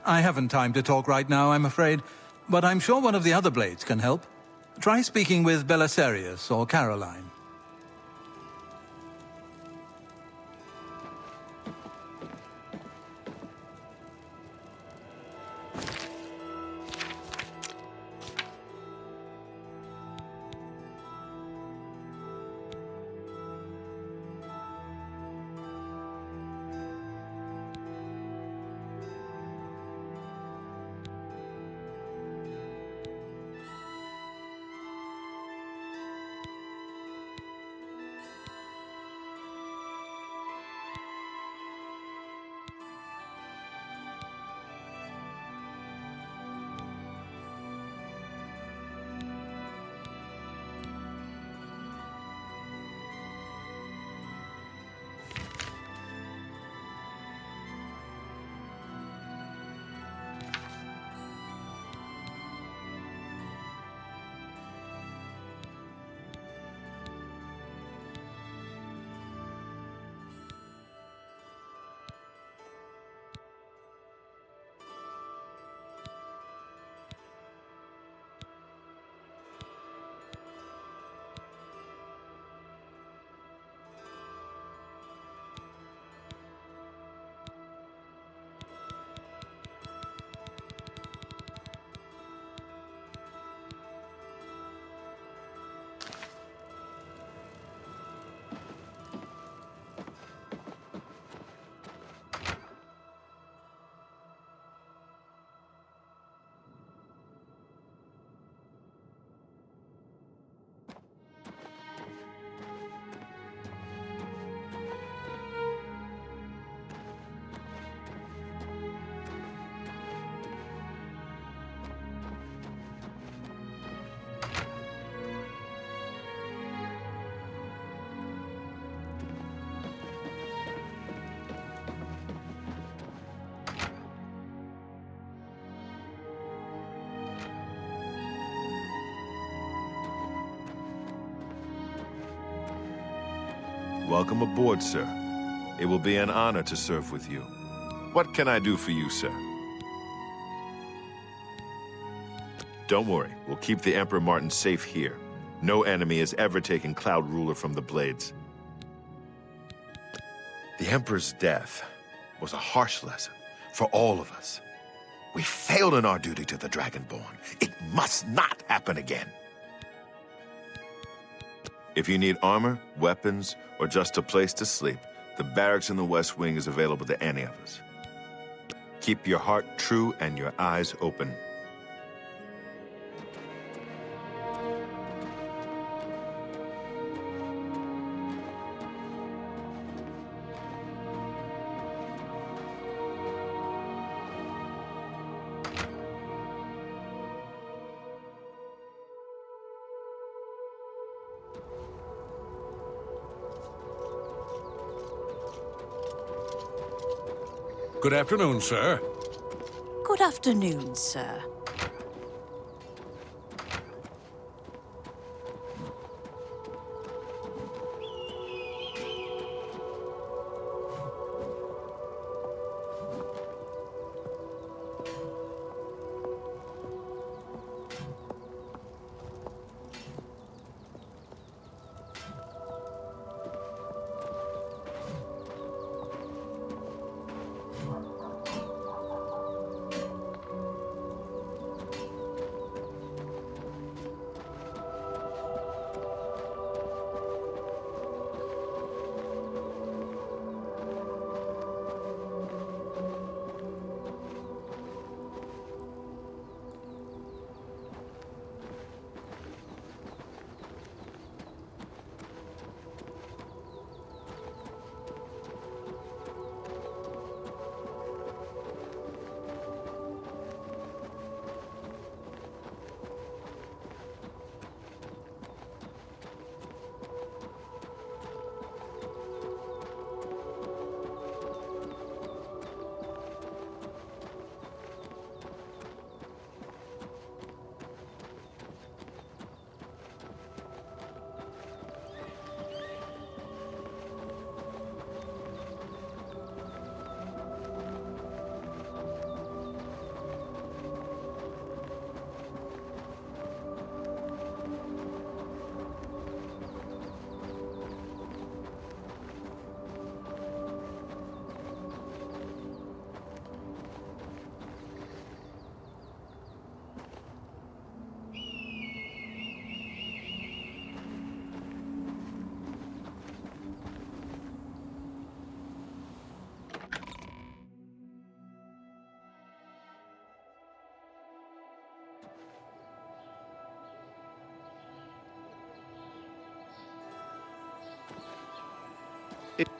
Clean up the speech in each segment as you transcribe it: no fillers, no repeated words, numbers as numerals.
I haven't time to talk right now, I'm afraid, but I'm sure one of the other blades can help. Try speaking with Belisarius or Caroline. Welcome aboard, sir. It will be an honor to serve with you. What can I do for you, sir? Don't worry, we'll keep the Emperor Martin safe here. No enemy has ever taken Cloud Ruler from the Blades. The Emperor's death was a harsh lesson for all of us. We failed in our duty to the Dragonborn. It must not happen again. If you need armor, weapons, or just a place to sleep, the barracks in the West Wing is available to any of us. Keep your heart true and your eyes open. Good afternoon, sir. Good afternoon, sir.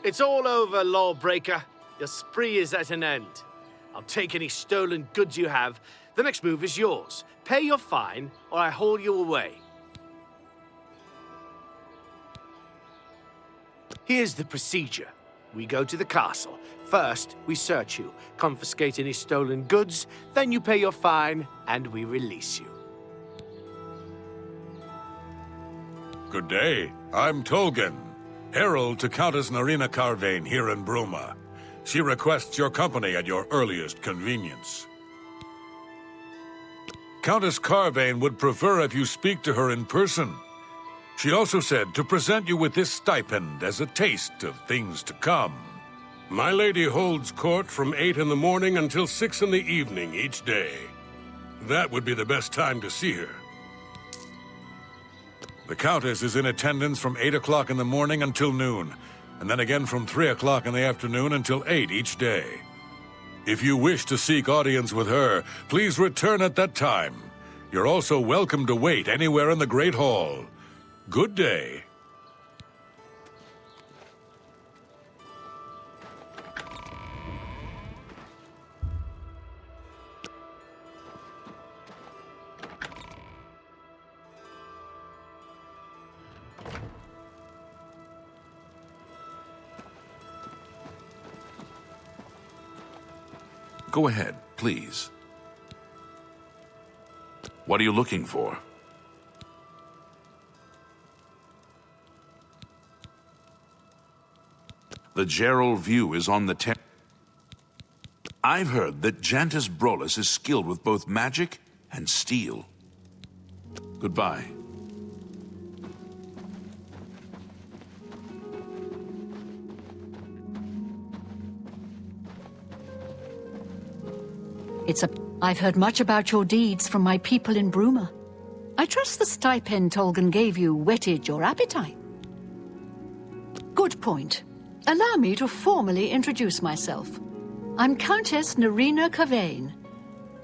It's all over, lawbreaker. Your spree is at an end. I'll take any stolen goods you have. The next move is yours. Pay your fine, or I haul you away. Here's the procedure. We go to the castle. First, we search you, confiscate any stolen goods, then you pay your fine, and we release you. Good day. I'm Tolgan, herald to Countess Narina Carvane here in Bruma. She requests your company at your earliest convenience. Countess Carvane would prefer if you speak to her in person. She also said to present you with this stipend as a taste of things to come. My lady holds court from 8 in the morning until 6 in the evening each day. That would be the best time to see her. The Countess is in attendance from 8 o'clock in the morning until noon, and then again from 3 o'clock in the afternoon until 8 each day. If you wish to seek audience with her, please return at that time. You're also welcome to wait anywhere in the Great Hall. Good day. Go ahead, please. What are you looking for? The Gerald View is on the I've heard that Jantis Brolus is skilled with both magic and steel. Goodbye. I've heard much about your deeds from my people in Bruma. I trust the stipend Tolgan gave you whetted your appetite. Good point. Allow me to formally introduce myself. I'm Countess Narina Carvane.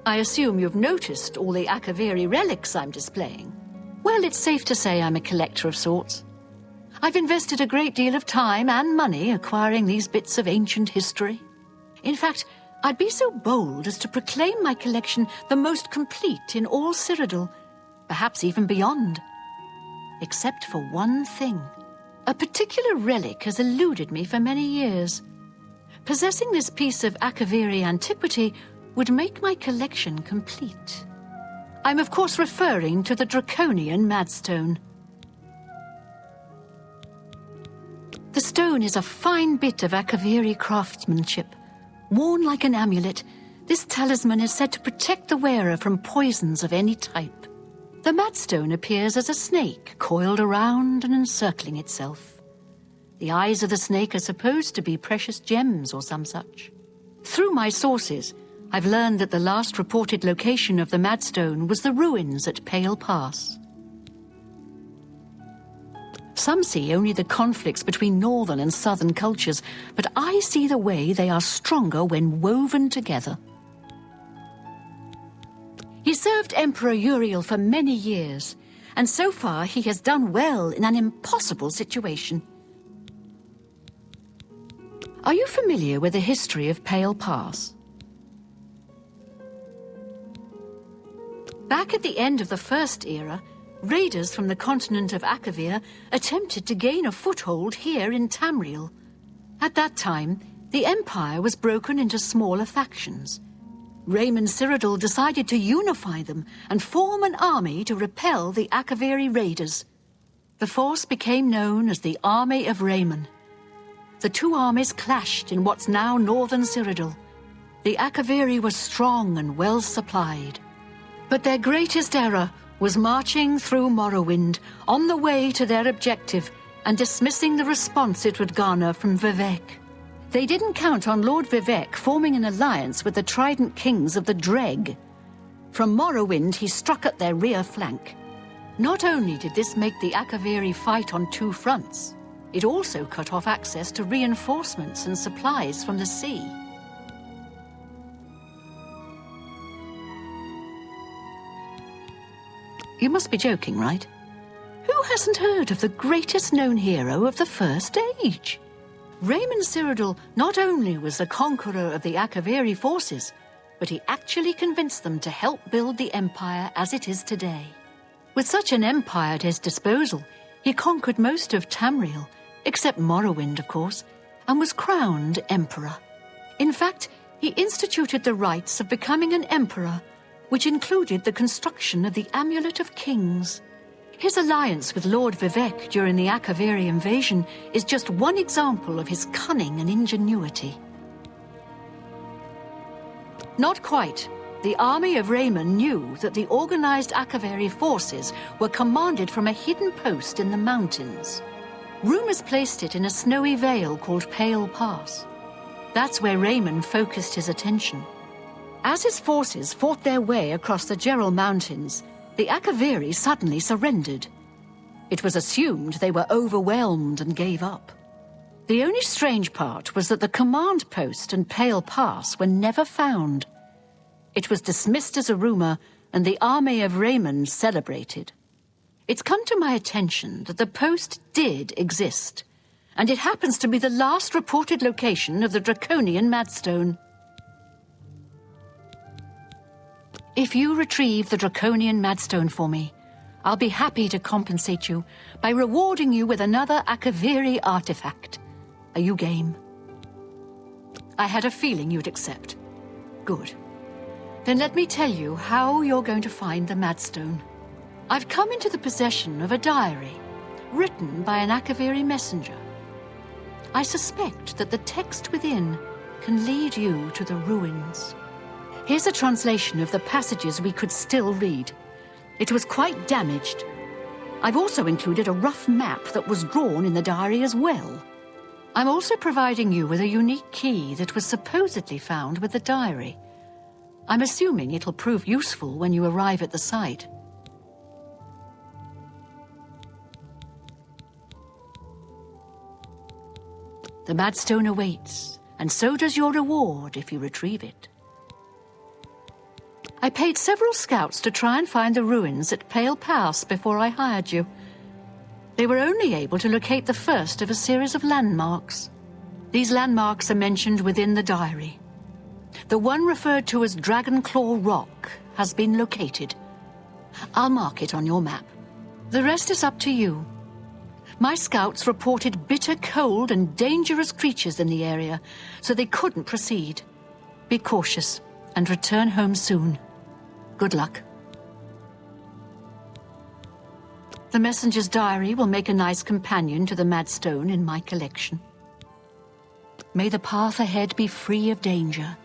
I assume you've noticed all the Akaviri relics I'm displaying. Well, it's safe to say I'm a collector of sorts. I've invested a great deal of time and money acquiring these bits of ancient history. In fact, I'd be so bold as to proclaim my collection the most complete in all Cyrodiil, perhaps even beyond. Except for one thing. A particular relic has eluded me for many years. Possessing this piece of Akaviri antiquity would make my collection complete. I'm of course referring to the Draconian Madstone. The stone is a fine bit of Akaviri craftsmanship. Worn like an amulet, this talisman is said to protect the wearer from poisons of any type. The Madstone appears as a snake, coiled around and encircling itself. The eyes of the snake are supposed to be precious gems or some such. Through my sources, I've learned that the last reported location of the Madstone was the ruins at Pale Pass. Some see only the conflicts between northern and southern cultures, but I see the way they are stronger when woven together. He served Emperor Uriel for many years, and so far he has done well in an impossible situation. Are you familiar with the history of Pale Pass? Back at the end of the First Era, raiders from the continent of Akavir attempted to gain a foothold here in Tamriel. At that time, the Empire was broken into smaller factions. Raymond Cyrodiil decided to unify them and form an army to repel the Akaviri raiders. The force became known as the Army of Raymond. The two armies clashed in what's now northern Cyrodiil. The Akaviri were strong and well supplied. But their greatest error was marching through Morrowind on the way to their objective and dismissing the response it would garner from Vivek. They didn't count on Lord Vivek forming an alliance with the Trident Kings of the Dreg. From Morrowind, he struck at their rear flank. Not only did this make the Akaviri fight on two fronts, it also cut off access to reinforcements and supplies from the sea. You must be joking, right? Who hasn't heard of the greatest known hero of the First Age? Raymond Cyrodiil not only was the conqueror of the Akaviri forces, but he actually convinced them to help build the empire as it is today. With such an empire at his disposal, he conquered most of Tamriel, except Morrowind, of course, and was crowned emperor. In fact, he instituted the rites of becoming an emperor, which included the construction of the Amulet of Kings. His alliance with Lord Vivek during the Akaviri invasion is just one example of his cunning and ingenuity. Not quite. The army of Raymond knew that the organized Akaviri forces were commanded from a hidden post in the mountains. Rumors placed it in a snowy vale called Pale Pass. That's where Raymond focused his attention. As his forces fought their way across the Gerald Mountains, the Akaviri suddenly surrendered. It was assumed they were overwhelmed and gave up. The only strange part was that the command post and Pale Pass were never found. It was dismissed as a rumor, and the army of Raymond celebrated. It's come to my attention that the post did exist, and it happens to be the last reported location of the Draconian Madstone. If you retrieve the Draconian Madstone for me, I'll be happy to compensate you by rewarding you with another Akaviri artifact. Are you game? I had a feeling you'd accept. Good. Then let me tell you how you're going to find the Madstone. I've come into the possession of a diary, written by an Akaviri messenger. I suspect that the text within can lead you to the ruins. Here's a translation of the passages we could still read. It was quite damaged. I've also included a rough map that was drawn in the diary as well. I'm also providing you with a unique key that was supposedly found with the diary. I'm assuming it'll prove useful when you arrive at the site. The Madstone awaits, and so does your reward if you retrieve it. I paid several scouts to try and find the ruins at Pale Pass before I hired you. They were only able to locate the first of a series of landmarks. These landmarks are mentioned within the diary. The one referred to as Dragonclaw Rock has been located. I'll mark it on your map. The rest is up to you. My scouts reported bitter cold and dangerous creatures in the area, so they couldn't proceed. Be cautious and return home soon. Good luck. The messenger's diary will make a nice companion to the Madstone in my collection. May the path ahead be free of danger.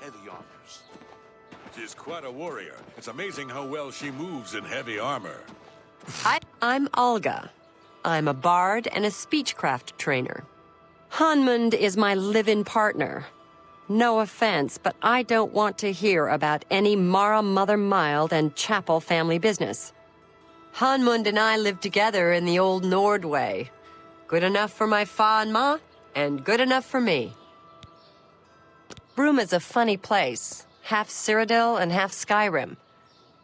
heavy armors. She's quite a warrior. It's amazing how well she moves in heavy armor. I'm Olga. I'm a bard and a speechcraft trainer. Hanmund is my live-in partner. No offense, but I don't want to hear about any Mara Mother Mild and Chapel family business. Hanmund and I lived together in the old Nord way. Good enough for my fa and ma, and good enough for me. Bruma is a funny place. Half Cyrodiil and half Skyrim.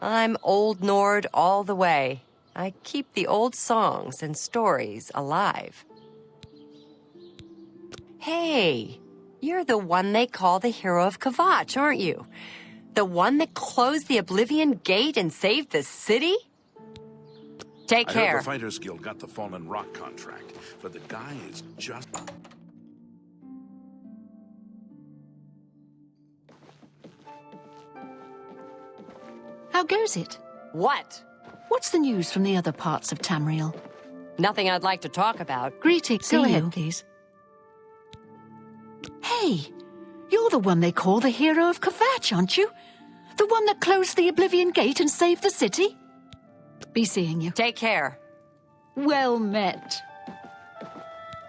I'm Old Nord all the way. I keep the old songs and stories alive. Hey, you're the one they call the hero of Kvatch, aren't you? The one that closed the Oblivion Gate and saved the city? Take I care. heard the Fighters Guild got the Fallen Rock contract, but the guy is just... How goes it? What? What's the news from the other parts of Tamriel? Nothing I'd like to talk about. Greetings. Go ahead, please. Hey, you're the one they call the hero of Kvatch, aren't you? The one that closed the Oblivion Gate and saved the city? Be seeing you. Take care. Well met.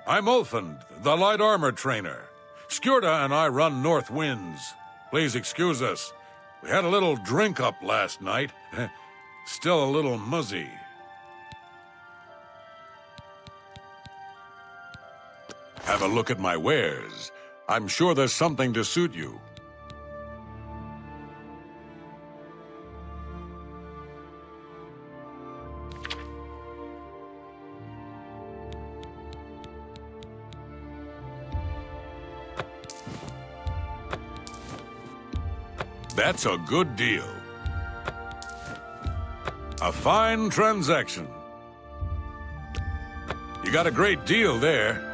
I'm Ulfund, the light armor trainer. Skjorda and I run North Winds. Please excuse us. We had a little drink up last night. Still a little muzzy. Have a look at my wares. I'm sure there's something to suit you. That's a good deal. A fine transaction. You got a great deal there.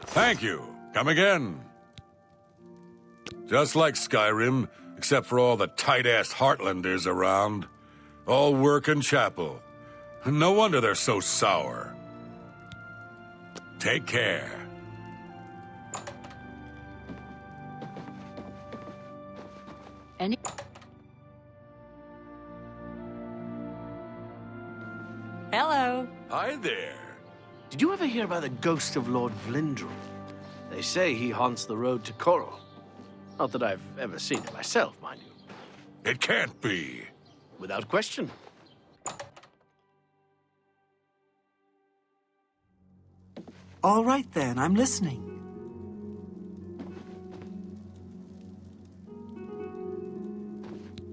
Thank you. Come again. Just like Skyrim, except for all the tight-ass Heartlanders around. All work and chapel. No wonder they're so sour. Take care. Any? Hello. Hi there. Did you ever hear about the ghost of Lord Vlindrel? They say he haunts the road to Coral. Not that I've ever seen it myself, mind you. It can't be. Without question. All right then, I'm listening.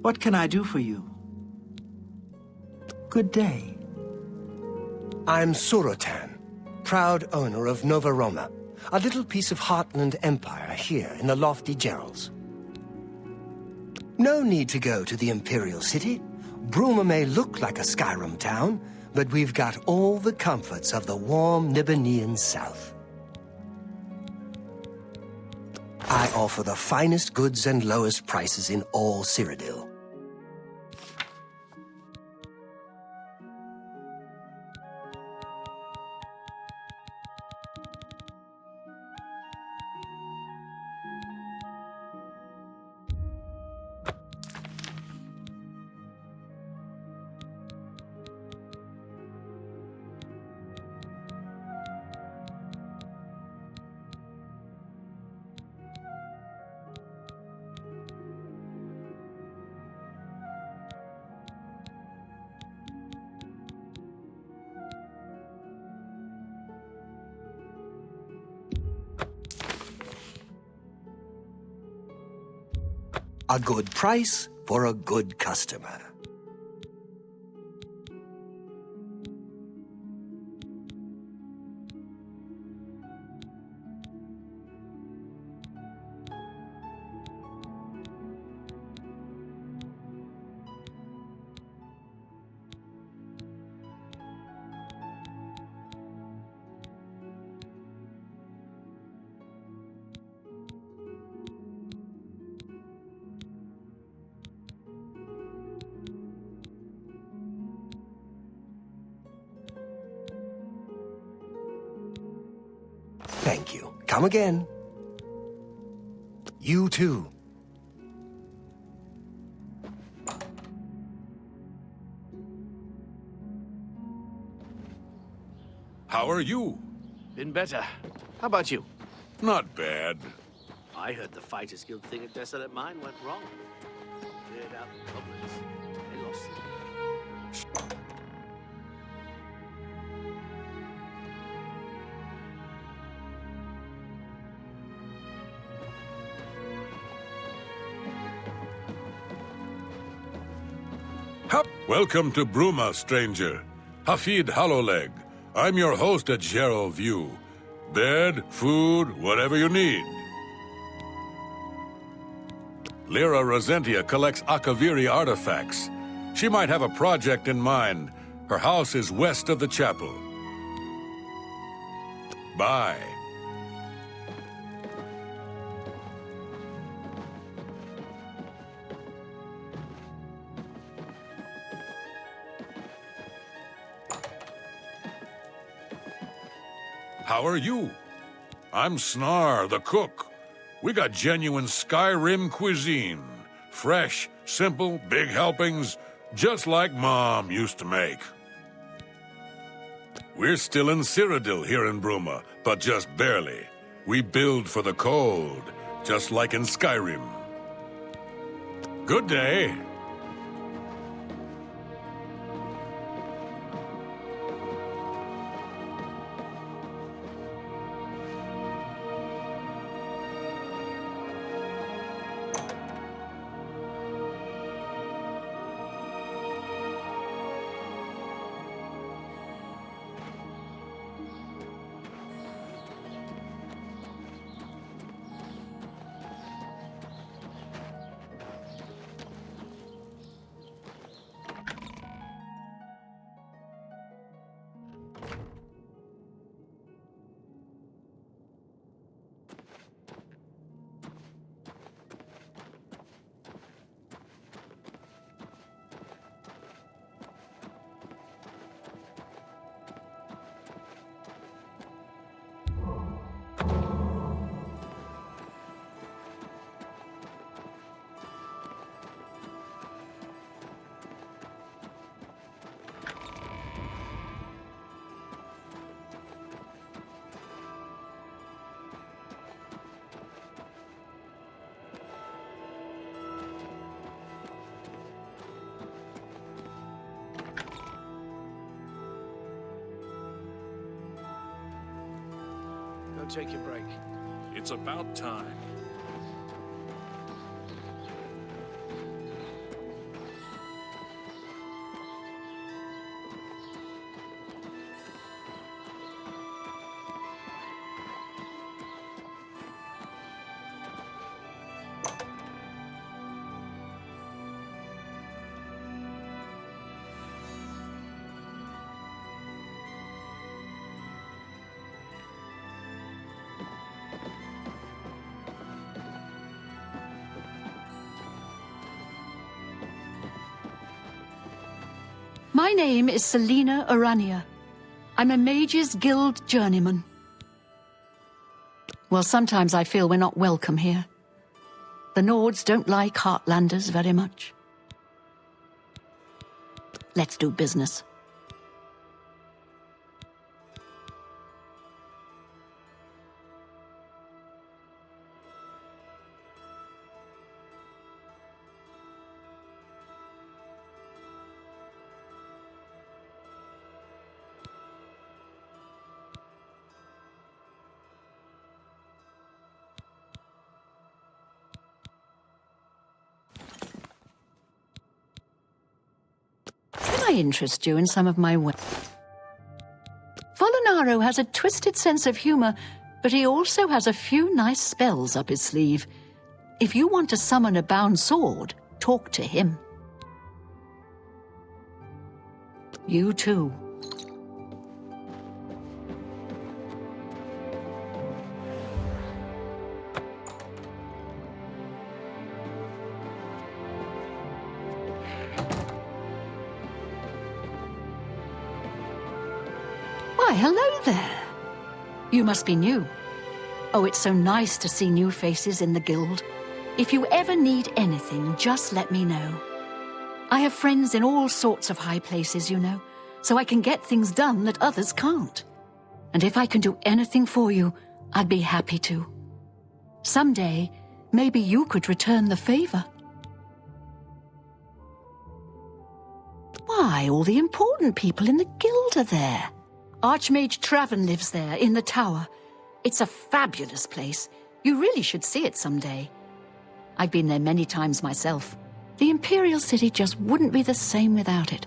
What can I do for you? Good day. I'm Surotan, proud owner of Nova Roma, a little piece of Heartland Empire here in the lofty Gerals. No need to go to the Imperial City. Bruma may look like a Skyrim town, but we've got all the comforts of the warm Nibbanean South. I offer the finest goods and lowest prices in all Cyrodiil. A good price for a good customer. Thank you. Come again. You too. How are you? Been better. How about you? Not bad. I heard the Fighters Guild thing at Desolate Mine went wrong. Cleared out the goblins. They lost them. Welcome to Bruma, stranger. Hafid Hollowleg. I'm your host at Gerald View. Bed, food, whatever you need. Lyra Rosentia collects Akaviri artifacts. She might have a project in mind. Her house is west of the chapel. Bye. How are you? I'm Snar, the cook. We got genuine Skyrim cuisine. Fresh, simple, big helpings, just like Mom used to make. We're still in Cyrodiil here in Bruma, but just barely. We build for the cold, just like in Skyrim. Good day. Go take your break. It's about time. My name is Selena Arania. I'm a Mages Guild journeyman. Well, sometimes I feel we're not welcome here. The Nords don't like Heartlanders very much. Let's do business. Can I interest you in some of my work? Volinaro has a twisted sense of humor, but he also has a few nice spells up his sleeve. If you want to summon a bound sword, talk to him. You too. Why, hello there. You must be new. Oh, it's so nice to see new faces in the guild. If you ever need anything, just let me know. I have friends in all sorts of high places, you know, so I can get things done that others can't. And if I can do anything for you, I'd be happy to. Someday, maybe you could return the favor. Why, all the important people in the guild are there. Archmage Traven lives there, in the tower. It's a fabulous place. You really should see it someday. I've been there many times myself. The Imperial City just wouldn't be the same without it.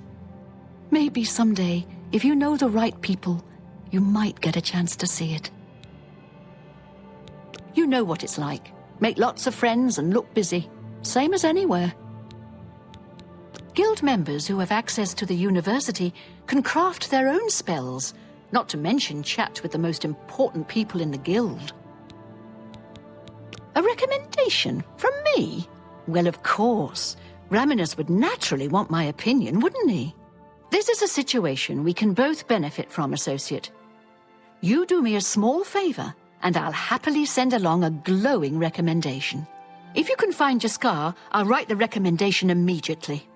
Maybe someday, if you know the right people, you might get a chance to see it. You know what it's like. Make lots of friends and look busy. Same as anywhere. Guild members who have access to the university can craft their own spells, not to mention chat with the most important people in the guild. A recommendation from me? Well, of course. Raminus would naturally want my opinion, wouldn't he? This is a situation we can both benefit from, associate. You do me a small favor, and I'll happily send along a glowing recommendation. If you can find Jaskar, I'll write the recommendation immediately.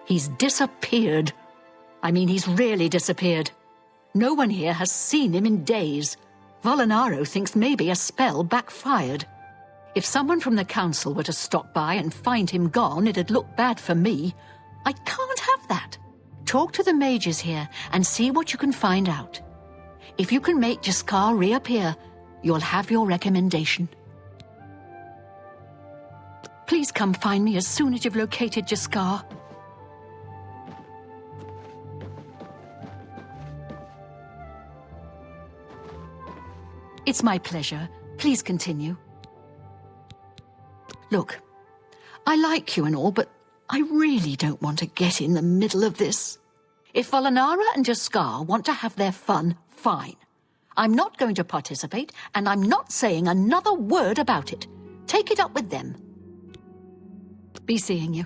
He's disappeared. I mean, he's really disappeared. No one here has seen him in days. Volinaro thinks maybe a spell backfired. If someone from the council were to stop by and find him gone, it'd look bad for me. I can't have that. Talk to the mages here and see what you can find out. If you can make Jaskar reappear, you'll have your recommendation. Please come find me as soon as you've located Jaskar. It's my pleasure. Please continue. Look, I like you and all, but I really don't want to get in the middle of this. If Volinara and Jaskar want to have their fun, fine. I'm not going to participate, and I'm not saying another word about it. Take it up with them. Be seeing you.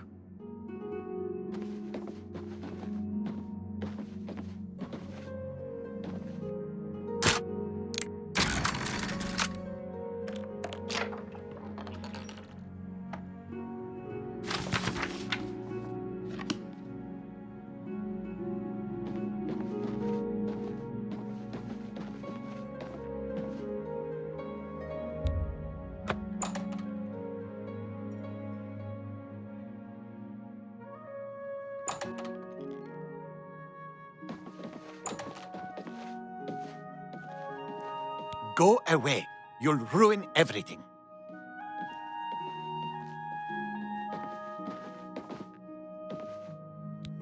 Go away. You'll ruin everything.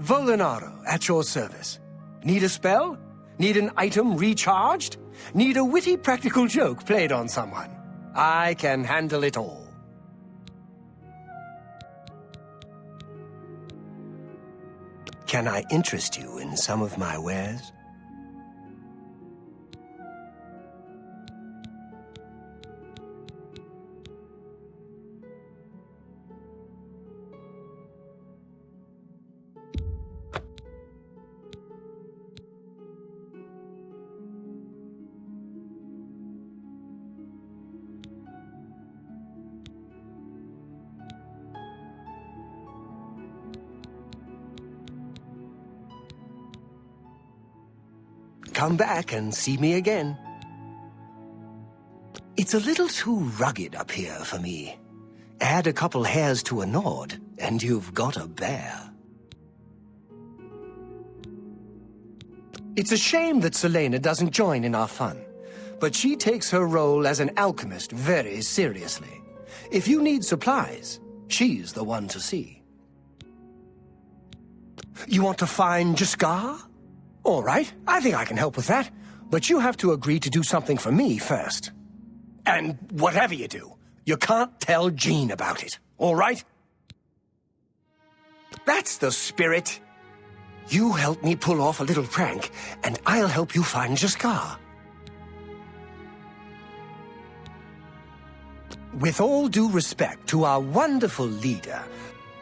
Volinaro, at your service. Need a spell? Need an item recharged? Need a witty practical joke played on someone? I can handle it all. Can I interest you in some of my wares? Come back and see me again. It's a little too rugged up here for me. Add a couple hairs to a Nord, and you've got a bear. It's a shame that Selena doesn't join in our fun, but she takes her role as an alchemist very seriously. If you need supplies, she's the one to see. You want to find Jaskar? All right, I think I can help with that. But you have to agree to do something for me first. And whatever you do, you can't tell Jean about it, all right? That's the spirit. You help me pull off a little prank, and I'll help you find Jaskar. With all due respect to our wonderful leader,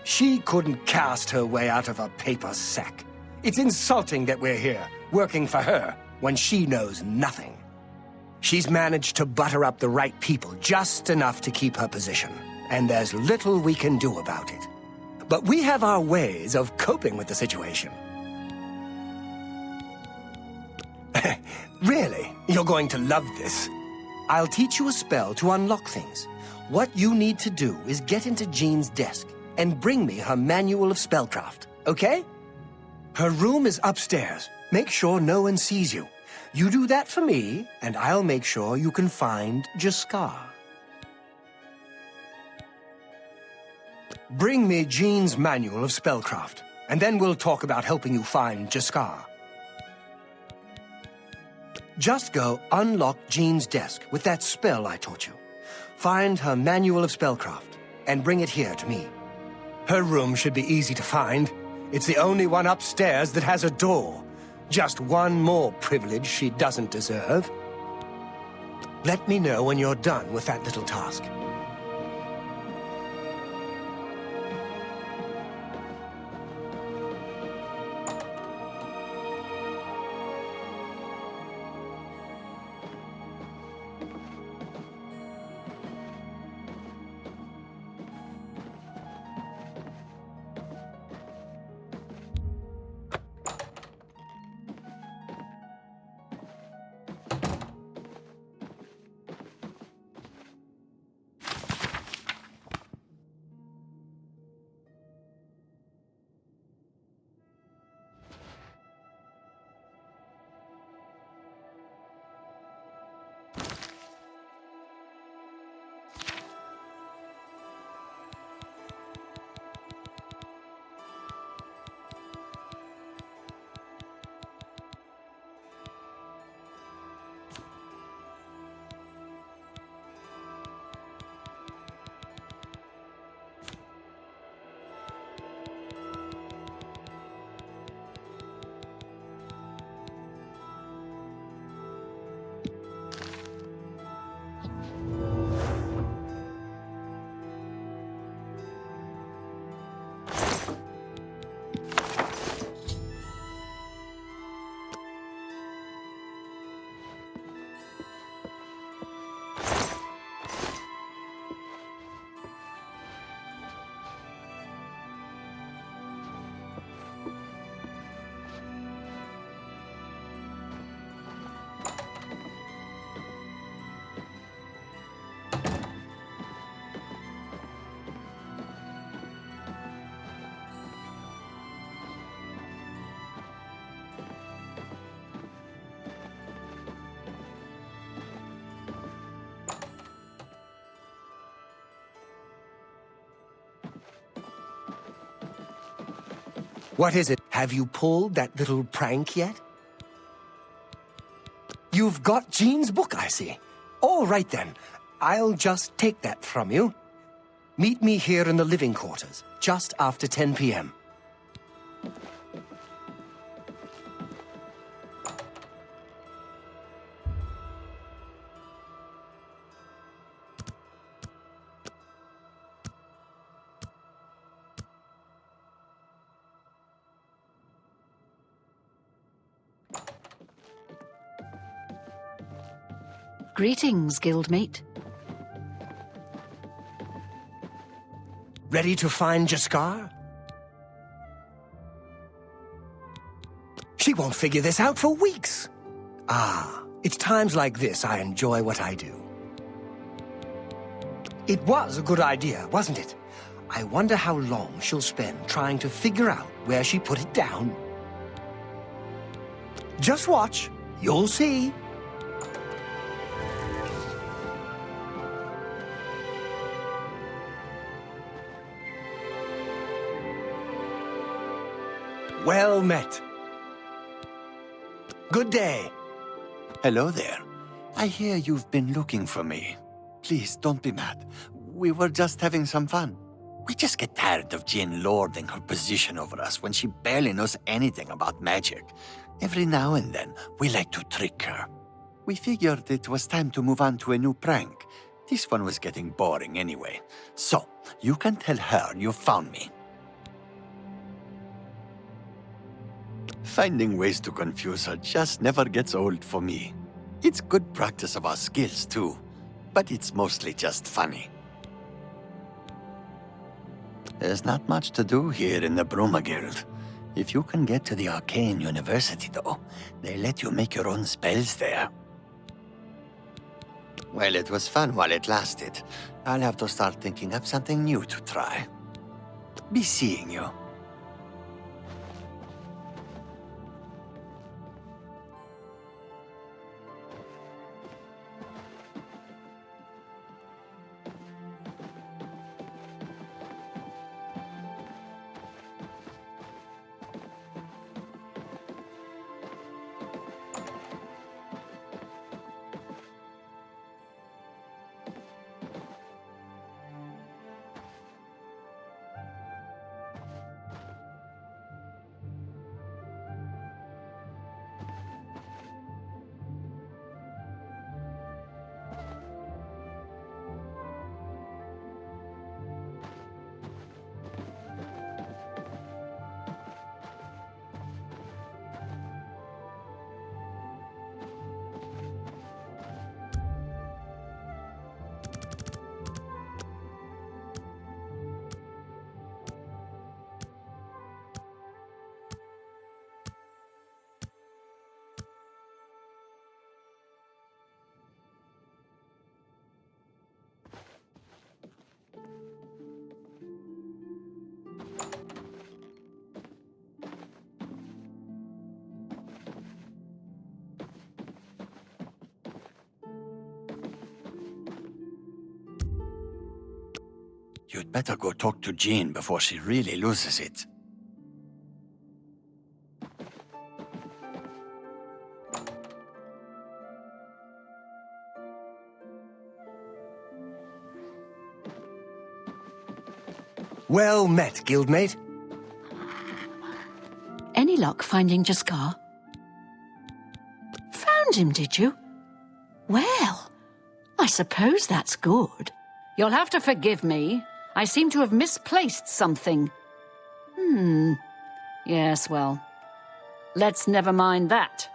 she couldn't cast her way out of a paper sack. It's insulting that we're here, working for her, when she knows nothing. She's managed to butter up the right people just enough to keep her position, and there's little we can do about it. But we have our ways of coping with the situation. Really, you're going to love this. I'll teach you a spell to unlock things. What you need to do is get into Jean's desk and bring me her manual of spellcraft, okay? Her room is upstairs. Make sure no one sees you. You do that for me, and I'll make sure you can find Jaskar. Bring me Jean's manual of spellcraft, and then we'll talk about helping you find Jaskar. Just go unlock Jean's desk with that spell I taught you. Find her manual of spellcraft, and bring it here to me. Her room should be easy to find. It's the only one upstairs that has a door. Just one more privilege she doesn't deserve. Let me know when you're done with that little task. What is it? Have you pulled that little prank yet? You've got Jean's book, I see. All right then. I'll just take that from you. Meet me here in the living quarters, just after 10 p.m. Greetings, guildmate. Ready to find Jaskar? She won't figure this out for weeks. Ah, it's times like this I enjoy what I do. It was a good idea, wasn't it? I wonder how long she'll spend trying to figure out where she put it down. Just watch. You'll see. Well met. Good day. Hello there. I hear you've been looking for me. Please, don't be mad. We were just having some fun. We just get tired of Jean lording her position over us when she barely knows anything about magic. Every now and then, we like to trick her. We figured it was time to move on to a new prank. This one was getting boring anyway. So, you can tell her you found me. Finding ways to confuse her just never gets old for me. It's good practice of our skills, too. But it's mostly just funny. There's not much to do here in the Bruma Guild. If you can get to the Arcane University, though, they let you make your own spells there. Well, it was fun while it lasted. I'll have to start thinking up something new to try. Be seeing you. You'd better go talk to Jean before she really loses it. Well met, guildmate. Any luck finding Jaskar? Found him, did you? Well, I suppose that's good. You'll have to forgive me. I seem to have misplaced something. Yes, well, let's never mind that.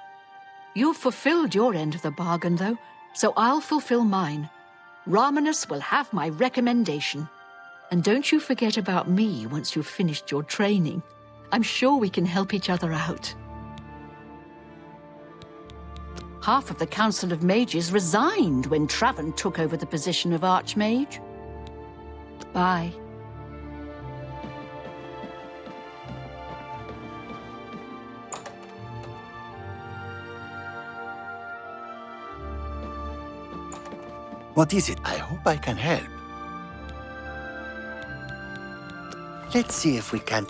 You've fulfilled your end of the bargain, though, so I'll fulfill mine. Ramanus will have my recommendation. And don't you forget about me once you've finished your training. I'm sure we can help each other out. Half of the Council of Mages resigned when Traven took over the position of Archmage. Bye. What is it? I hope I can help. Let's see if we can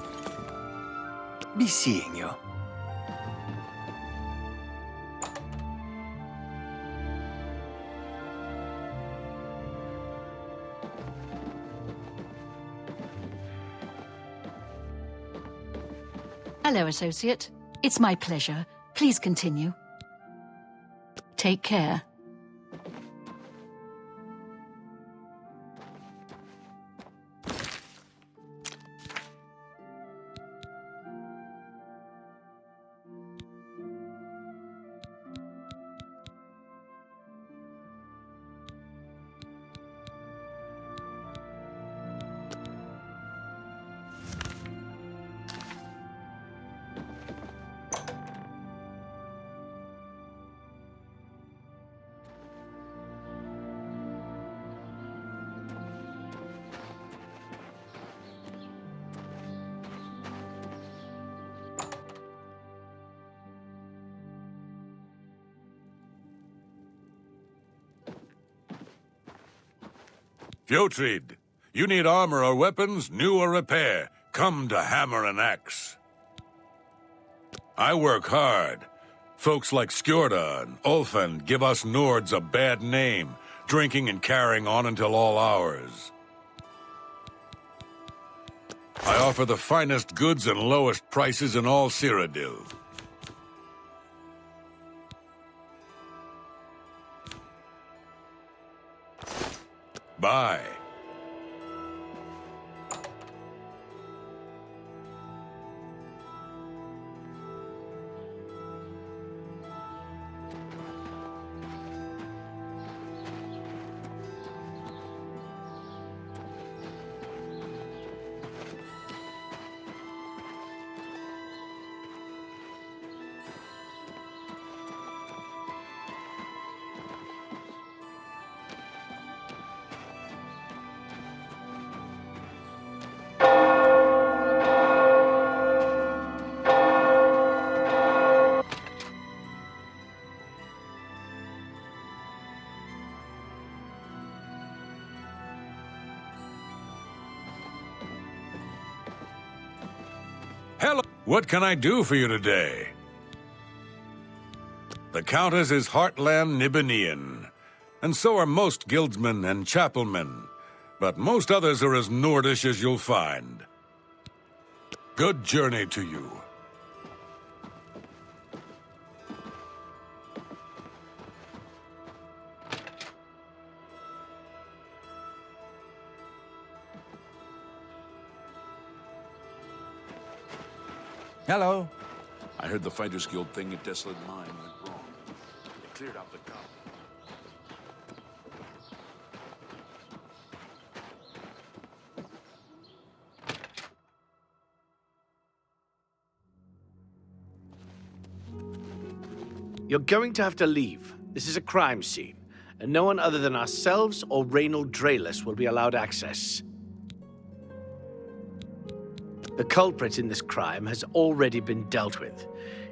be seeing you. Hello, Associate. It's my pleasure. Please continue. Take care. Fjotrid, you need armor or weapons, new or repair. Come to Hammer and Axe. I work hard. Folks like Skjorda and Ulfan give us Nords a bad name, drinking and carrying on until all hours. I offer the finest goods and lowest prices in all Cyrodiil. Bye. What can I do for you today? The Countess is Heartland Nibanian, and so are most guildsmen and chapelmen, but most others are as Nordish as you'll find. Good journey to you. Hello. I heard the Fighters Guild thing at Desolate Mine went wrong. They cleared out the guard. You're going to have to leave. This is a crime scene, and no one other than ourselves or Reynold Draelus will be allowed access. The culprit in this crime has already been dealt with.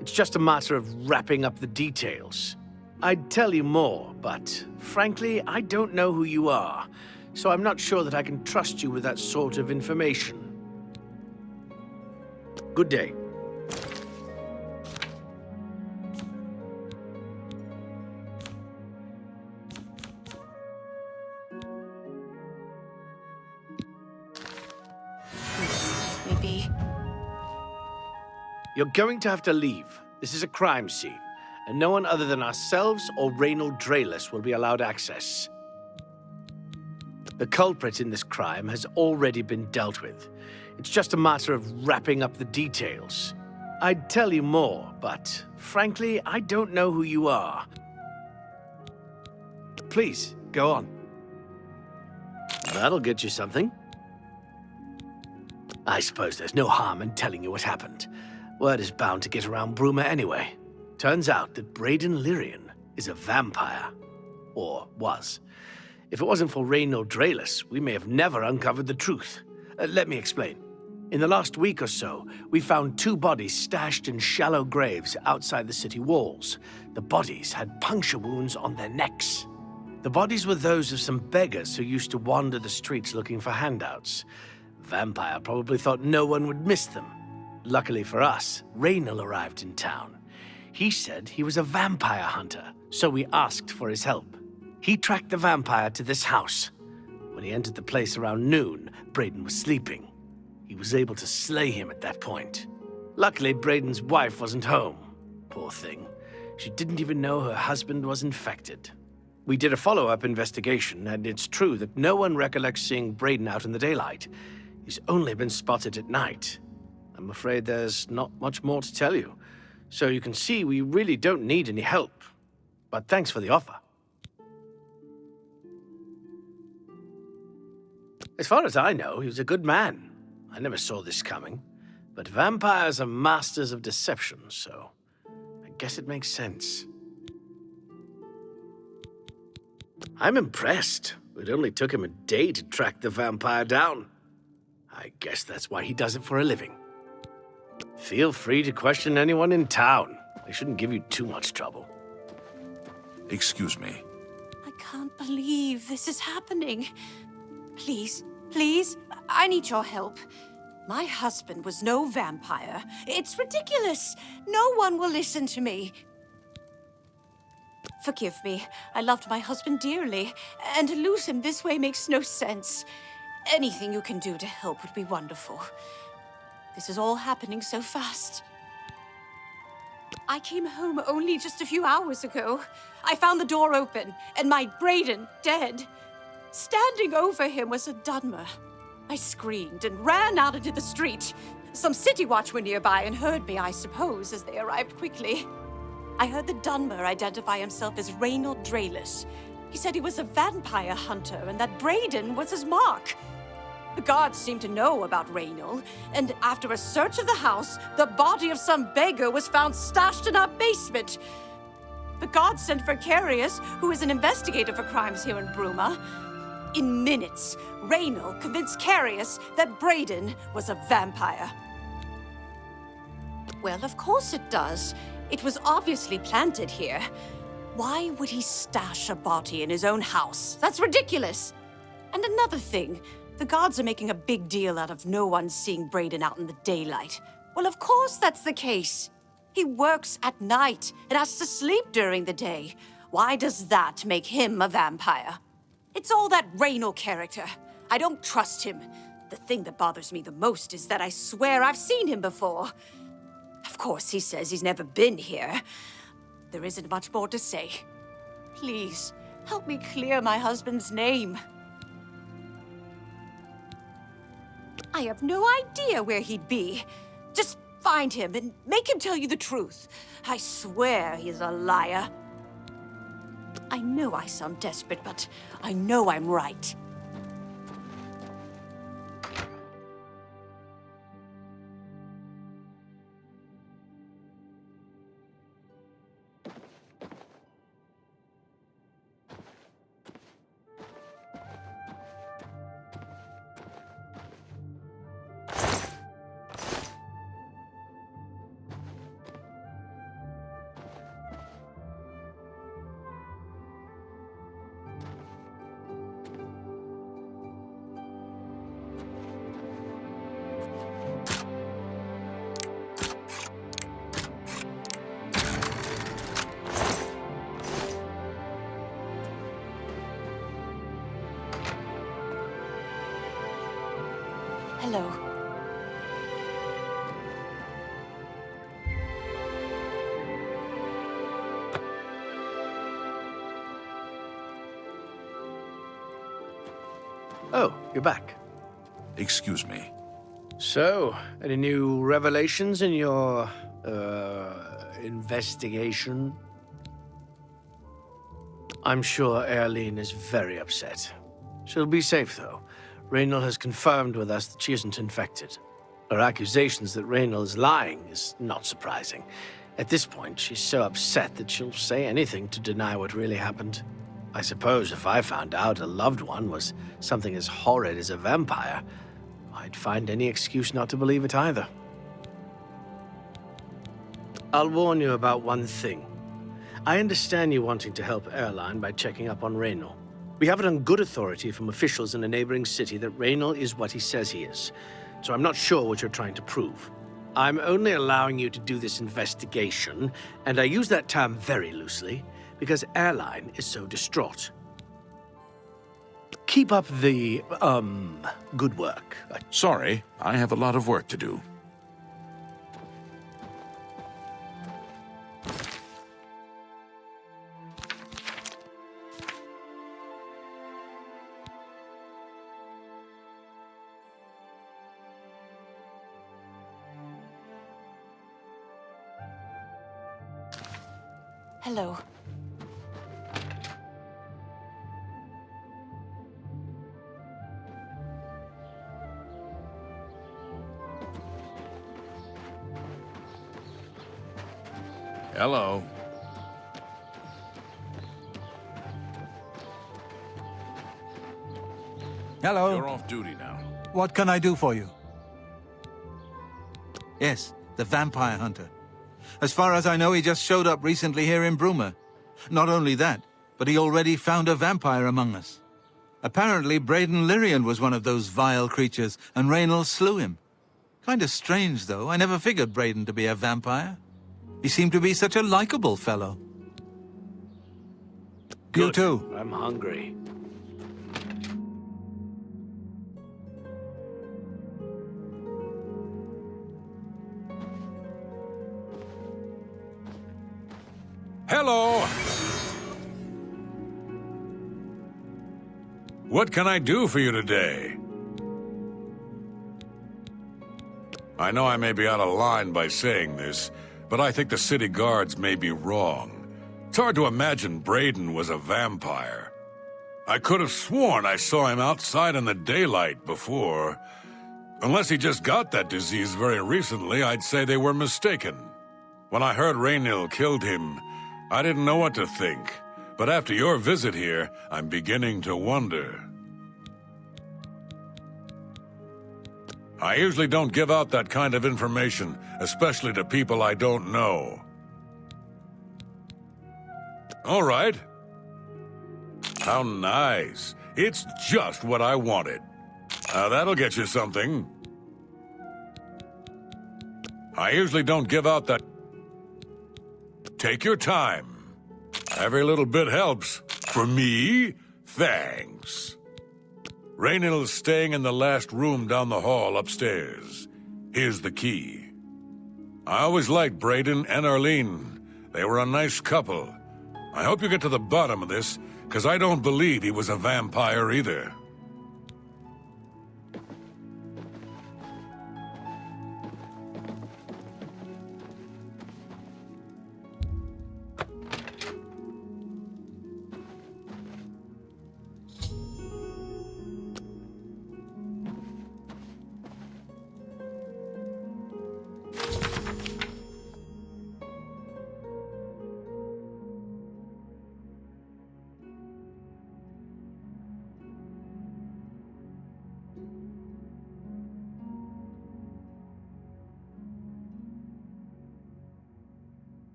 It's just a matter of wrapping up the details. I'd tell you more, but frankly, I don't know who you are, so I'm not sure that I can trust you with that sort of information. Good day. You're going to have to leave. This is a crime scene, and no one other than ourselves or Reynold Draelus will be allowed access. The culprit in this crime has already been dealt with. It's just a matter of wrapping up the details. I'd tell you more, but frankly, I don't know who you are. Please, go on. That'll get you something. I suppose there's no harm in telling you what happened. Word is bound to get around Bruma anyway. Turns out that Braden Lyrian is a vampire. Or was. If it wasn't for Reynold Draelus, we may have never uncovered the truth. Let me explain. In the last week or so, we found 2 bodies stashed in shallow graves outside the city walls. The bodies had puncture wounds on their necks. The bodies were those of some beggars who used to wander the streets looking for handouts. Vampire probably thought no one would miss them. Luckily for us, Reynold arrived in town. He said he was a vampire hunter, so we asked for his help. He tracked the vampire to this house. When he entered the place around noon, Braden was sleeping. He was able to slay him at that point. Luckily, Braden's wife wasn't home. Poor thing. She didn't even know her husband was infected. We did a follow-up investigation, and it's true that no one recollects seeing Braden out in the daylight. He's only been spotted at night. I'm afraid there's not much more to tell you. So you can see we really don't need any help. But thanks for the offer. As far as I know, he was a good man. I never saw this coming. But vampires are masters of deception, so I guess it makes sense. I'm impressed. It only took him a day to track the vampire down. I guess that's why he does it for a living. Feel free to question anyone in town. They shouldn't give you too much trouble. Excuse me. I can't believe this is happening. Please, please, I need your help. My husband was no vampire. It's ridiculous. No one will listen to me. Forgive me. I loved my husband dearly, and to lose him this way makes no sense. Anything you can do to help would be wonderful. This is all happening so fast. I came home only just a few hours ago. I found the door open, and my Braden dead. Standing over him was a Dunmer. I screamed and ran out into the street. Some city watch were nearby and heard me, I suppose, as they arrived quickly. I heard the Dunmer identify himself as Reynold Draelus. He said he was a vampire hunter and that Braden was his mark. The guards seemed to know about Reynold, and after a search of the house, the body of some beggar was found stashed in our basement. The guards sent for Carius, who is an investigator for crimes here in Bruma. In minutes, Reynold convinced Carius that Braden was a vampire. Well, of course it does. It was obviously planted here. Why would he stash a body in his own house? That's ridiculous. And another thing, the guards are making a big deal out of no one seeing Braden out in the daylight. Well, of course that's the case. He works at night and has to sleep during the day. Why does that make him a vampire? It's all that Raynor character. I don't trust him. The thing that bothers me the most is that I swear I've seen him before. Of course, he says he's never been here. There isn't much more to say. Please, help me clear my husband's name. I have no idea where he'd be. Just find him and make him tell you the truth. I swear he's a liar. I know I sound desperate, but I know I'm right. Hello. Oh, you're back. Excuse me. So, any new revelations in your, investigation? I'm sure Erlene is very upset. She'll be safe, though. Raynor has confirmed with us that she isn't infected. Her accusations that Raynor is lying is not surprising. At this point, she's so upset that she'll say anything to deny what really happened. I suppose if I found out a loved one was something as horrid as a vampire, I'd find any excuse not to believe it either. I'll warn you about one thing. I understand you wanting to help Erline by checking up on Raynor. We have it on good authority from officials in a neighboring city that Raynor is what he says he is, so I'm not sure what you're trying to prove. I'm only allowing you to do this investigation, and I use that term very loosely, because Erline is so distraught. Keep up the, good work. Sorry, I have a lot of work to do. Hello. Hello. Hello. You're off duty now. What can I do for you? Yes, the vampire hunter. As far as I know, he just showed up recently here in Bruma. Not only that, but he already found a vampire among us. Apparently, Braden Lyrian was one of those vile creatures, and Reynolds slew him. Kinda strange, though. I never figured Braden to be a vampire. He seemed to be such a likable fellow. You Good. too. I'm hungry. Hello! What can I do for you today? I know I may be out of line by saying this, but I think the city guards may be wrong. It's hard to imagine Braden was a vampire. I could have sworn I saw him outside in the daylight before. Unless he just got that disease very recently, I'd say they were mistaken. When I heard Raynil killed him, I didn't know what to think. But after your visit here, I'm beginning to wonder. I usually don't give out that kind of information, especially to people I don't know. All right. How nice. It's just what I wanted. That'll get you something. I usually don't give out that. Take your time. Every little bit helps. For me, thanks. Raynill's staying in the last room down the hall upstairs. Here's the key. I always liked Braden and Arlene. They were a nice couple. I hope you get to the bottom of this, because I don't believe he was a vampire either.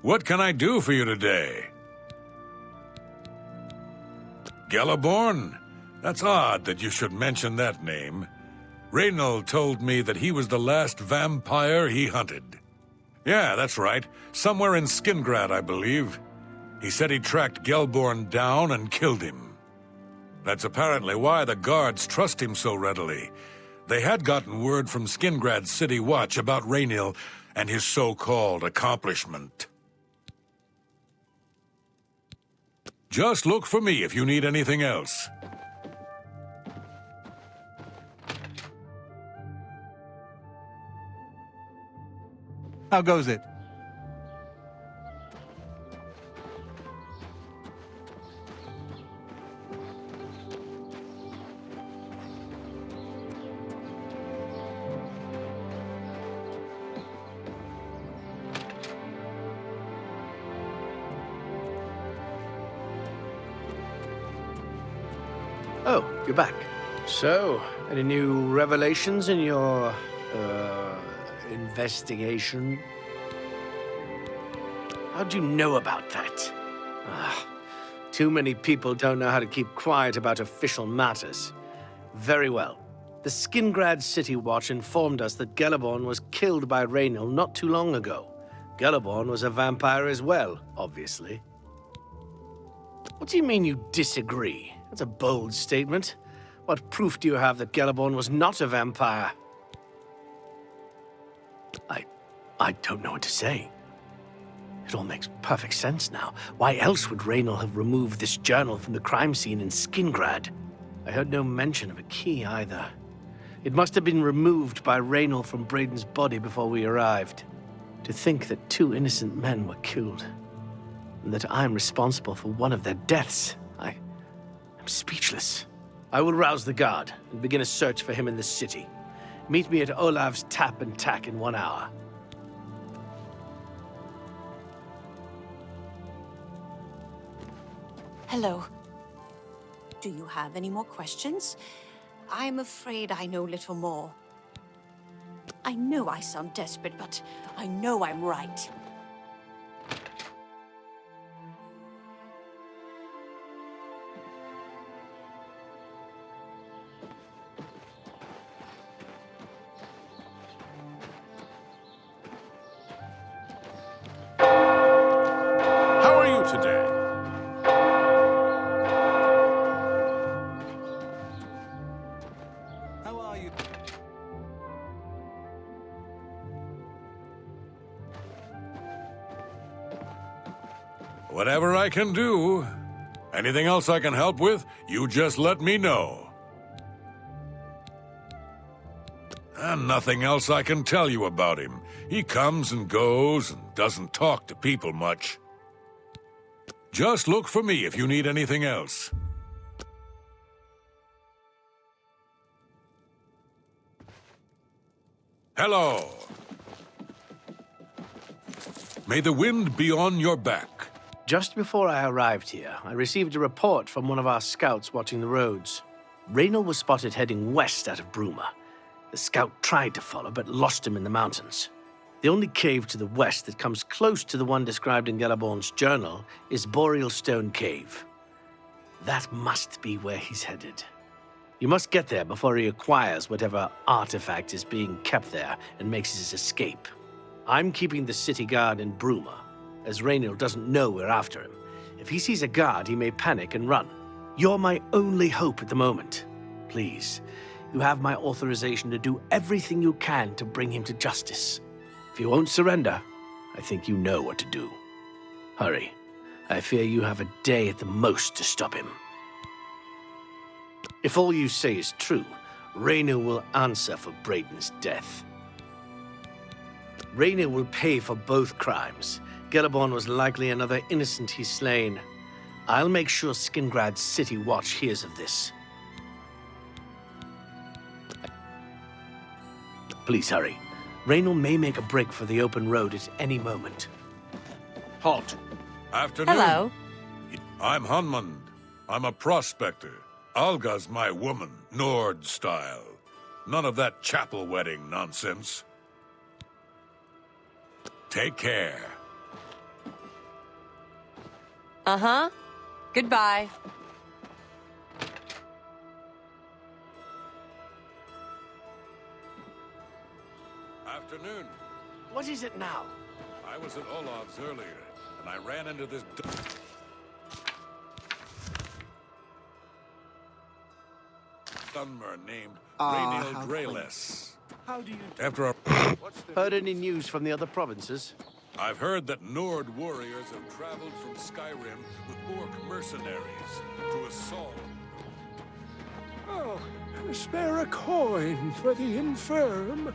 What can I do for you today? Gelliborn? That's odd that you should mention that name. Reynold told me that he was the last vampire he hunted. Yeah, that's right. Somewhere in Skingrad, I believe. He said he tracked Gelborn down and killed him. That's apparently why the guards trust him so readily. They had gotten word from Skingrad's City Watch about Raynil and his so-called accomplishment. Just look for me if you need anything else. How goes it? Oh, you're back. So, any new revelations in your, investigation? How'd you know about that? Too many people don't know how to keep quiet about official matters. Very well. The Skingrad City Watch informed us that Gelliborn was killed by Raynil not too long ago. Gelliborn was a vampire as well, obviously. What do you mean you disagree? That's a bold statement. What proof do you have that Gelliborn was not a vampire? I don't know what to say. It all makes perfect sense now. Why else would Raynor have removed this journal from the crime scene in Skingrad? I heard no mention of a key either. It must have been removed by Raynor from Braden's body before we arrived. To think that 2 innocent men were killed, and that I'm responsible for one of their deaths, I'm speechless. I will rouse the guard and begin a search for him in the city. Meet me at Olav's Tap and Tack in 1 hour. Hello. Do you have any more questions? I'm afraid I know little more. I know I sound desperate, but I know I'm right. How are you today? How are you? Whatever I can do. Anything else I can help with, you just let me know. And nothing else I can tell you about him. He comes and goes and doesn't talk to people much. Just look for me if you need anything else. Hello. May the wind be on your back. Just before I arrived here, I received a report from one of our scouts watching the roads. Raynor was spotted heading west out of Bruma. The scout tried to follow, but lost him in the mountains. The only cave to the west that comes close to the one described in Galaborn's journal is Boreal Stone Cave. That must be where he's headed. You must get there before he acquires whatever artifact is being kept there and makes his escape. I'm keeping the city guard in Bruma, as Raynor doesn't know we're after him. If he sees a guard, he may panic and run. You're my only hope at the moment. Please, you have my authorization to do everything you can to bring him to justice. If you won't surrender, I think you know what to do. Hurry. I fear you have a day at the most to stop him. If all you say is true, Raynor will answer for Braden's death. Raynor will pay for both crimes. Galaborn was likely another innocent he's slain. I'll make sure Skingrad's City Watch hears of this. Please hurry. Raynor may make a break for the open road at any moment. Halt. Afternoon. Hello. I'm Hunmund. I'm a prospector. Alga's my woman, Nord style. None of that chapel wedding nonsense. Take care. Uh-huh. Goodbye. Afternoon. What is it now? I was at Olav's earlier, and I ran into this Dunmer named Raynil Dreles. How do you After our... Heard any news from the other provinces? I've heard that Nord warriors have traveled from Skyrim with orc mercenaries to assault. Oh, spare a coin for the infirm.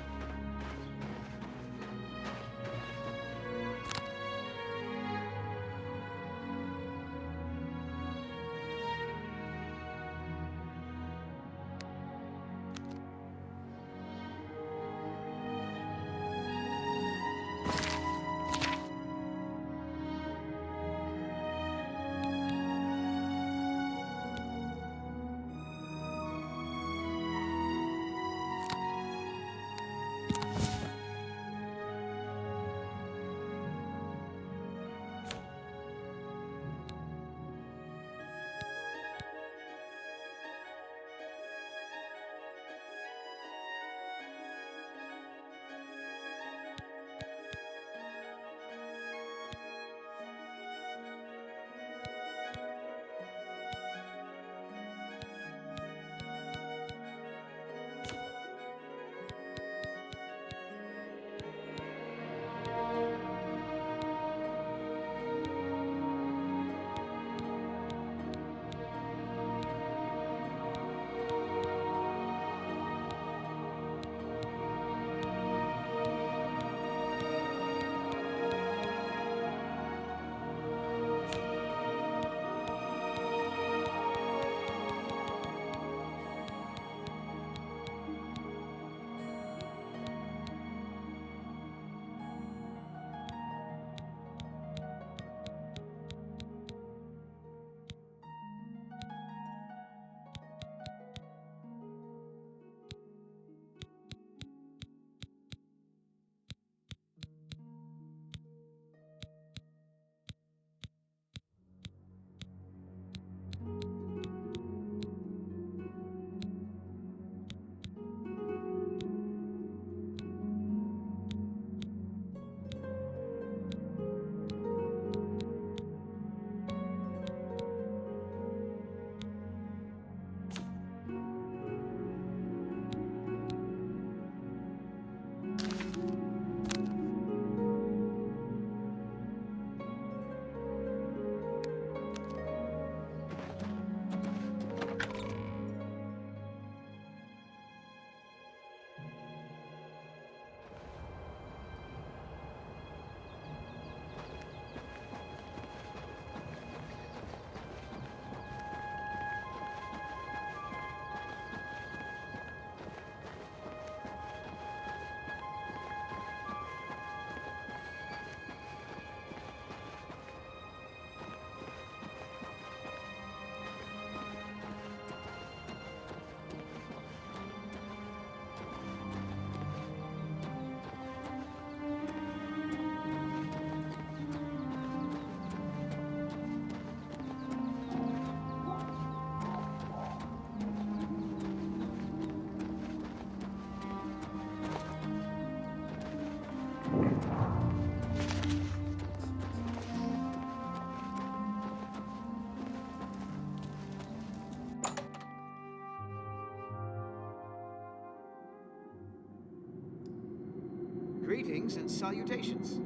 Greetings and salutations.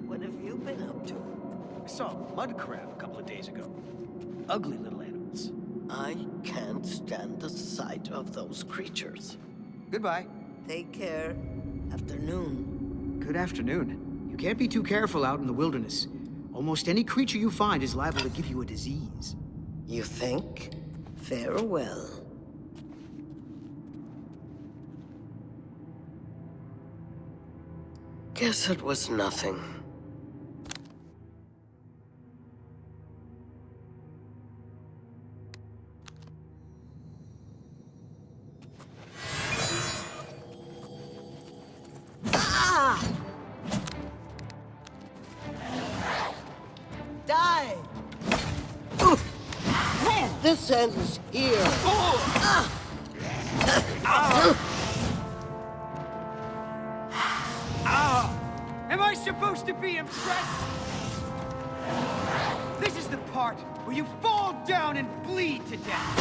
What have you been up to? I saw a mud crab a couple of days ago. Ugly little animals. I can't stand the sight of those creatures. Goodbye. Take care. Afternoon. Good afternoon. You can't be too careful out in the wilderness. Almost any creature you find is liable to give you a disease. You think? Farewell. Guess it was nothing. Die! This ends here. Am I supposed to be impressed? This is the part where you fall down and bleed to death.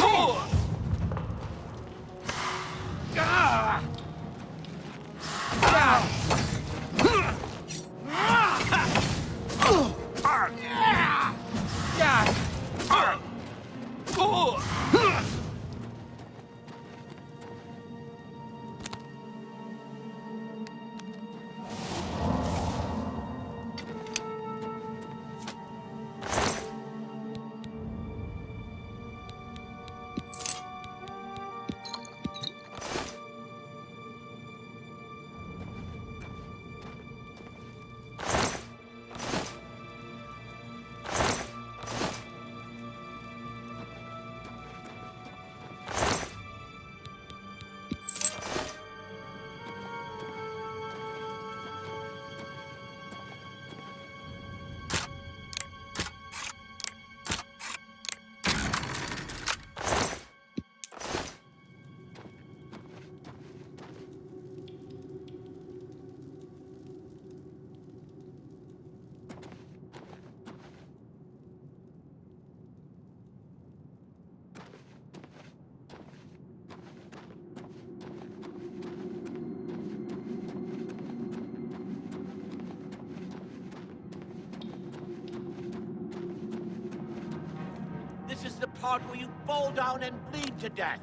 This is the part where you fall down and bleed to death.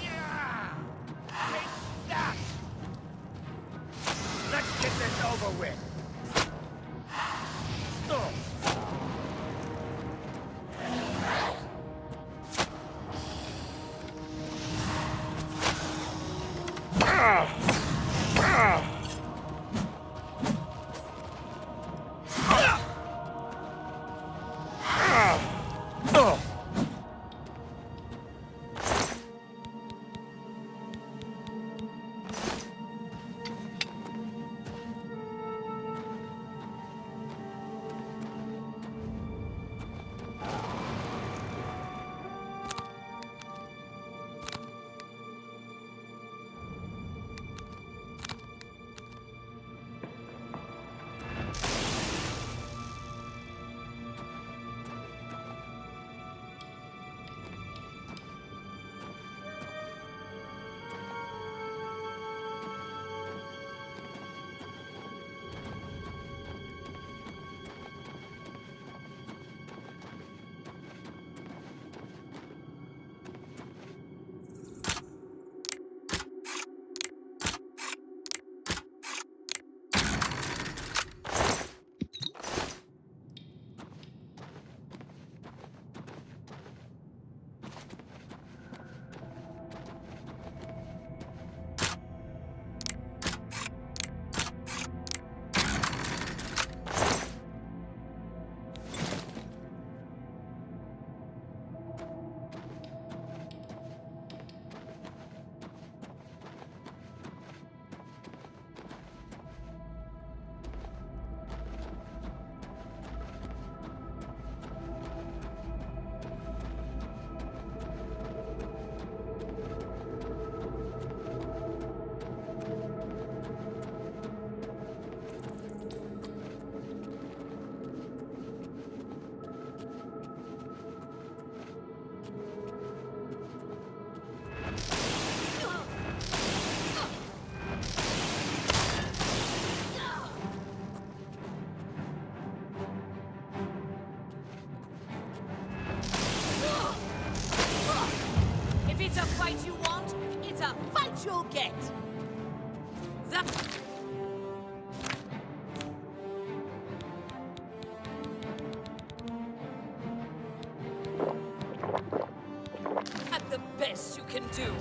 Yeah! Take that! Let's get this over with. fight you want, it's a fight you'll get. At the best you can do.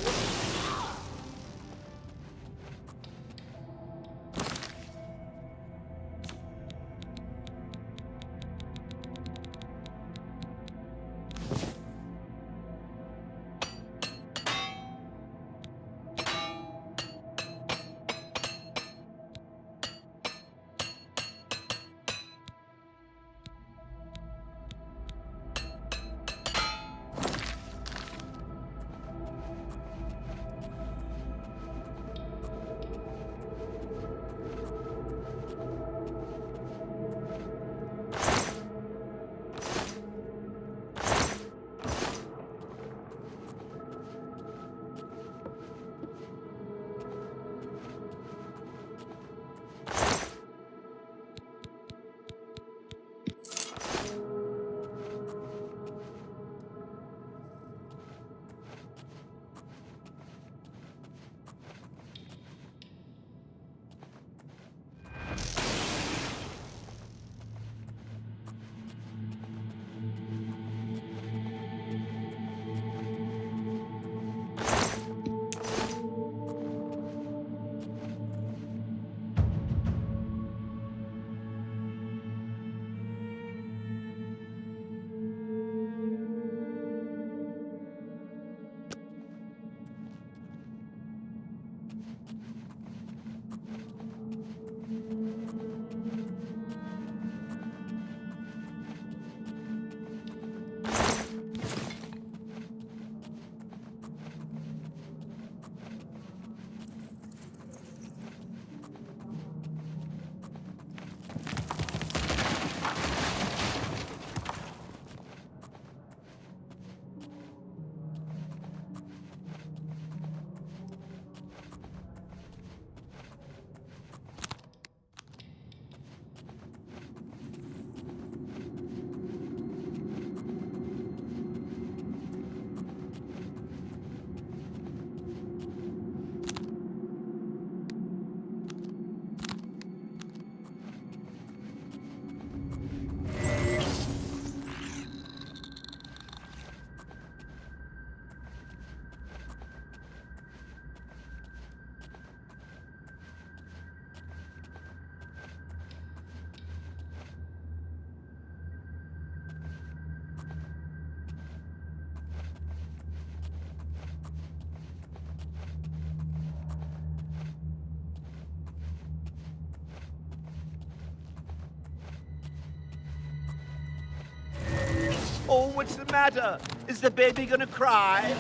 Oh, what's the matter? Is the baby gonna cry?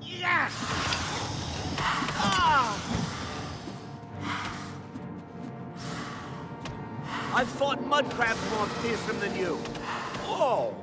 Yes! Ah! I've fought mud crabs more fearsome than you. Oh!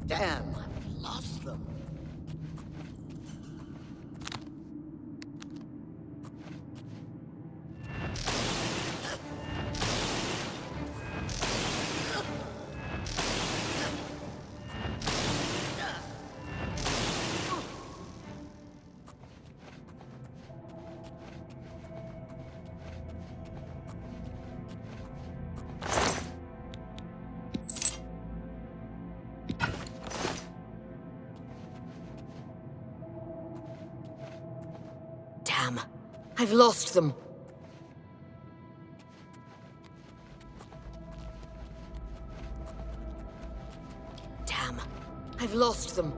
Damn, I've lost them. Damn, I've lost them. Damn, I've lost them.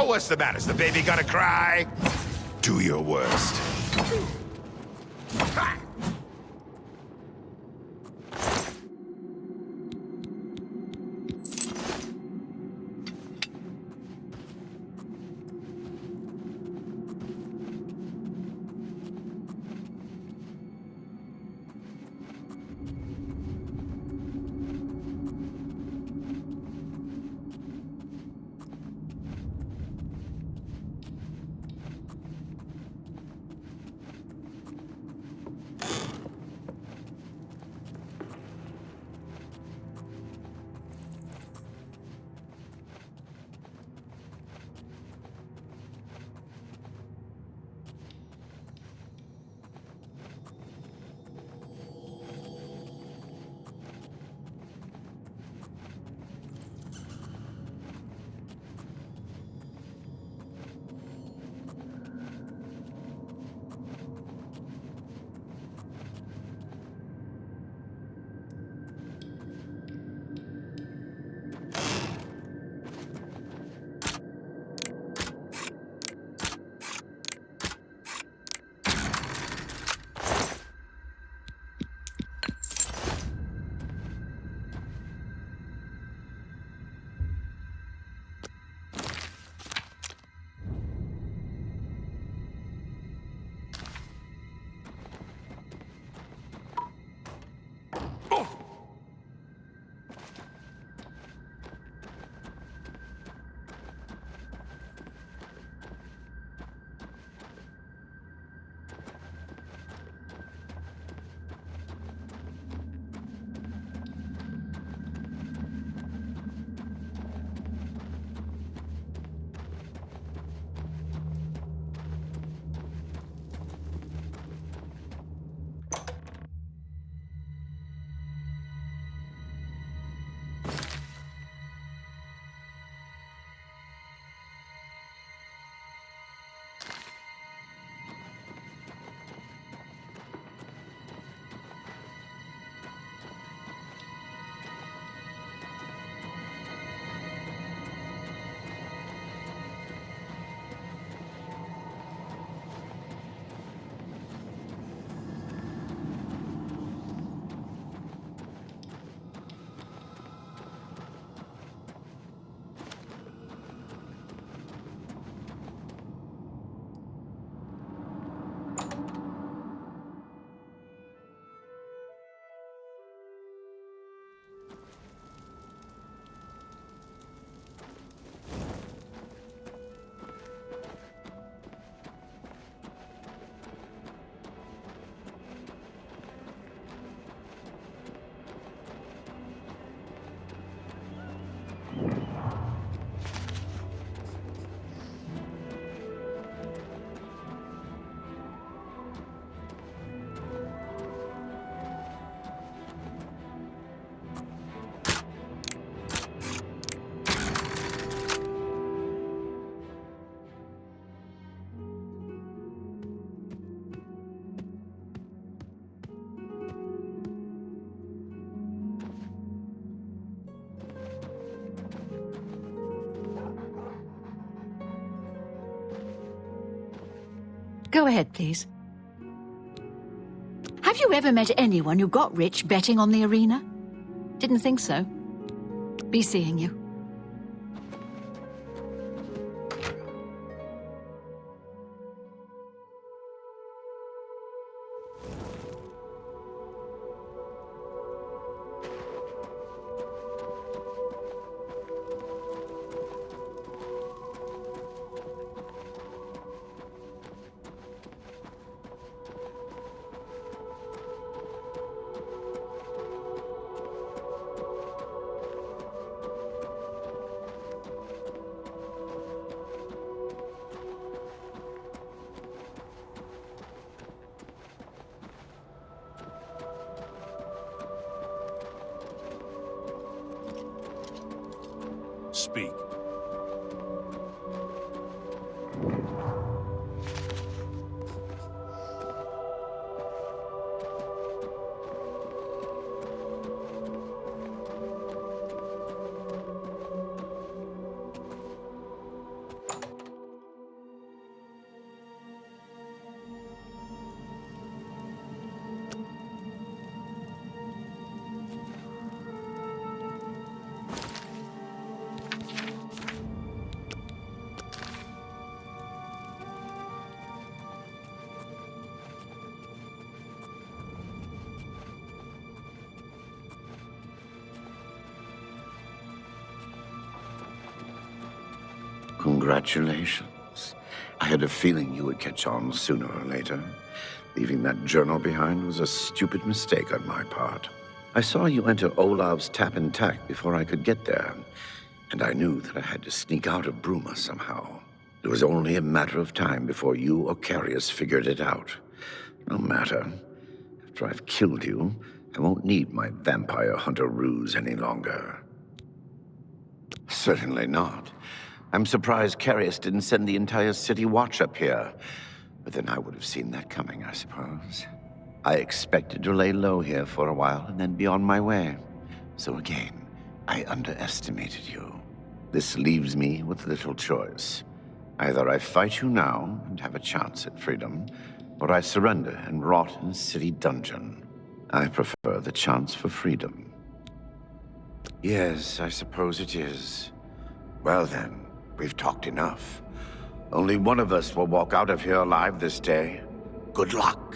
what's the matter? Is the baby gonna cry? Do your worst. Go ahead, please. Have you ever met anyone who got rich betting on the arena? Didn't think so. Be seeing you. Speak. Congratulations. I had a feeling you would catch on sooner or later. Leaving that journal behind was a stupid mistake on my part. I saw you enter Olav's tap and tack before I could get there, and I knew that I had to sneak out of Bruma somehow. It was only a matter of time before you or Carius figured it out. No matter. After I've killed you, I won't need my vampire hunter ruse any longer. Certainly not. I'm surprised Carius didn't send the entire city watch up here. But then I would have seen that coming, I suppose. I expected to lay low here for a while and then be on my way. So again, I underestimated you. This leaves me with little choice. Either I fight you now and have a chance at freedom, or I surrender and rot in a city dungeon. I prefer the chance for freedom. Yes, I suppose it is. Well then, we've talked enough. Only one of us will walk out of here alive this day. Good luck.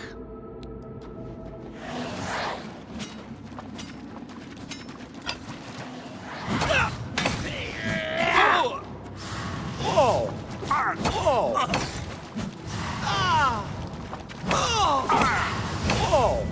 Whoa! Whoa! Ah! Whoa!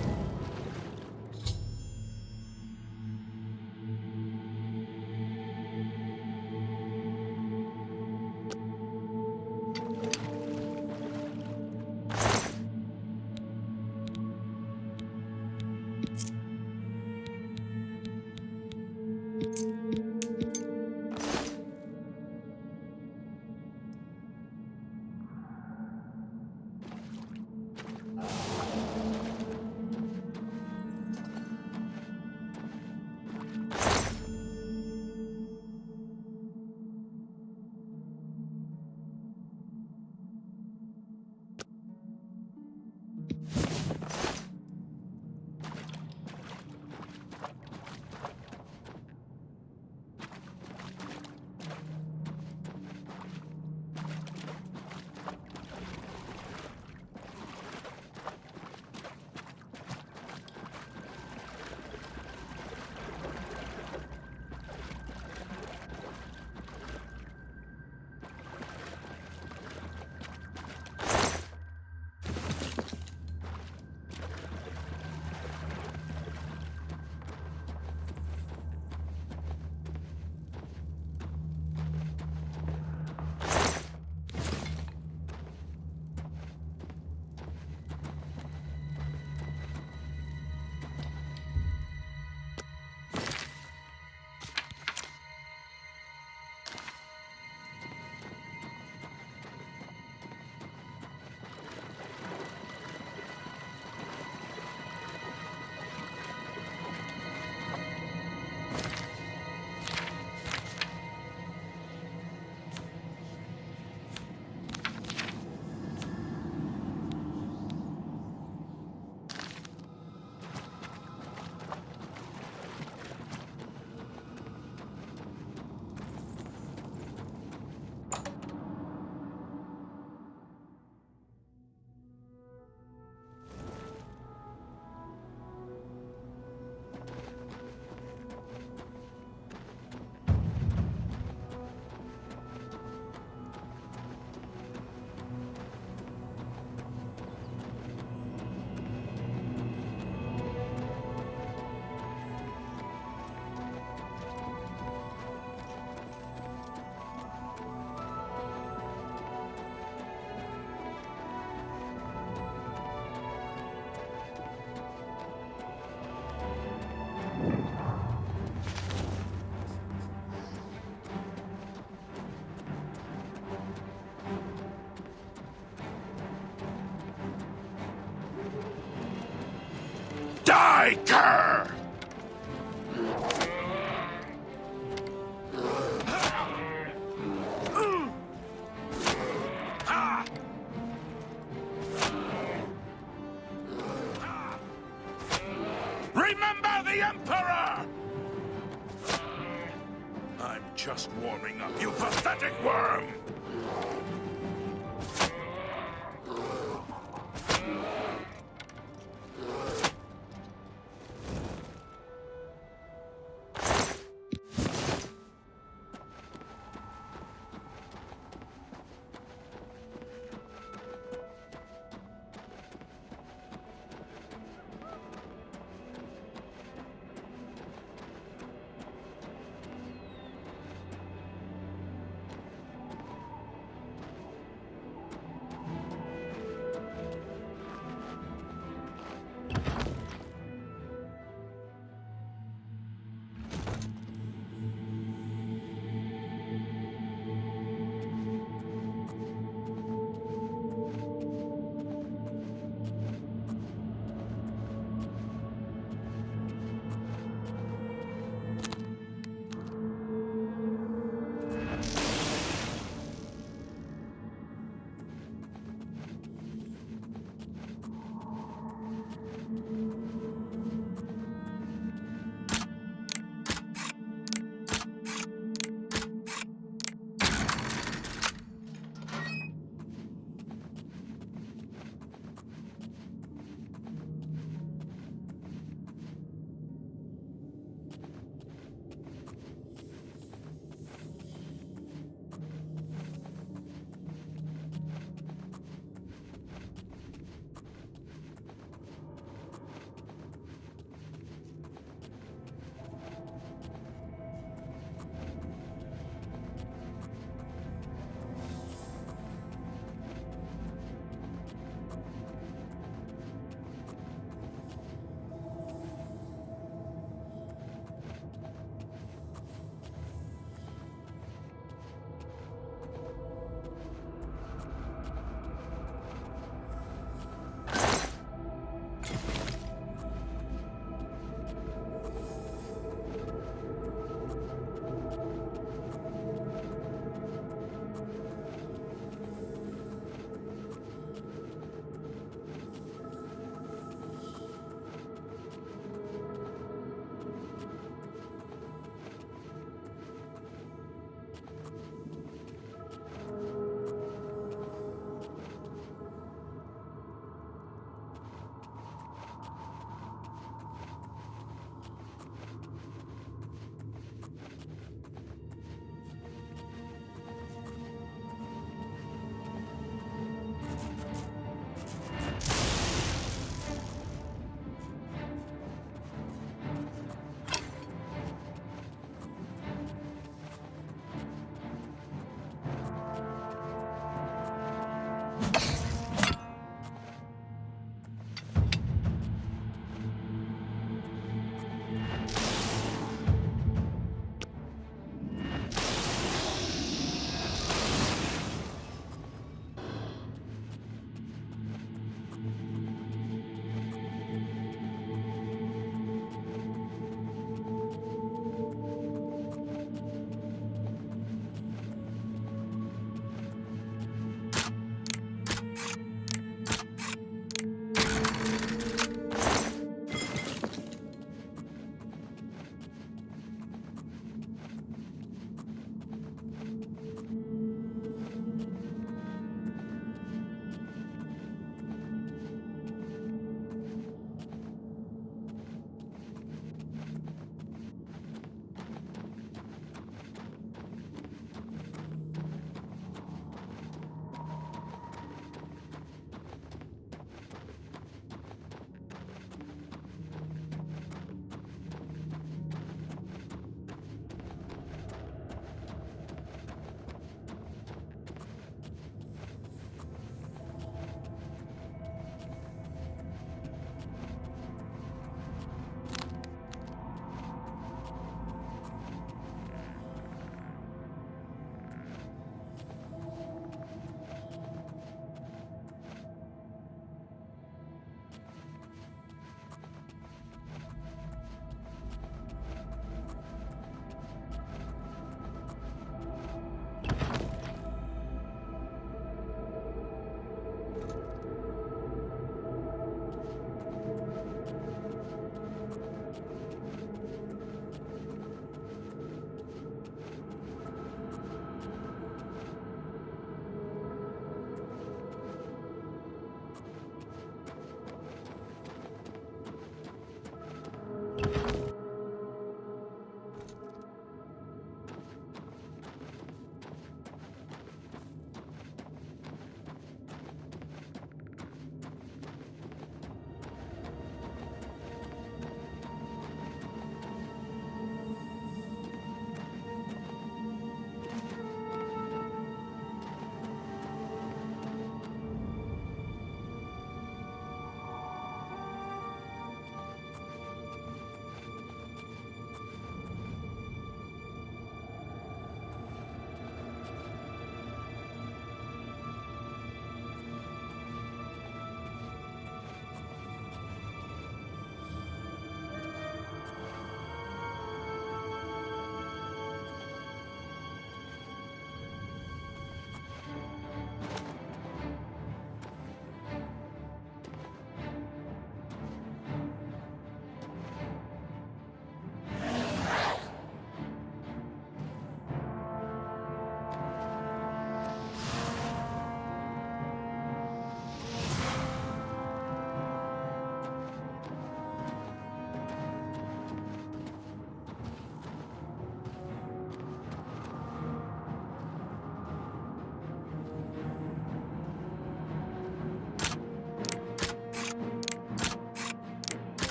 Die, cur! Remember the Emperor! I'm just warming up, you pathetic worm!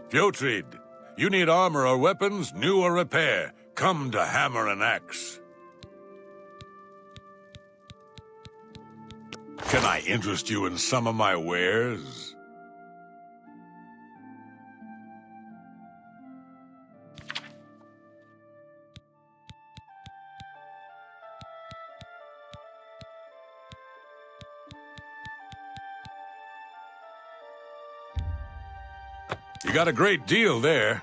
Fjotrid, you need armor or weapons, new or repair. Come to Hammer and Axe. Can I interest you in some of my wares? You got a great deal there.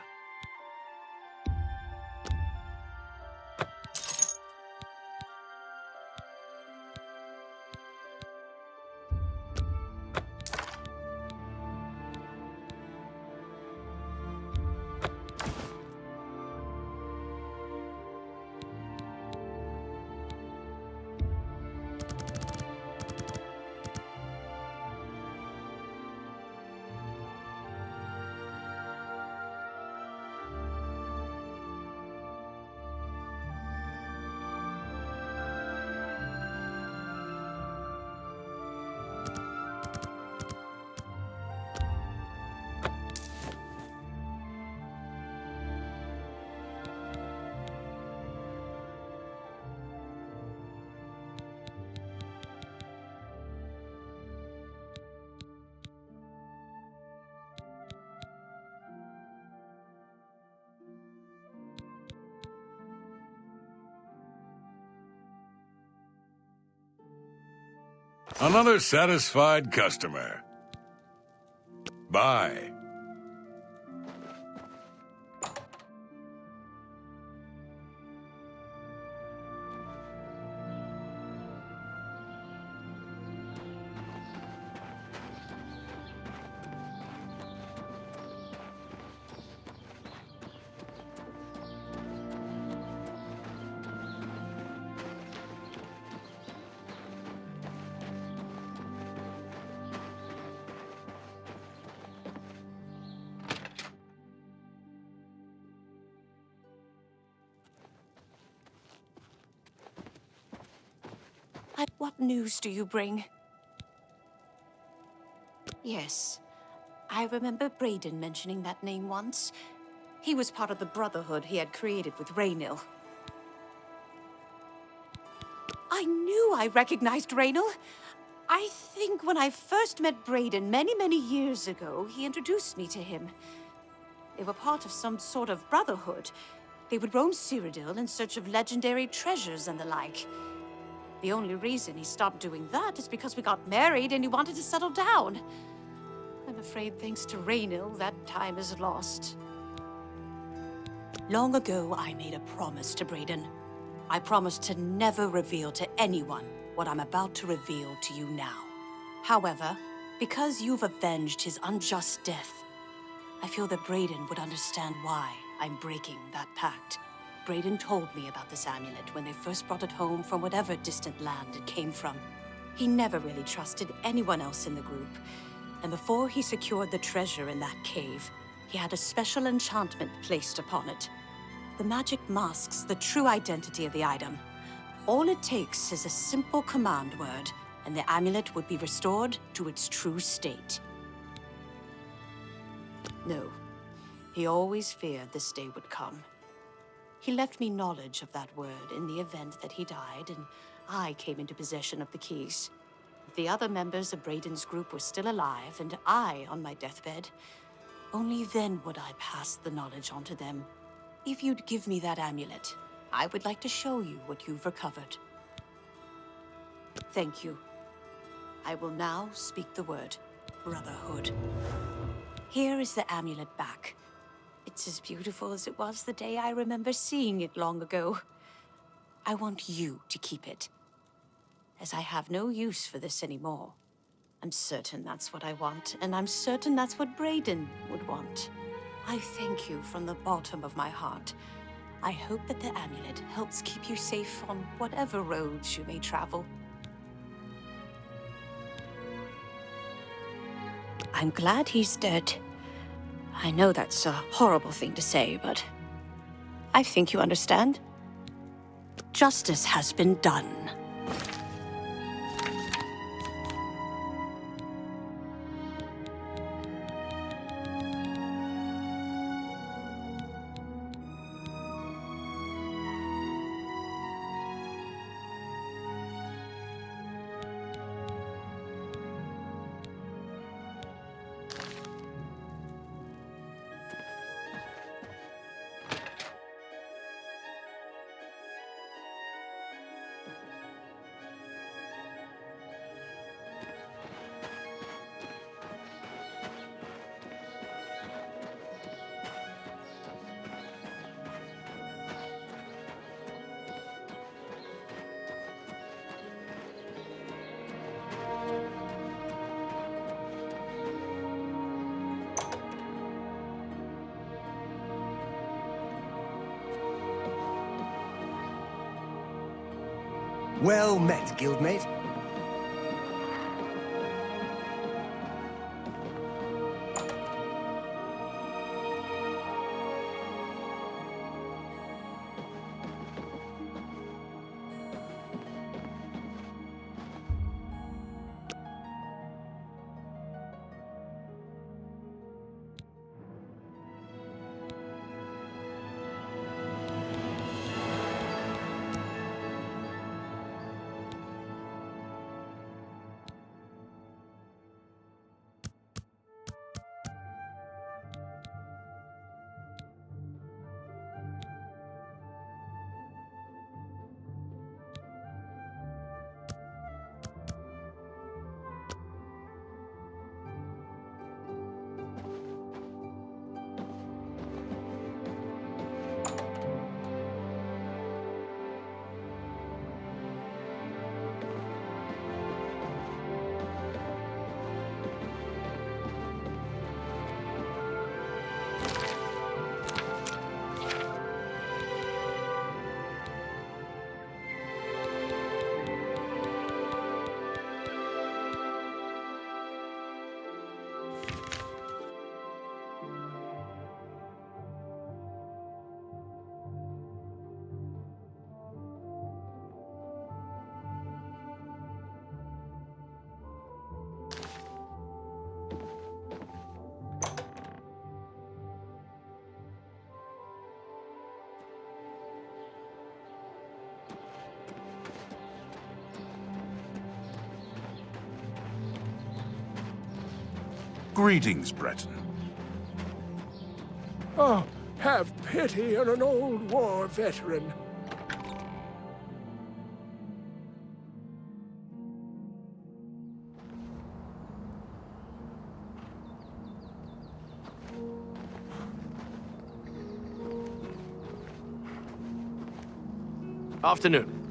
Another satisfied customer. Bye. What news do you bring? Yes, I remember Brayden mentioning that name once. He was part of the Brotherhood he had created with Raynil. I knew I recognized Raynil. I think when I first met Brayden many years ago, he introduced me to him. They were part of some sort of Brotherhood. They would roam Cyrodiil in search of legendary treasures and the like. The only reason he stopped doing that is because we got married and he wanted to settle down. I'm afraid thanks to Raynil, that time is lost. Long ago, I made a promise to Brayden. I promised to never reveal to anyone what I'm about to reveal to you now. However, because you've avenged his unjust death, I feel that Brayden would understand why I'm breaking that pact. Brayden told me about this amulet when they first brought it home from whatever distant land it came from. He never really trusted anyone else in the group, and before he secured the treasure in that cave, he had a special enchantment placed upon it. The magic masks the true identity of the item. All it takes is a simple command word, and the amulet would be restored to its true state. No, he always feared this day would come. He left me knowledge of that word in the event that he died, and I came into possession of the keys. If the other members of Brayden's group were still alive, and I on my deathbed, only then would I pass the knowledge on to them. If you'd give me that amulet, I would like to show you what you've recovered. Thank you. I will now speak the word, Brotherhood. Here is the amulet back. It's as beautiful as it was the day I remember seeing it long ago. I want you to keep it, as I have no use for this anymore. I'm certain that's what I want, and I'm certain that's what Brayden would want. I thank you from the bottom of my heart. I hope that the amulet helps keep you safe on whatever roads you may travel. I'm glad he's dead. I know that's a horrible thing to say, but I think you understand. Justice has been done. Well met, guildmate. Greetings, Breton. Oh, have pity on an old war veteran. Afternoon.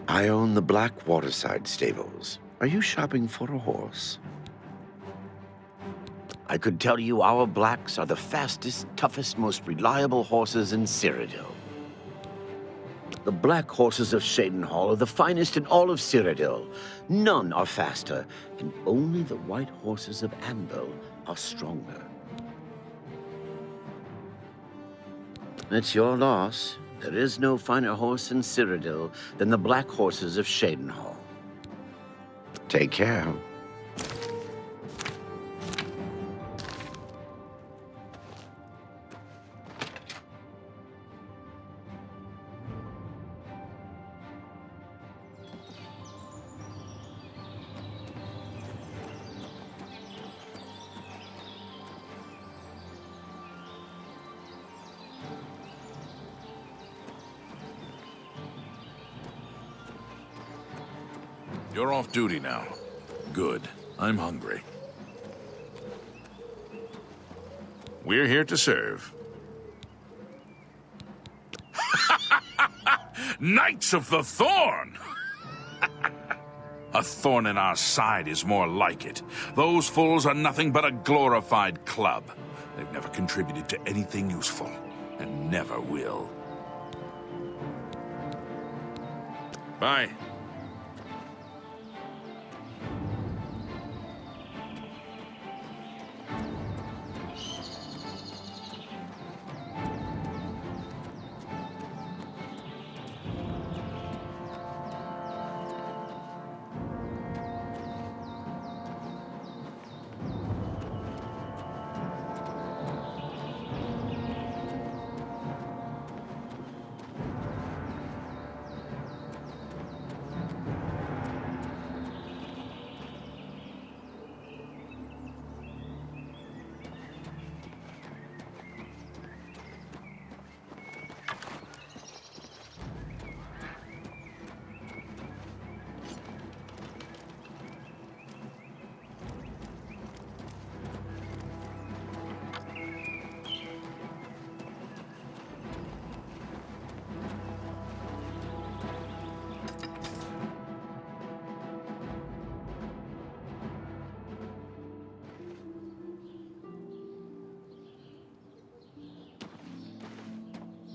I own the Black Waterside stables. Are you shopping for a horse? I could tell you our Blacks are the fastest, toughest, most reliable horses in Cyrodiil. The black horses of Shadenhall are the finest in all of Cyrodiil. None are faster, and only the white horses of Anvil are stronger. It's your loss. There is no finer horse in Cyrodiil than the black horses of Shadenhall. Take care. You're off duty now. Good. I'm hungry. We're here to serve. Knights of the Thorn! A thorn in our side is more like it. Those fools are nothing but a glorified club. They've never contributed to anything useful, and never will. Bye.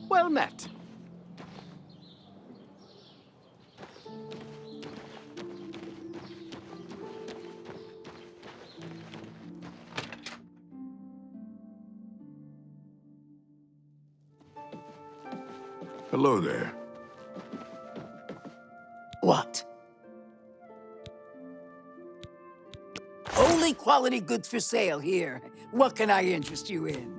Well met. Hello there. What? Only quality goods for sale here. What can I interest you in?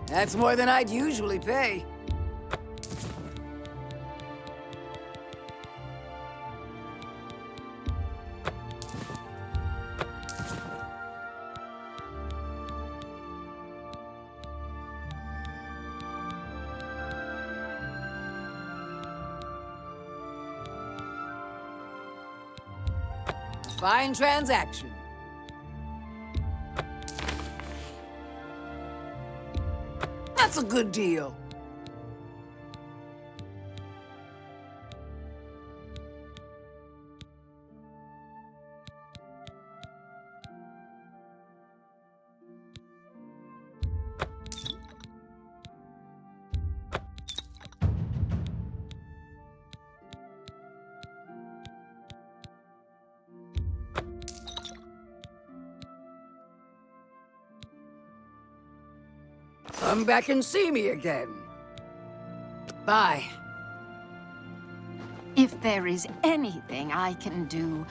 That's more than I'd usually pay. Fine transaction. That's a good deal. Come back and see me again. Bye. If there is anything I can do...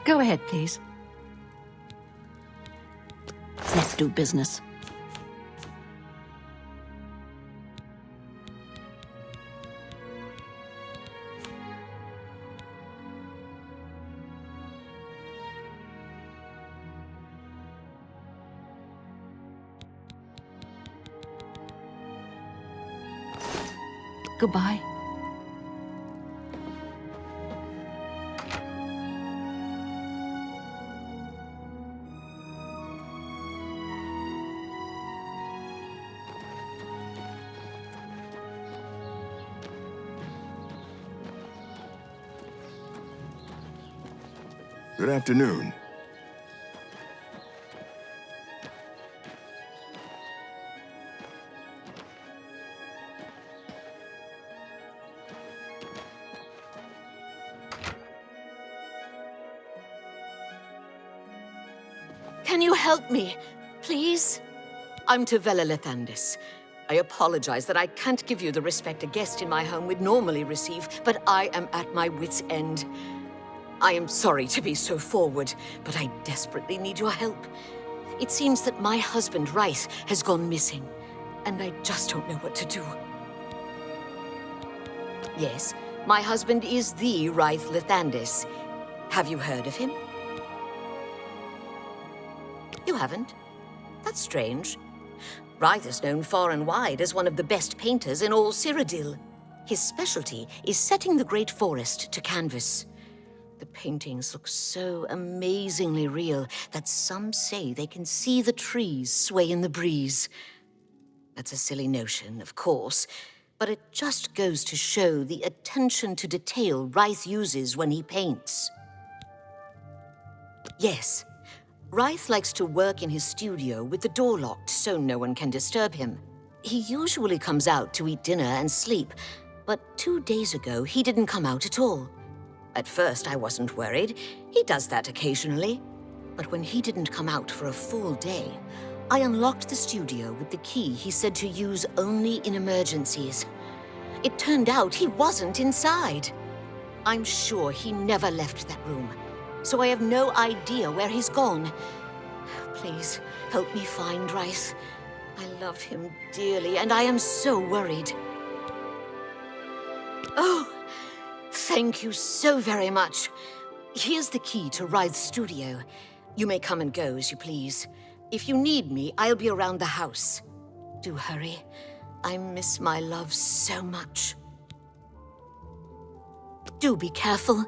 Go ahead, please. Let's do business. Goodbye. Good afternoon. Can you help me, please? I'm Tavella Lethandis. I apologize that I can't give you the respect a guest in my home would normally receive, but I am at my wit's end. I am sorry to be so forward, but I desperately need your help. It seems that my husband, Rice, has gone missing, and I just don't know what to do. Yes, my husband is the Rice Lethandis. Have you heard of him? You haven't? That's strange. Rythe is known far and wide as one of the best painters in all Cyrodiil. His specialty is setting the great forest to canvas. The paintings look so amazingly real that some say they can see the trees sway in the breeze. That's a silly notion, of course, but it just goes to show the attention to detail Rythe uses when he paints. Yes. Rythe likes to work in his studio with the door locked so no one can disturb him. He usually comes out to eat dinner and sleep, but 2 days ago he didn't come out at all. At first I wasn't worried. He does that occasionally. But when he didn't come out for a full day, I unlocked the studio with the key he said to use only in emergencies. It turned out he wasn't inside. I'm sure he never left that room. So I have no idea where he's gone. Please, help me find Rice. I love him dearly, and I am so worried. Oh, thank you so very much. Here's the key to Rythe's studio. You may come and go as you please. If you need me, I'll be around the house. Do hurry. I miss my love so much. Do be careful.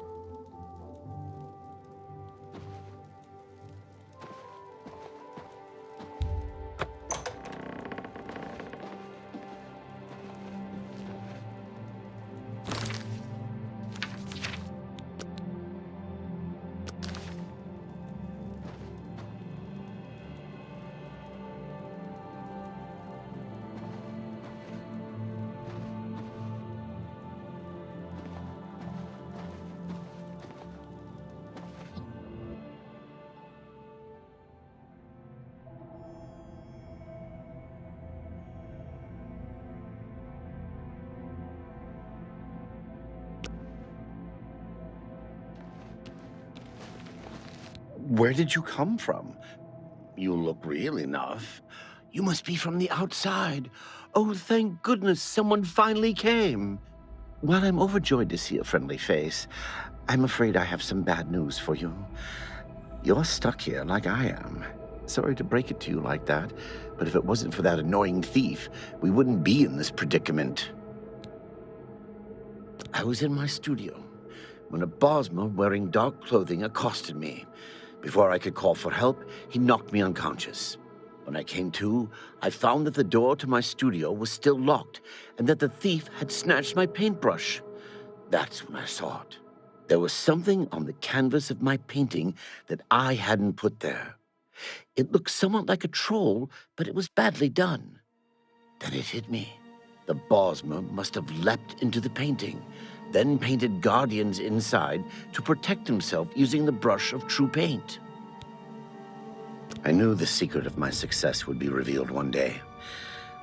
Where did you come from? You look real enough. You must be from the outside. Oh, thank goodness someone finally came. While I'm overjoyed to see a friendly face, I'm afraid I have some bad news for you. You're stuck here like I am. Sorry to break it to you like that, but if it wasn't for that annoying thief, we wouldn't be in this predicament. I was in my studio when a Bosmer wearing dark clothing accosted me. Before I could call for help, he knocked me unconscious. When I came to, I found that the door to my studio was still locked and that the thief had snatched my paintbrush. That's when I saw it. There was something on the canvas of my painting that I hadn't put there. It looked somewhat like a troll, but it was badly done. Then it hit me. The Bosmer must have leapt into the painting, then painted guardians inside to protect himself using the brush of true paint. I knew the secret of my success would be revealed one day.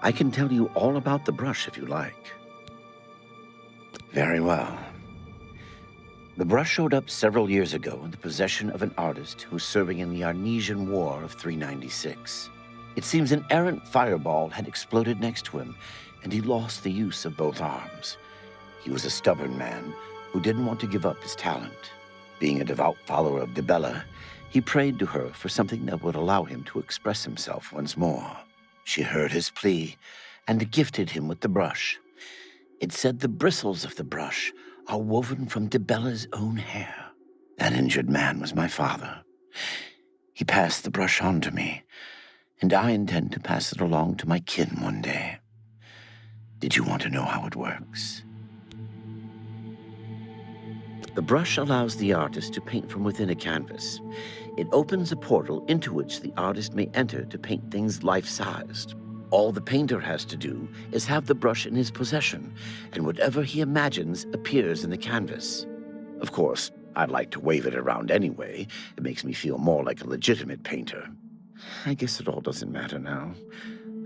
I can tell you all about the brush if you like. Very well. The brush showed up several years ago in the possession of an artist who was serving in the Arnesian War of 396. It seems an errant fireball had exploded next to him, and he lost the use of both arms. He was a stubborn man who didn't want to give up his talent. Being a devout follower of Dibella, he prayed to her for something that would allow him to express himself once more. She heard his plea and gifted him with the brush. It said the bristles of the brush are woven from Dibella's own hair. That injured man was my father. He passed the brush on to me, and I intend to pass it along to my kin one day. Did you want to know how it works? The brush allows the artist to paint from within a canvas. It opens a portal into which the artist may enter to paint things life-sized. All the painter has to do is have the brush in his possession, and whatever he imagines appears in the canvas. Of course, I'd like to wave it around anyway. It makes me feel more like a legitimate painter. I guess it all doesn't matter now.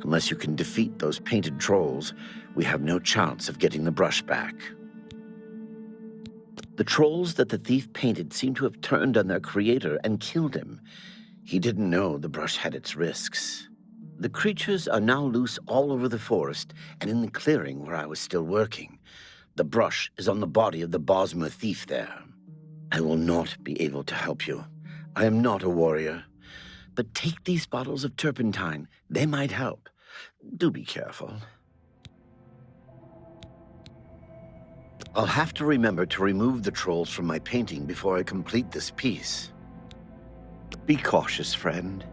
Unless you can defeat those painted trolls, we have no chance of getting the brush back. The trolls that the thief painted seem to have turned on their creator and killed him. He didn't know the brush had its risks. The creatures are now loose all over the forest and in the clearing where I was still working. The brush is on the body of the Bosmer thief there. I will not be able to help you. I am not a warrior. But take these bottles of turpentine. They might help. Do be careful. I'll have to remember to remove the trolls from my painting before I complete this piece. Be cautious, friend.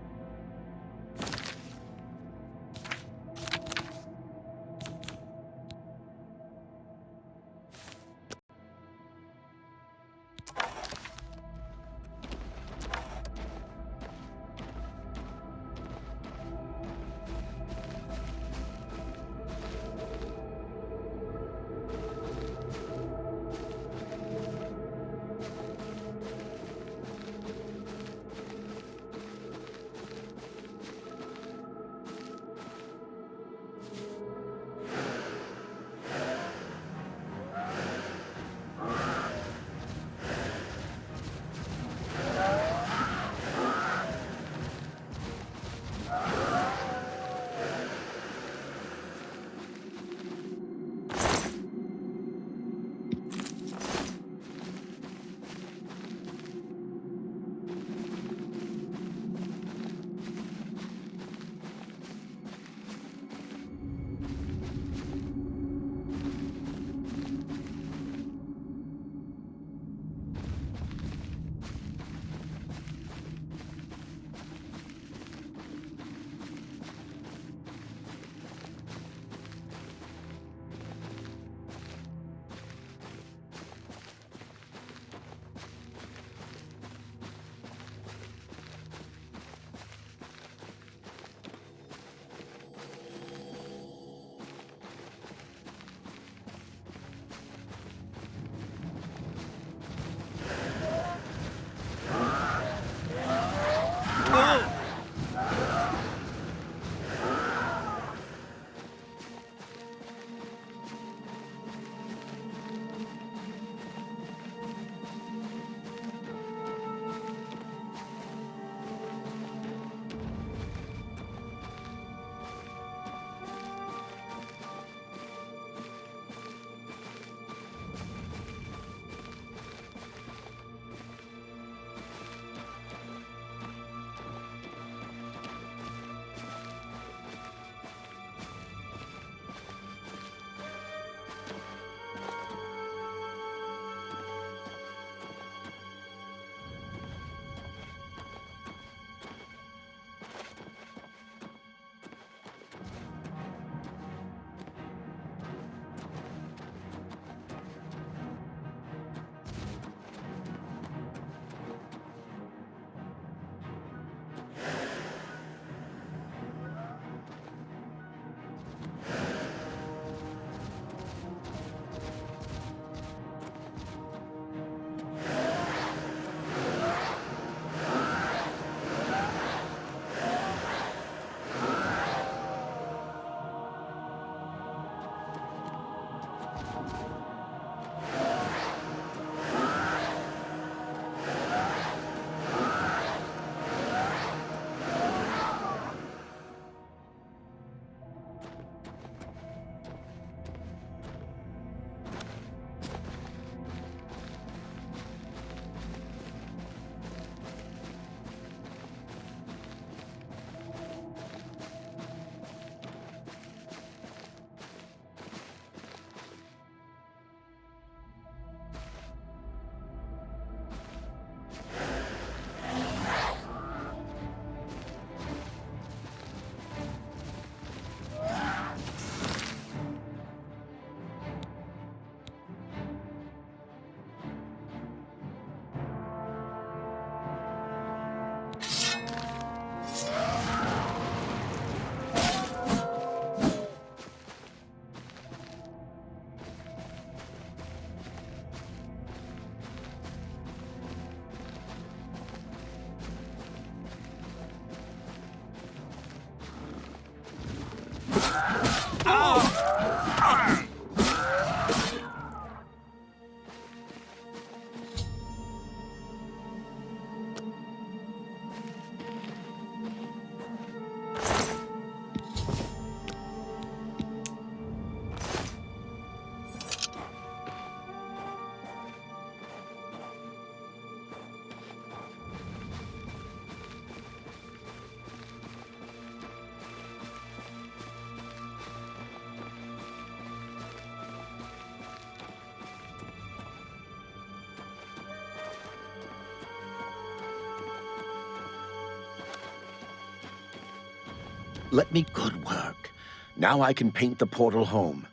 Let me good work. Now I can paint the portal home.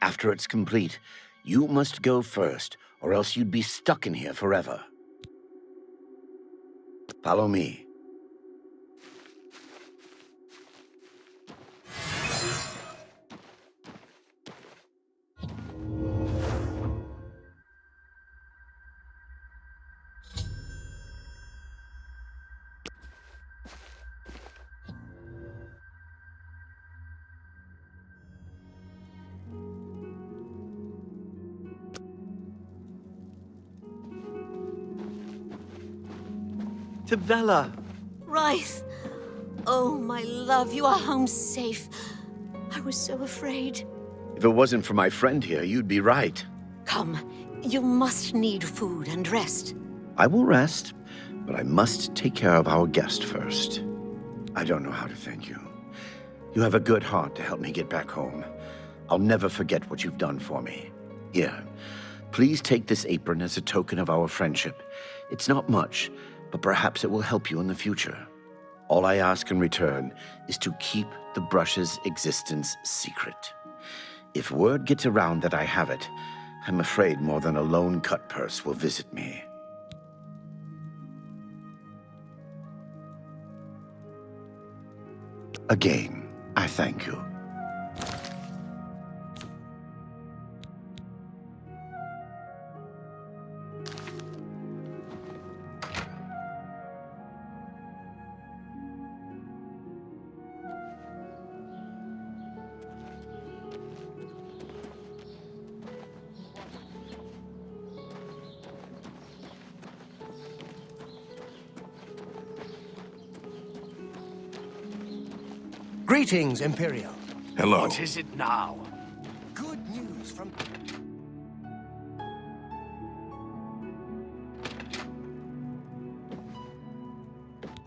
After it's complete, you must go first, or else you'd be stuck in here forever. Follow me. Tibella! Rice! Oh, my love, you are home safe. I was so afraid. If it wasn't for my friend here, you'd be right. Come, you must need food and rest. I will rest, but I must take care of our guest first. I don't know how to thank you. You have a good heart to help me get back home. I'll never forget what you've done for me. Here, please take this apron as a token of our friendship. It's not much, but perhaps it will help you in the future. All I ask in return is to keep the brush's existence secret. If word gets around that I have it, I'm afraid more than a lone cut purse will visit me. Again, I thank you. Greetings, Imperial. Hello. What is it now? Good news from...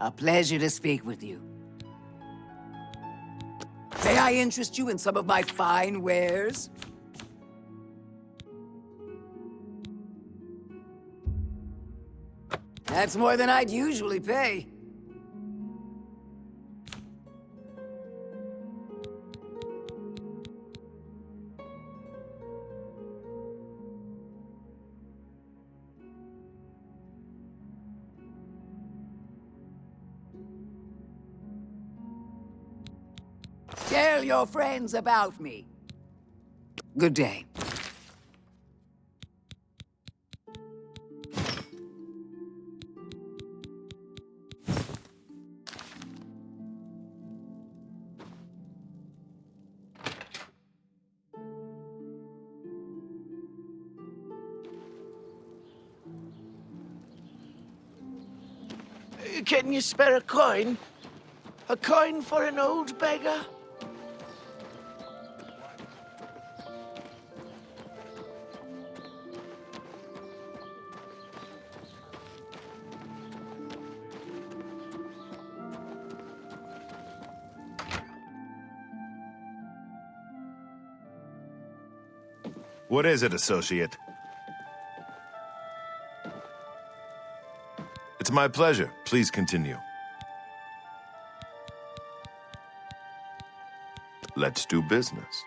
A pleasure to speak with you. May I interest you in some of my fine wares? That's more than I'd usually pay. Tell your friends about me. Good day. Can you spare a coin? A coin for an old beggar? What is it, associate? It's my pleasure. Please continue. Let's do business.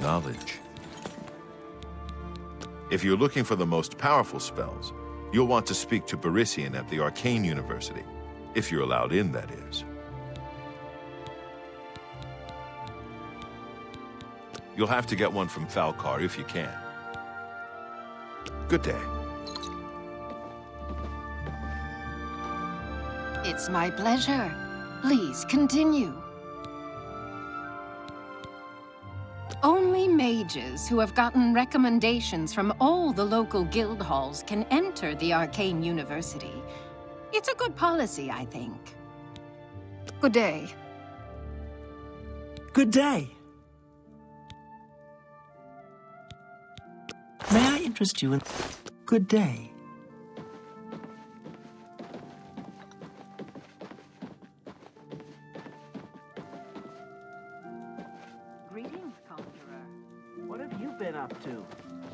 Knowledge. If you're looking for the most powerful spells, you'll want to speak to Barisian at the Arcane University. If you're allowed in, that is. You'll have to get one from Falcar if you can. Good day. It's my pleasure. Please continue. Only mages who have gotten recommendations from all the local guild halls can enter the Arcane University. It's a good policy, I think. Good day. Good day. May I interest you in... Good day. Greetings, Conjurer. What have you been up to?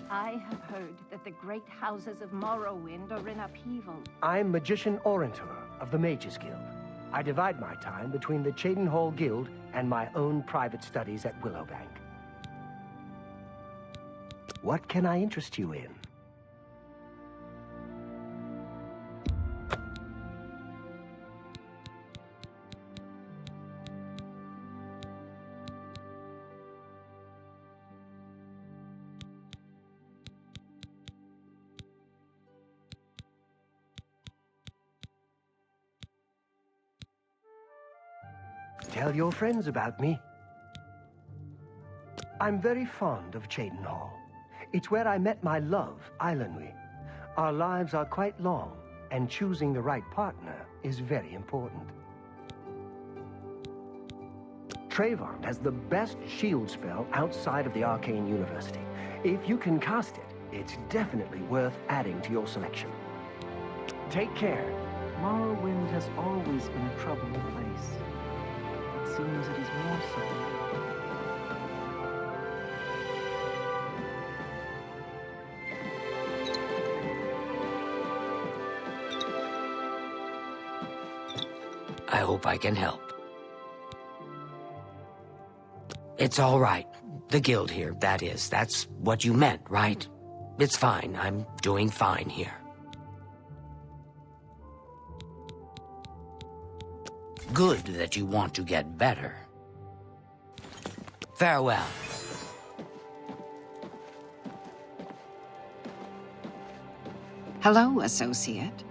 I have heard that the great houses of Morrowind are in upheaval. I'm Magician Orantor of the Mages Guild. I divide my time between the Cheydinhal Guild and my own private studies at Willowbank. What can I interest you in? Tell your friends about me. I'm very fond of Cheydinhal. It's where I met my love, Eilenwy. Our lives are quite long, and choosing the right partner is very important. Trayvon has the best shield spell outside of the Arcane University. If you can cast it, it's definitely worth adding to your selection. Take care. Morrowind has always been a troubled place. It seems it is more so. I hope I can help. It's all right. The guild here, that is. That's what you meant, right? It's fine. I'm doing fine here. Good that you want to get better. Farewell. Hello, associate.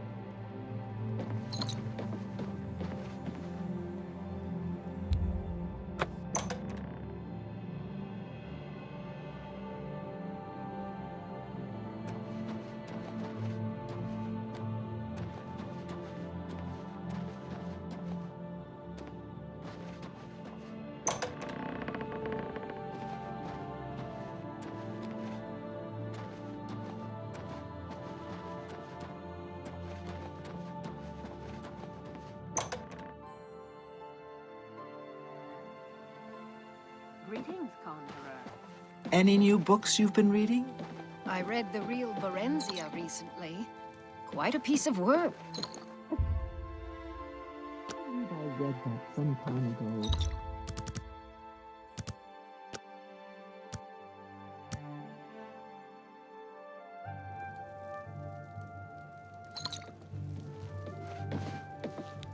Greetings, Conjurer. Any new books you've been reading? I read The Real Berenzia recently. Quite a piece of work. I read that some time ago.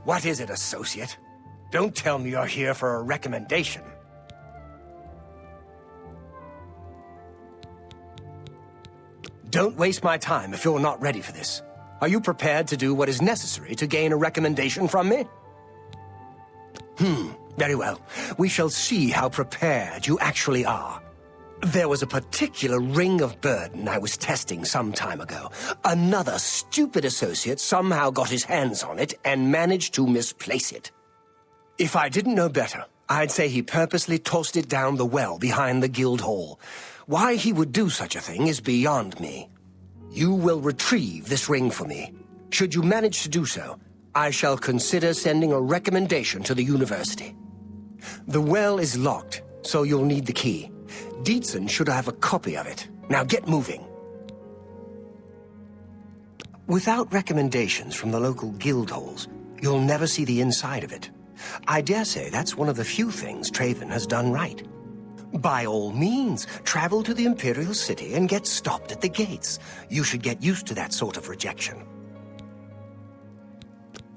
What is it, associate? Don't tell me you're here for a recommendation. Don't waste my time if you're not ready for this. Are you prepared to do what is necessary to gain a recommendation from me? Very well. We shall see how prepared you actually are. There was a particular ring of burden I was testing some time ago. Another stupid associate somehow got his hands on it and managed to misplace it. If I didn't know better, I'd say he purposely tossed it down the well behind the guild hall. Why he would do such a thing is beyond me. You will retrieve this ring for me. Should you manage to do so, I shall consider sending a recommendation to the university. The well is locked, so you'll need the key. Dietzen should have a copy of it. Now get moving. Without recommendations from the local guild halls, you'll never see the inside of it. I dare say that's one of the few things Trayvon has done right. By all means, travel to the Imperial City and get stopped at the gates. You should get used to that sort of rejection.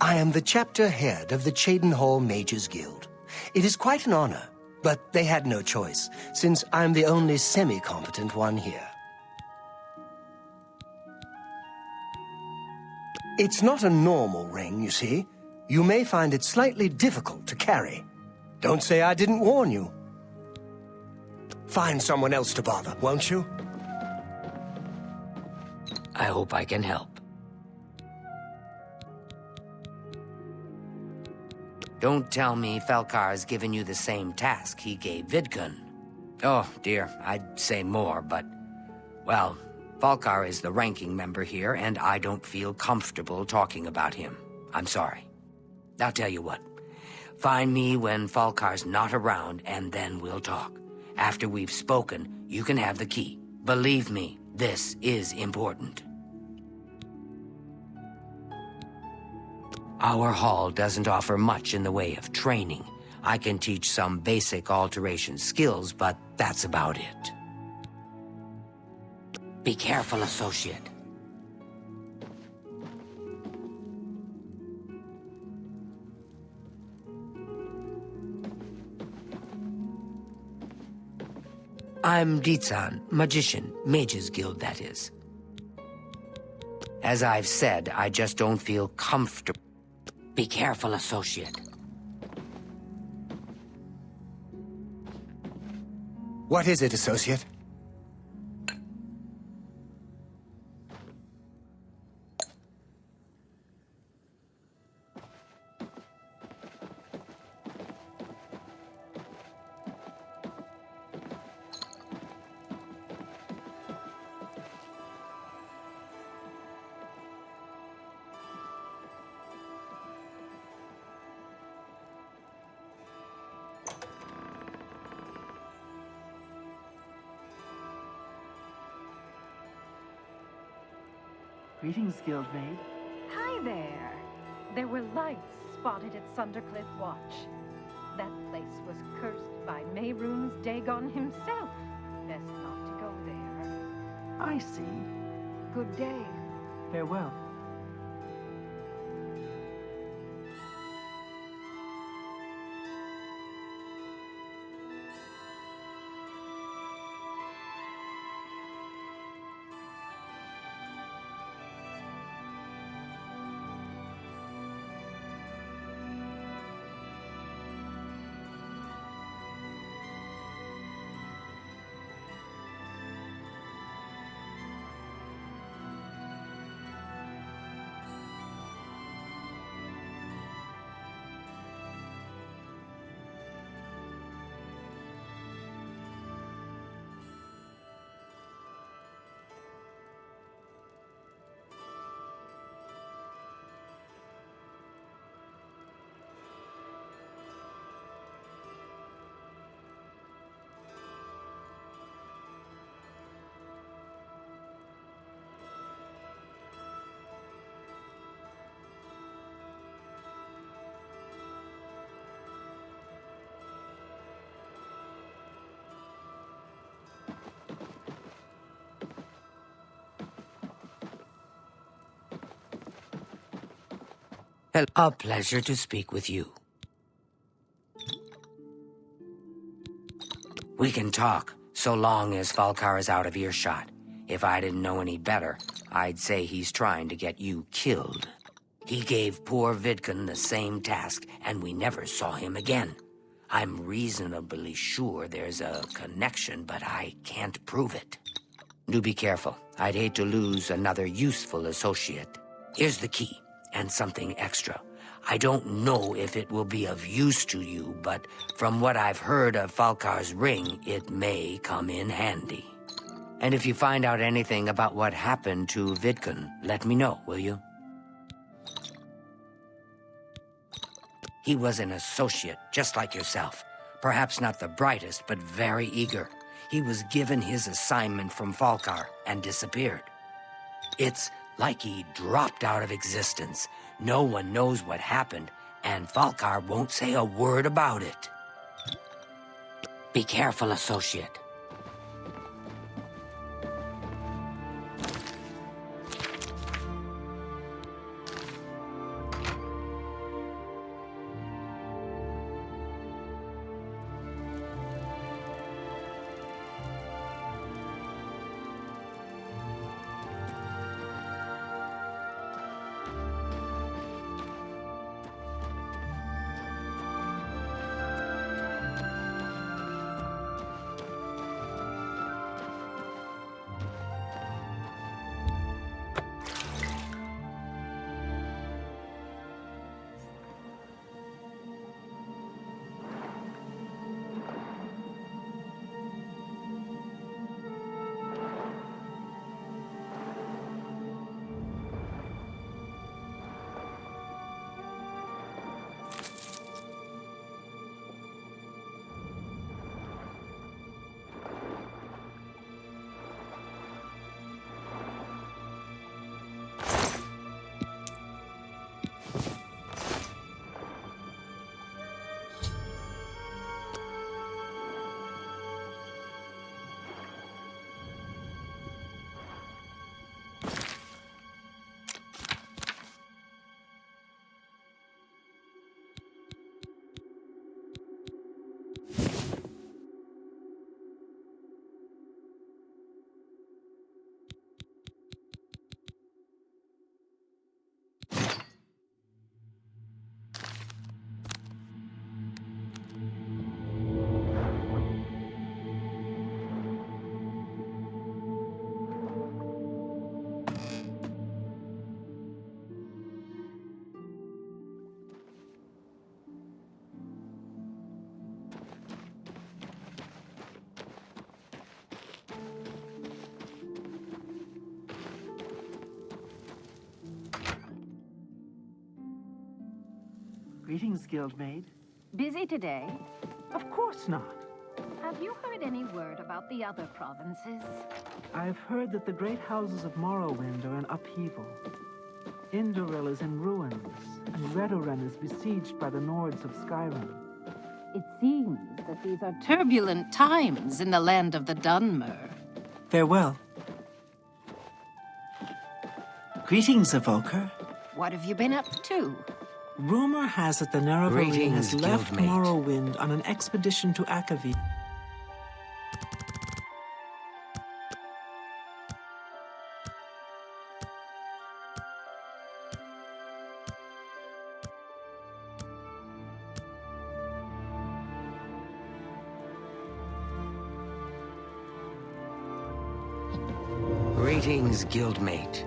I am the chapter head of the Cheydinhal Mages Guild. It is quite an honor, but they had no choice, since I'm the only semi-competent one here. It's not a normal ring, you see. You may find it slightly difficult to carry. Don't say I didn't warn you. Find someone else to bother, won't you? I hope I can help. Don't tell me Falcar's given you the same task he gave Vidkun. Oh, dear, I'd say more, but... Well, Falcar is the ranking member here, and I don't feel comfortable talking about him. I'm sorry. I'll tell you what. Find me when Falcar's not around, and then we'll talk. After we've spoken, you can have the key. Believe me, this is important. Our hall doesn't offer much in the way of training. I can teach some basic alteration skills, but that's about it. Be careful, associate. I'm Ditsan, magician, Mages Guild, that is. As I've said, I just don't feel comfortable. Be careful, associate. What is it, associate? Greetings, Guildmaid. Hi there. There were lights spotted at Sundercliff Watch. That place was cursed by Mehrunes Dagon himself. Best not to go there. I see. Good day. Farewell. A pleasure to speak with you. We can talk, so long as Falcar is out of earshot. If I didn't know any better, I'd say he's trying to get you killed. He gave poor Vidkun the same task, and we never saw him again. I'm reasonably sure there's a connection, but I can't prove it. Do be careful. I'd hate to lose another useful associate. Here's the key. And something extra. I don't know if it will be of use to you, but from what I've heard of Falcar's ring, it may come in handy. And if you find out anything about what happened to Vidkun, let me know, will you? He was an associate, just like yourself. Perhaps not the brightest, but very eager. He was given his assignment from Falcar and disappeared. It's like he dropped out of existence. No one knows what happened, and Falcar won't say a word about it. Be careful, associate. Greetings, guildmate. Busy today? Of course not. Have you heard any word about the other provinces? I've heard that the great houses of Morrowind are in upheaval. Indoril is in ruins, and Redoran is besieged by the Nords of Skyrim. It seems that these are turbulent times in the land of the Dunmer. Farewell. Greetings, Evoker. What have you been up to? Rumor has it the Nerevarine Greetings, has left guildmate. Morrowind on an expedition to Akavir. Greetings, guildmate.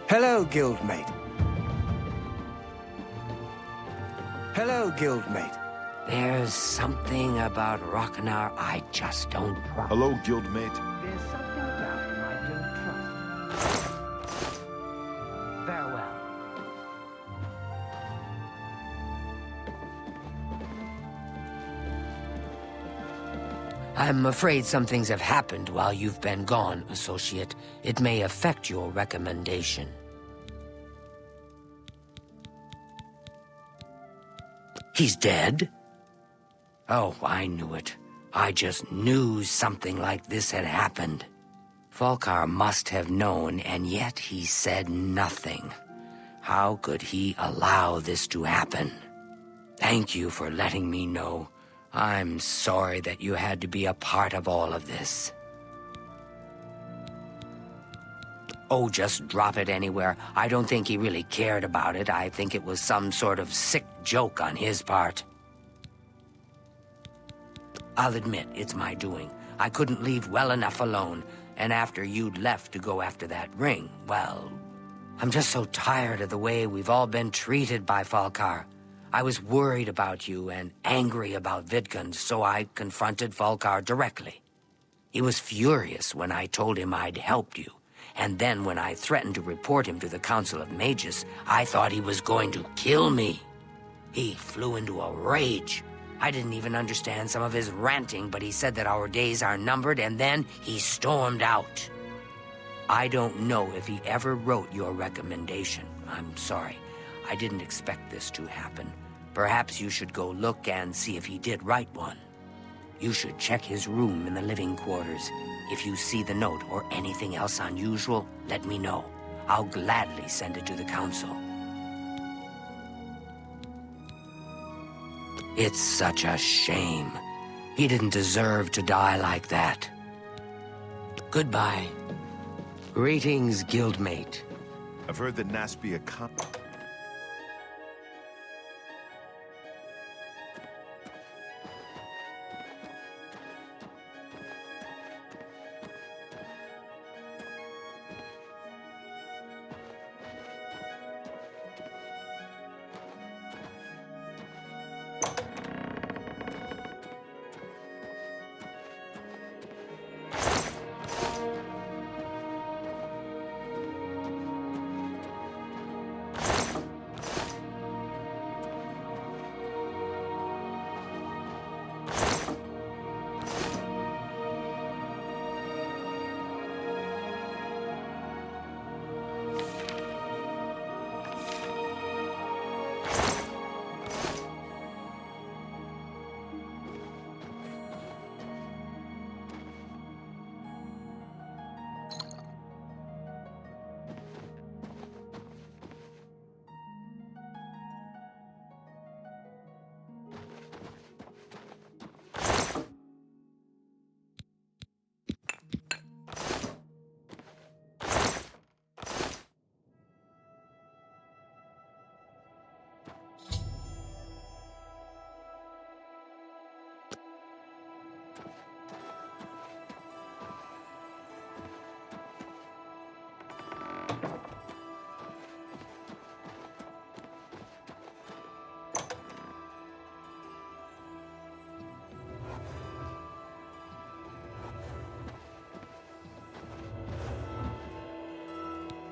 Hello, guildmate. Hello, guildmate. There's something about Ragnar I just don't trust. Hello, guildmate. There's something about him I don't trust. Farewell. I'm afraid some things have happened while you've been gone, Associate. It may affect your recommendation. He's dead? Oh, I knew it. I just knew something like this had happened. Falkar must have known, and yet he said nothing. How could he allow this to happen? Thank you for letting me know. I'm sorry that you had to be a part of all of this. Oh, just drop it anywhere. I don't think he really cared about it. I think it was some sort of sick joke on his part. I'll admit, it's my doing. I couldn't leave well enough alone, and after you'd left to go after that ring, well, I'm just so tired of the way we've all been treated by Falkar. I was worried about you and angry about Vidkund, so I confronted Falkar directly. He was furious when I told him I'd helped you, and then when I threatened to report him to the Council of Mages, I thought he was going to kill me. He flew into a rage. I didn't even understand some of his ranting, but he said that our days are numbered, and then he stormed out. I don't know if he ever wrote your recommendation. I'm sorry. I didn't expect this to happen. Perhaps you should go look and see if he did write one. You should check his room in the living quarters. If you see the note or anything else unusual, let me know. I'll gladly send it to the council. It's such a shame. He didn't deserve to die like that. Goodbye. Greetings, guildmate. I've heard that Naspia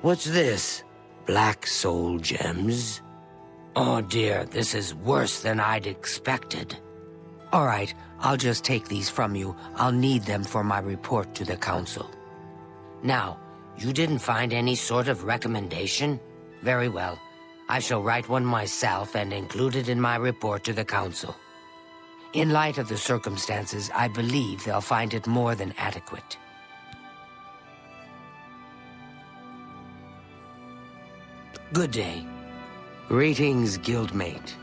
What's this? Black soul gems? Oh dear, this is worse than I'd expected. All right, I'll just take these from you. I'll need them for my report to the council. Now, you didn't find any sort of recommendation? Very well. I shall write one myself and include it in my report to the council. In light of the circumstances, I believe they'll find it more than adequate. Good day. Greetings, guildmate.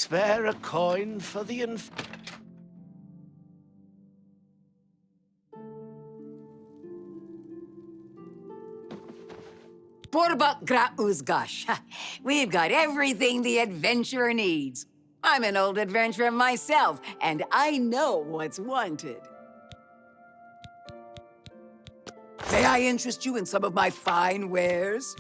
Spare a coin for the Borbak Gra Uzgash. We've got everything the adventurer needs. I'm an old adventurer myself, and I know what's wanted. May I interest you in some of my fine wares?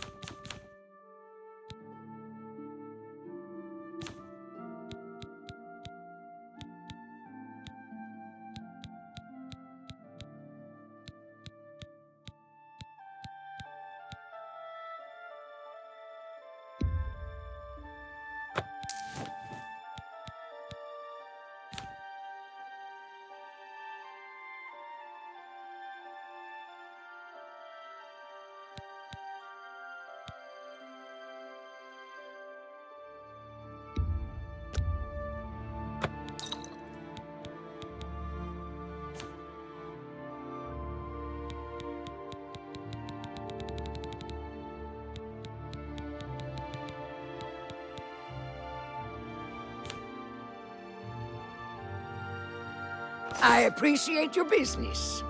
I appreciate your business.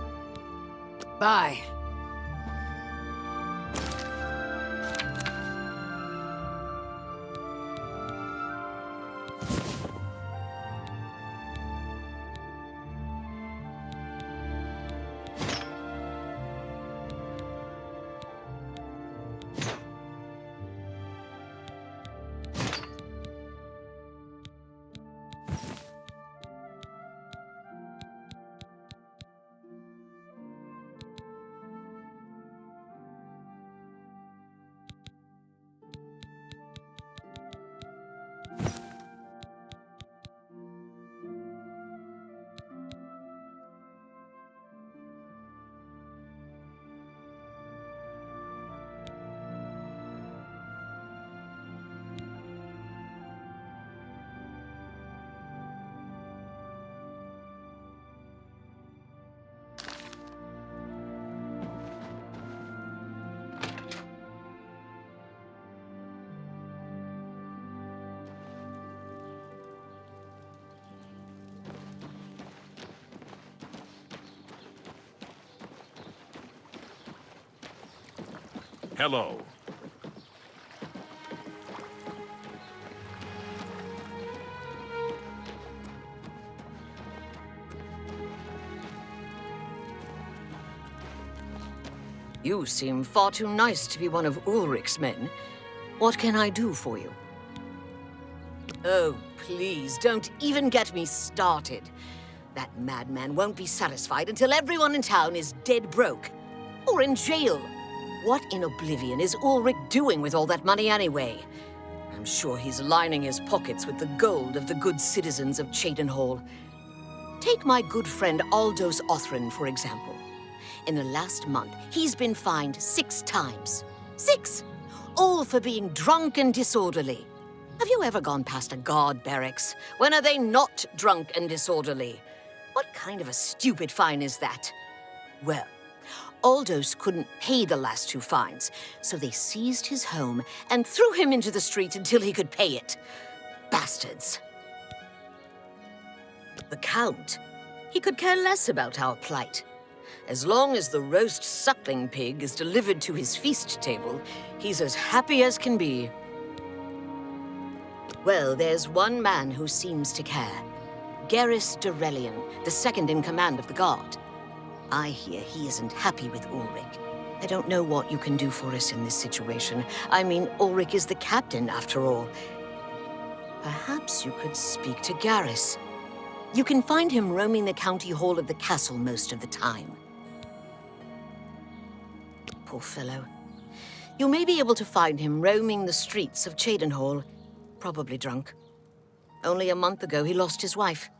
Bye. Hello. You seem far too nice to be one of Ulrich's men. What can I do for you? Oh, please, don't even get me started. That madman won't be satisfied until everyone in town is dead broke. Or in jail. What in Oblivion is Ulrich doing with all that money anyway? I'm sure he's lining his pockets with the gold of the good citizens of Cheydinhall. Take my good friend Aldous Othran, for example. In the last month, he's been fined 6 times. 6! All for being drunk and disorderly. Have you ever gone past a guard barracks? When are they not drunk and disorderly? What kind of a stupid fine is that? Well, Aldous couldn't pay the last 2 fines, so they seized his home and threw him into the street until he could pay it. Bastards. The Count, he could care less about our plight. As long as the roast suckling pig is delivered to his feast table, he's as happy as can be. Well, there's one man who seems to care. Garrus Durelian, the second in command of the guard. I hear he isn't happy with Ulrich. I don't know what you can do for us in this situation. I mean, Ulrich is the captain, after all. Perhaps you could speak to Garrus. You can find him roaming the county hall of the castle most of the time. Poor fellow. You may be able to find him roaming the streets of Cheydinhall, probably drunk. Only a month ago, he lost his wife.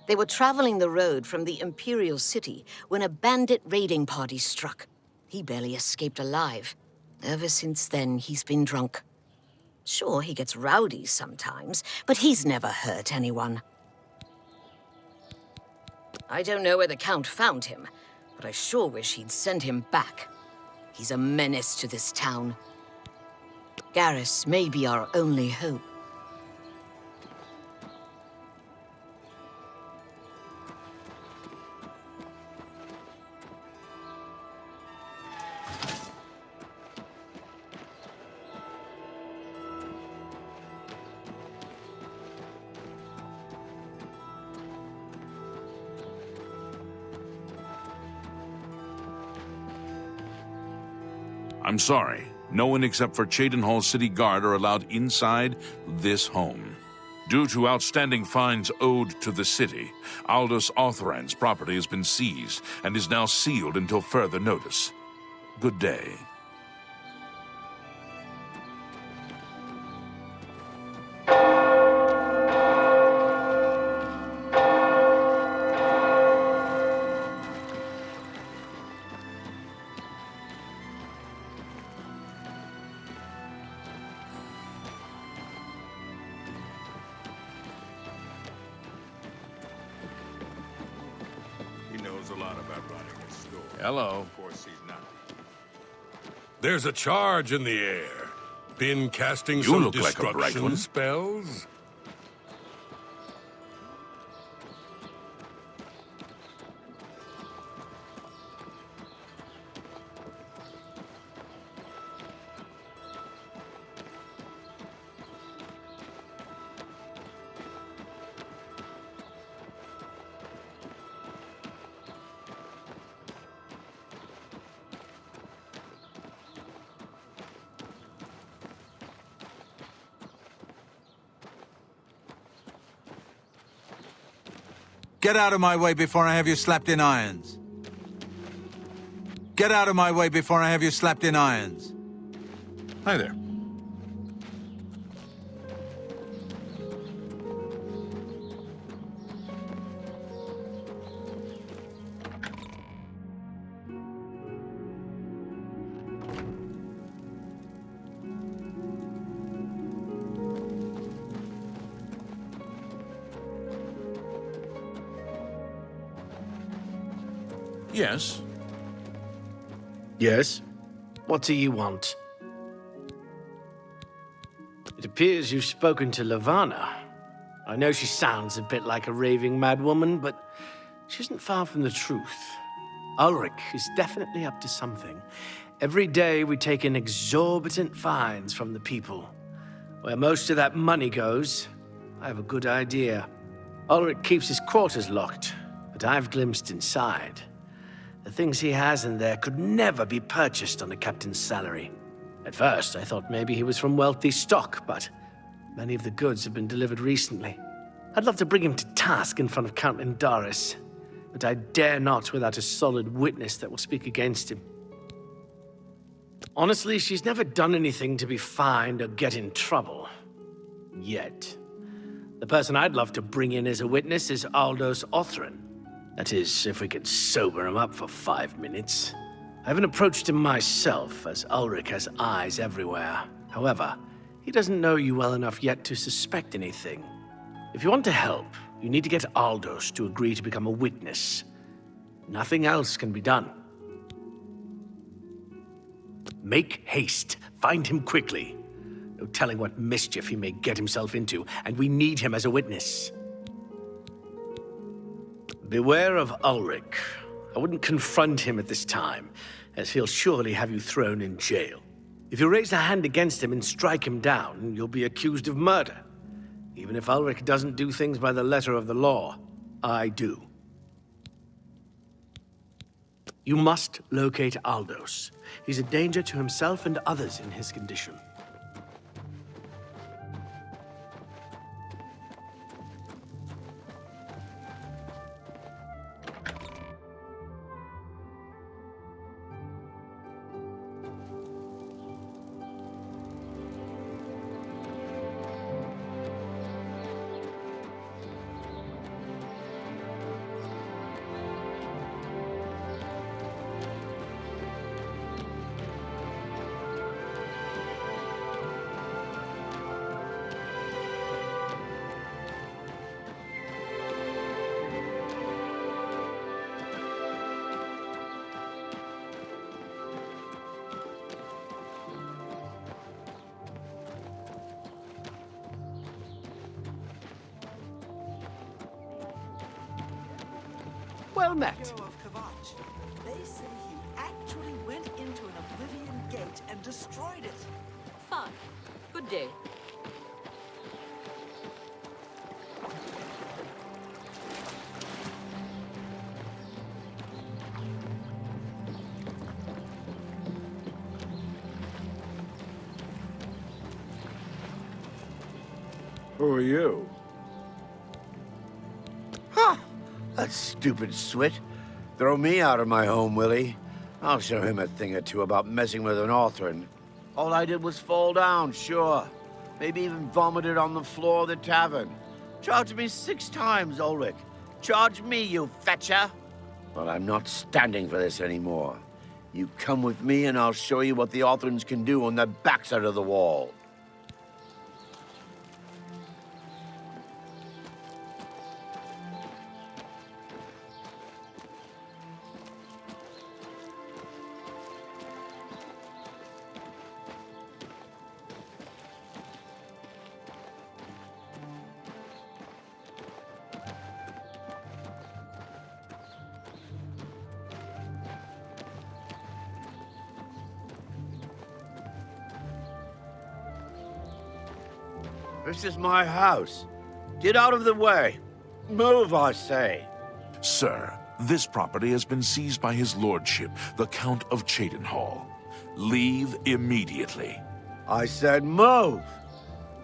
They were traveling the road from the Imperial City when a bandit raiding party struck. He barely escaped alive. Ever since then, he's been drunk. Sure, he gets rowdy sometimes, but he's never hurt anyone. I don't know where the Count found him, but I sure wish he'd send him back. He's a menace to this town. Garrus may be our only hope. I'm sorry. No one except for Cheydinhall City Guard are allowed inside this home. Due to outstanding fines owed to the city, Aldous Othran's property has been seized and is now sealed until further notice. Good day. Hello. Of course he's not. There's a charge in the air. Been casting You some look like a bright destruction one. spells? Get out of my way before I have you slapped in irons. Get out of my way before I have you slapped in irons. Hi there. Yes. Yes? What do you want? It appears you've spoken to Lavanna. I know she sounds a bit like a raving madwoman, but she isn't far from the truth. Ulrich is definitely up to something. Every day we take in exorbitant fines from the people. Where most of that money goes, I have a good idea. Ulrich keeps his quarters locked, but I've glimpsed inside. The things he has in there could never be purchased on a captain's salary. At first, I thought maybe he was from wealthy stock, but many of the goods have been delivered recently. I'd love to bring him to task in front of Count Lindaris, but I dare not without a solid witness that will speak against him. Honestly, she's never done anything to be fined or get in trouble. Yet. The person I'd love to bring in as a witness is Aldous Othran. That is, if we could sober him up for 5 minutes. I haven't approached him myself, as Ulrich has eyes everywhere. However, he doesn't know you well enough yet to suspect anything. If you want to help, you need to get Aldos to agree to become a witness. Nothing else can be done. Make haste. Find him quickly. No telling what mischief he may get himself into, and we need him as a witness. Beware of Ulrich. I wouldn't confront him at this time, as he'll surely have you thrown in jail. If you raise a hand against him and strike him down, you'll be accused of murder. Even if Ulrich doesn't do things by the letter of the law, I do. You must locate Aldos. He's a danger to himself and others in his condition. Well met. They say he actually went into an Oblivion gate and destroyed it. Fine. Good day. Who are you? That stupid swit. Throw me out of my home, will he? I'll show him a thing or two about messing with an Orthran. All I did was fall down, sure. Maybe even vomited on the floor of the tavern. Charge me 6 times, Ulrich. Charge me, you fetcher. But I'm not standing for this anymore. You come with me and I'll show you what the Orthrans can do on the backside of the wall. This is my house. Get out of the way. Move, I say. Sir, this property has been seized by his lordship, the Count of Cheydinhal. Leave immediately. I said move.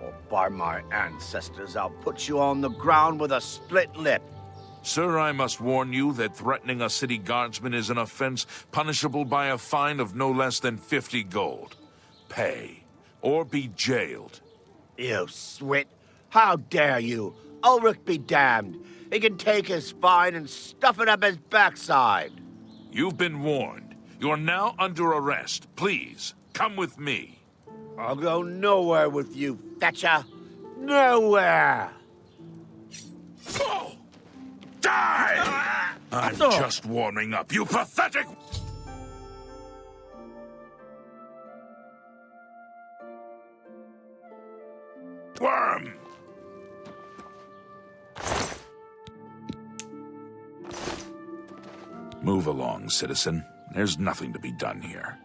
Or by my ancestors, I'll put you on the ground with a split lip. Sir, I must warn you that threatening a city guardsman is an offense punishable by a fine of no less than 50 gold. Pay, or be jailed. You swit. How dare you? Ulrich be damned. He can take his fine and stuff it up his backside. You've been warned. You're now under arrest. Please, come with me. I'll go nowhere with you, fetcher. Nowhere! Oh! Die! I'm just warming up, you pathetic... worm! Move along, citizen. There's nothing to be done here.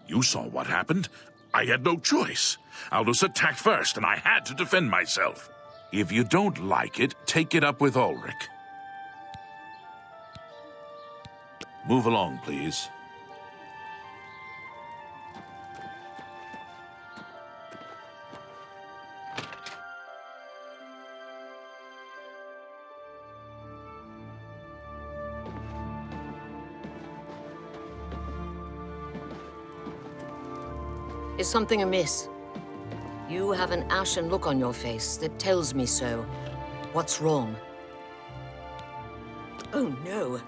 You saw what happened. I had no choice. Aldous attacked first, and I had to defend myself. If you don't like it, take it up with Ulrich. Move along, please. Is something amiss? You have an ashen look on your face that tells me so. What's wrong? Oh no.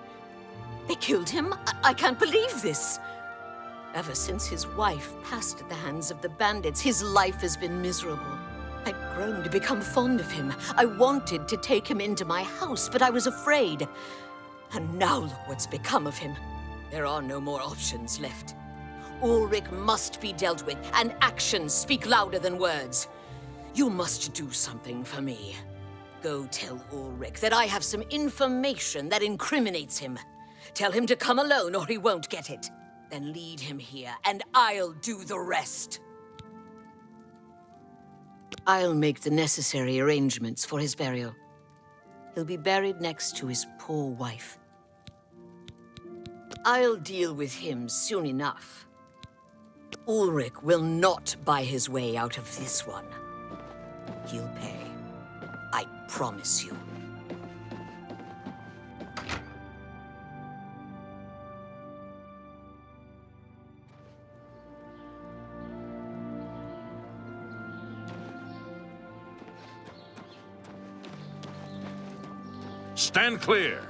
They killed him? I can't believe this. Ever since his wife passed at the hands of the bandits, his life has been miserable. I'd grown to become fond of him. I wanted to take him into my house, but I was afraid. And now look what's become of him. There are no more options left. Ulrich must be dealt with, and actions speak louder than words. You must do something for me. Go tell Ulrich that I have some information that incriminates him. Tell him to come alone or he won't get it. Then lead him here, and I'll do the rest. I'll make the necessary arrangements for his burial. He'll be buried next to his poor wife. I'll deal with him soon enough. Ulrich will not buy his way out of this one. He'll pay. I promise you. Stand clear.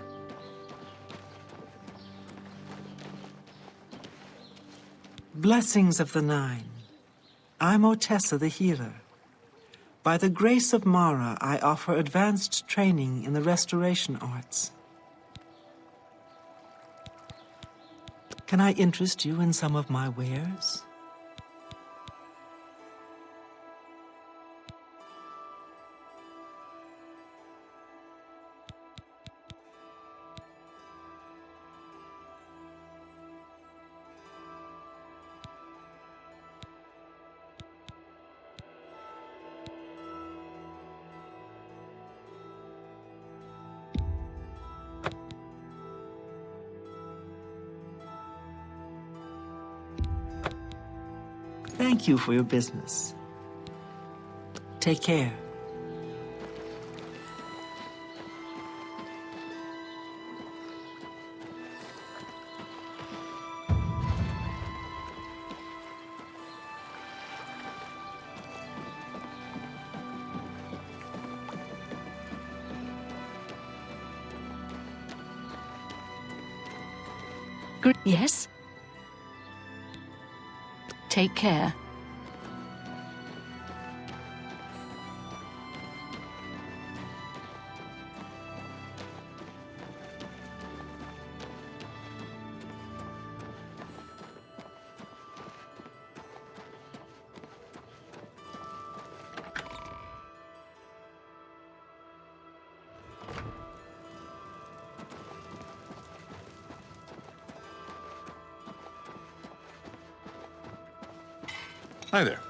Blessings of the Nine. I'm Otessa the healer. By the grace of Mara, I offer advanced training in the restoration arts. Can I interest you in some of my wares? Thank you for your business. Take care. Yes? Take care. Hi there.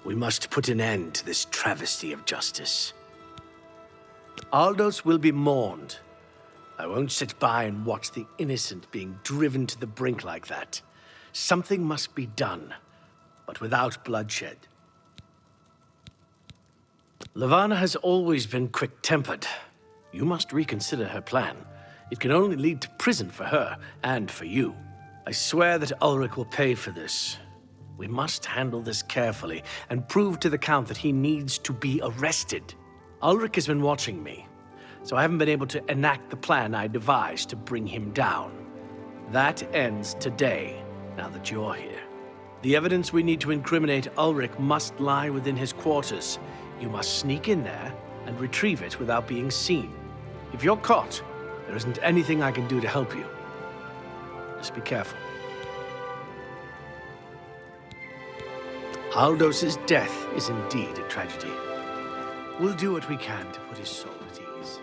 We must put an end to this travesty of justice. Aldos will be mourned. I won't sit by and watch the innocent being driven to the brink like that. Something must be done, but without bloodshed. Levana has always been quick-tempered. You must reconsider her plan. It can only lead to prison for her and for you. I swear that Ulrich will pay for this. We must handle this carefully and prove to the Count that he needs to be arrested. Ulrich has been watching me, so I haven't been able to enact the plan I devised to bring him down. That ends today, now that you're here. The evidence we need to incriminate Ulrich must lie within his quarters. You must sneak in there and retrieve it without being seen. If you're caught, there isn't anything I can do to help you. Just be careful. Aldos's death is indeed a tragedy. We'll do what we can to put his soul at ease.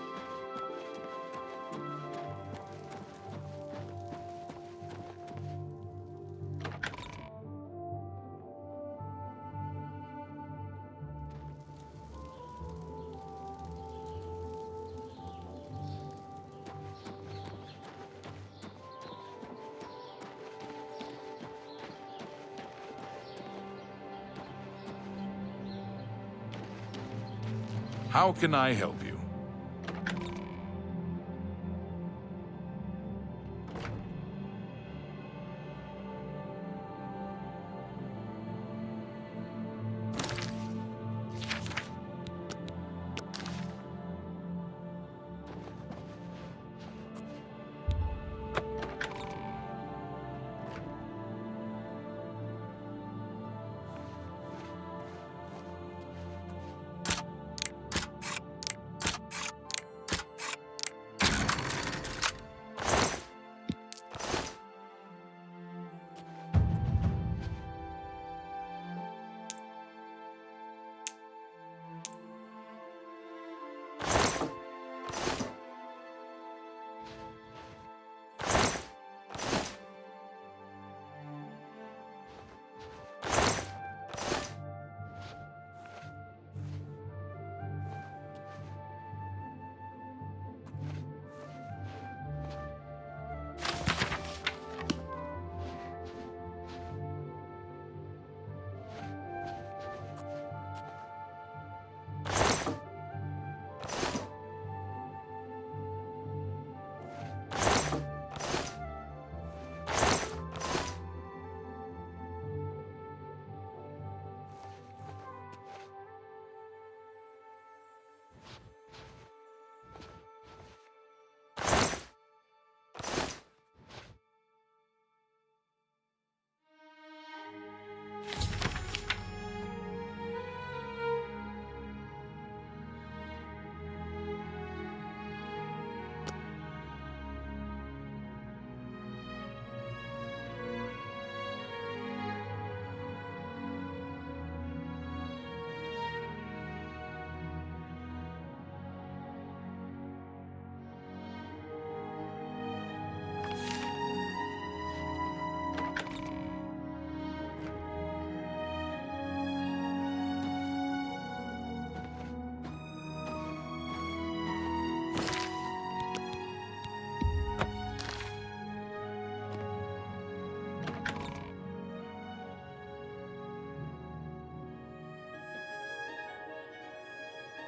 How can I help you?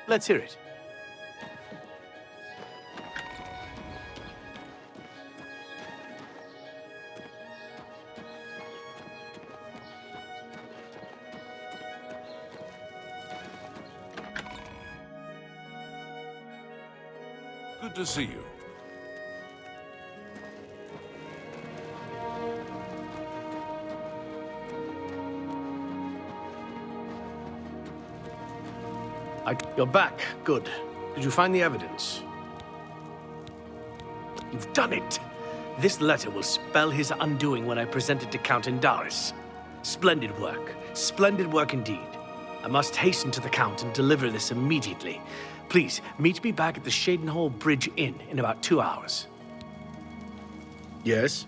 Let's hear it. Good to see you. You're back. Good. Did you find the evidence? You've done it! This letter will spell his undoing when I present it to Count Indaris. Splendid work. Splendid work indeed. I must hasten to the Count and deliver this immediately. Please, meet me back at the Shadenhall Bridge Inn in about 2 hours. Yes?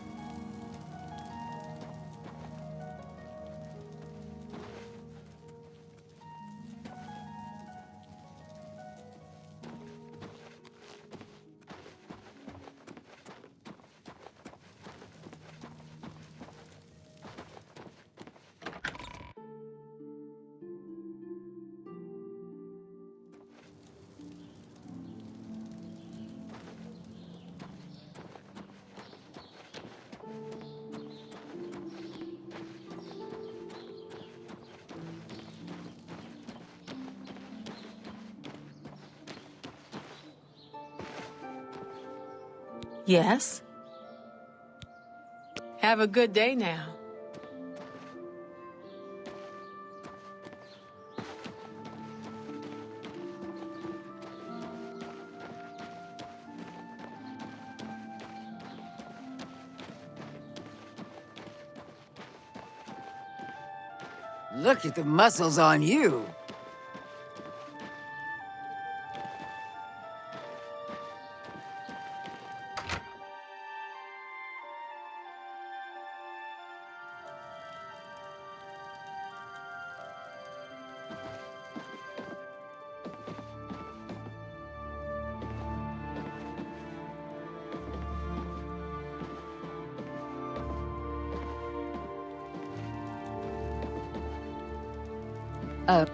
Yes? Have a good day now. Look at the muscles on you.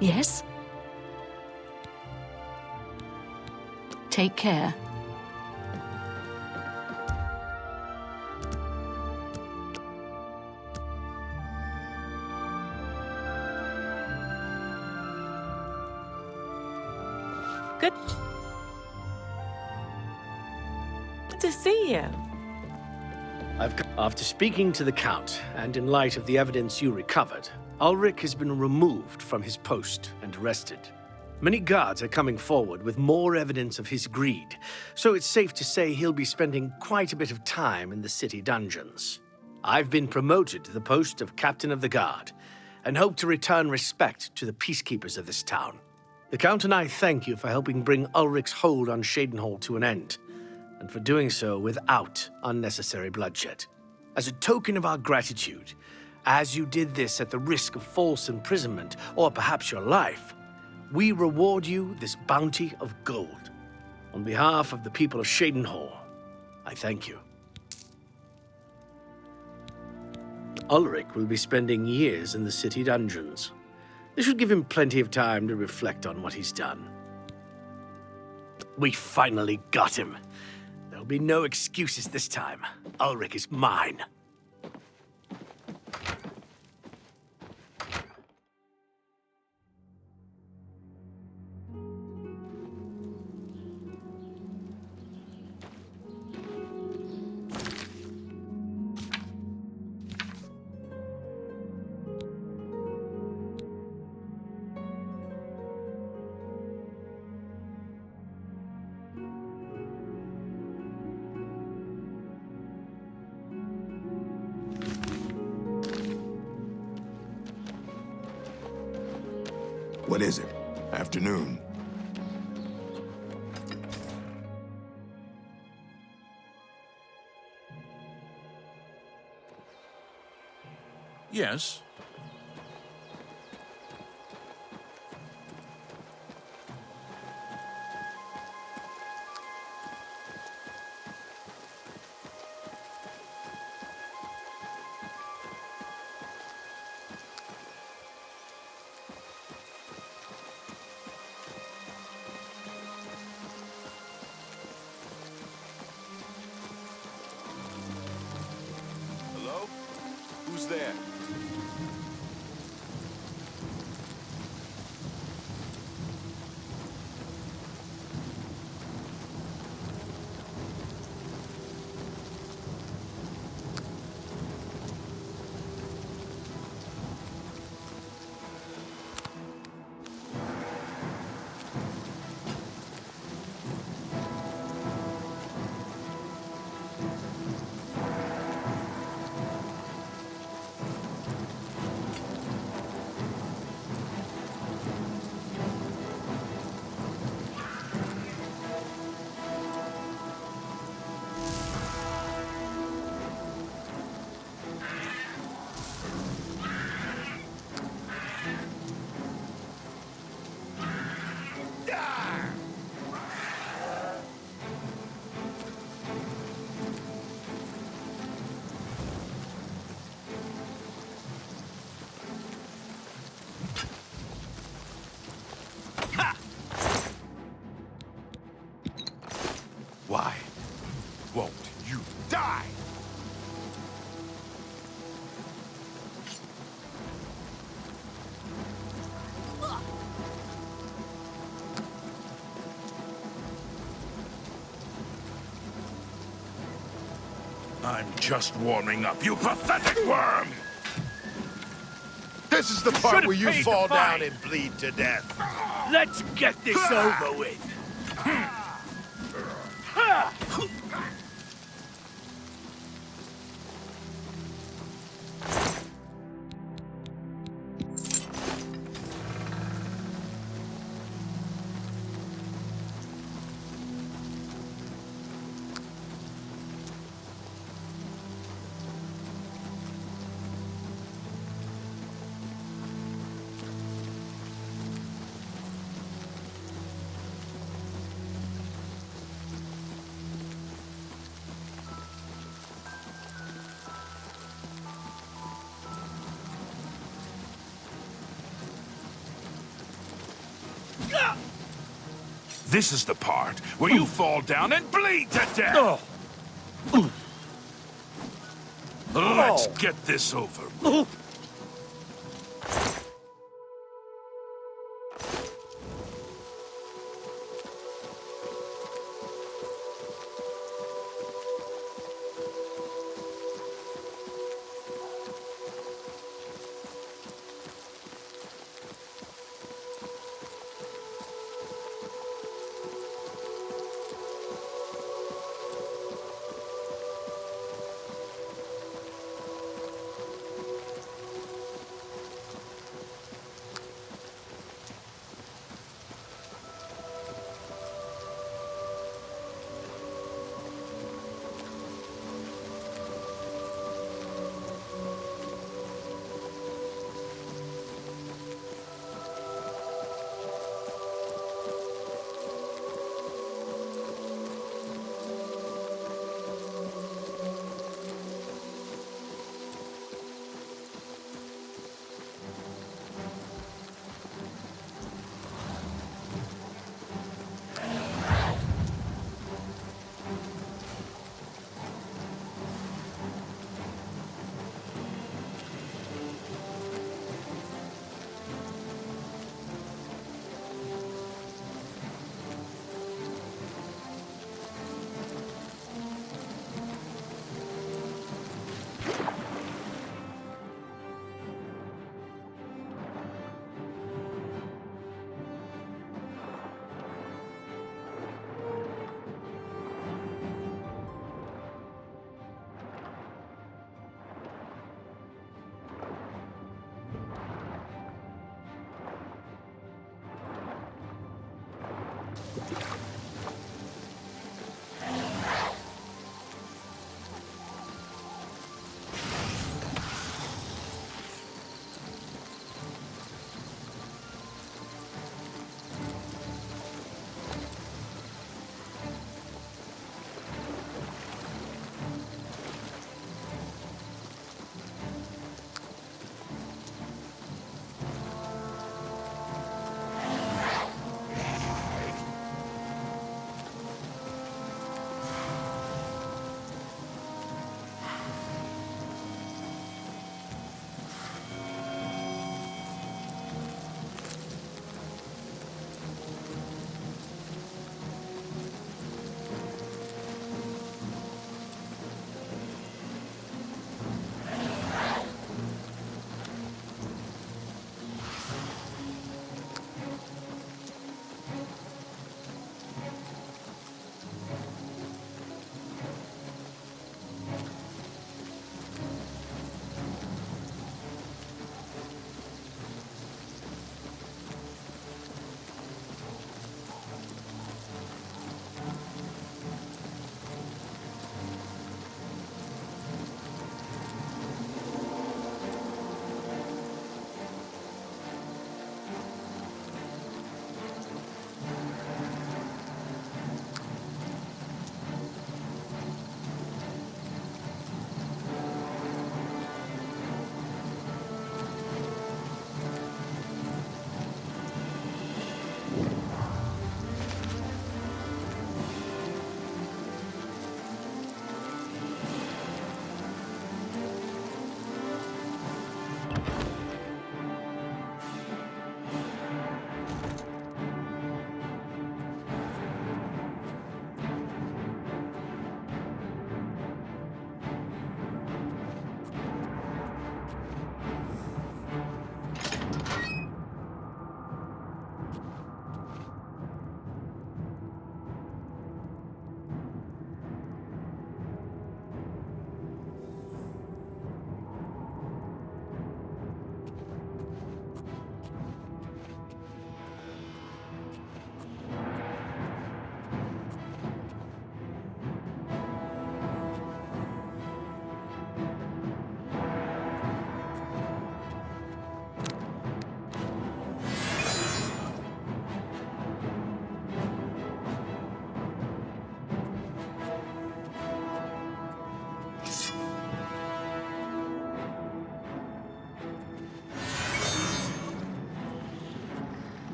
Yes? Take care. Good to see you. After speaking to the Count, and in light of the evidence you recovered, Ulrich has been removed from his post and arrested. Many guards are coming forward with more evidence of his greed, so it's safe to say he'll be spending quite a bit of time in the city dungeons. I've been promoted to the post of Captain of the Guard, and hope to return respect to the peacekeepers of this town. The Count and I thank you for helping bring Ulrich's hold on Shadenhall to an end, and for doing so without unnecessary bloodshed. As a token of our gratitude, as you did this at the risk of false imprisonment, or perhaps your life, we reward you this bounty of gold. On behalf of the people of Shadenhall, I thank you. Ulrich will be spending years in the city dungeons. This should give him plenty of time to reflect on what he's done. We finally got him. There'll be no excuses this time. Ulrich is mine. What is it? Afternoon. Yes? Why won't you die? I'm just warming up, you pathetic worm! This is the part Should've where you paid fall the fine. down and bleed to death. Let's get this over with. This is the part where you fall down and bleed to death! Let's get this over with.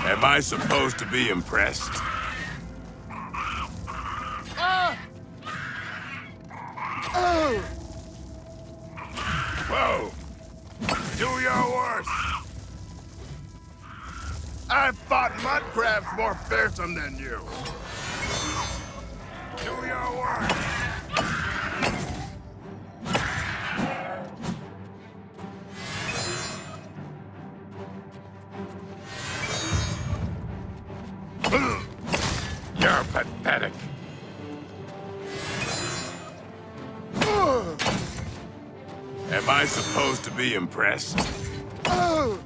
Am I supposed to be impressed? Whoa! Do your worst! I've fought mud crabs more fearsome than you! Do your worst! You're pathetic. Am I supposed to be impressed? Oh!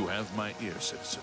You have my ear, citizen.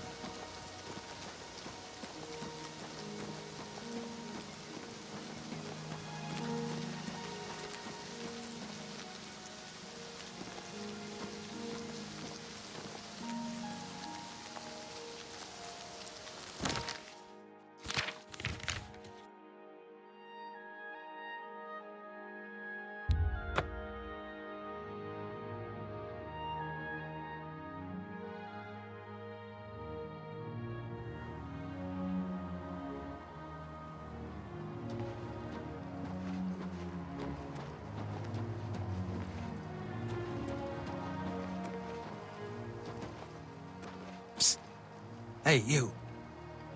Hey, you.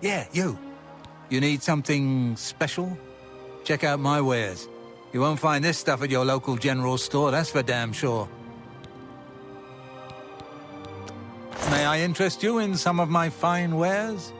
Yeah, you. You need something special? Check out my wares. You won't find this stuff at your local general store, that's for damn sure. May I interest you in some of my fine wares?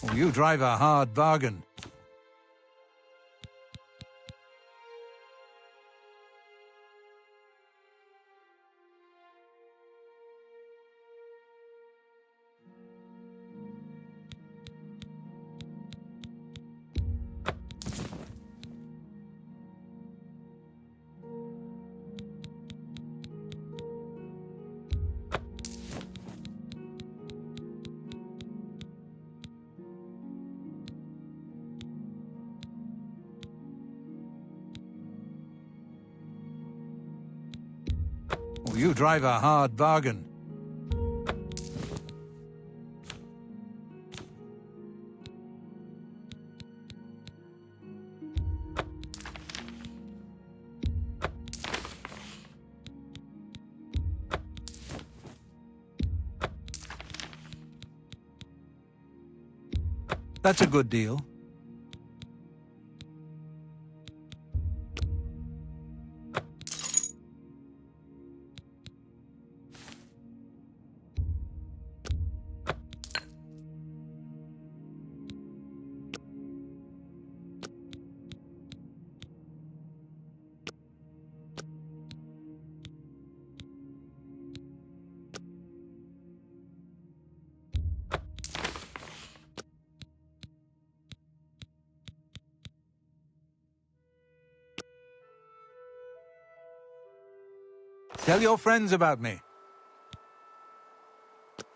Oh, you drive a hard bargain. Oh, you drive a hard bargain. That's a good deal. Tell your friends about me.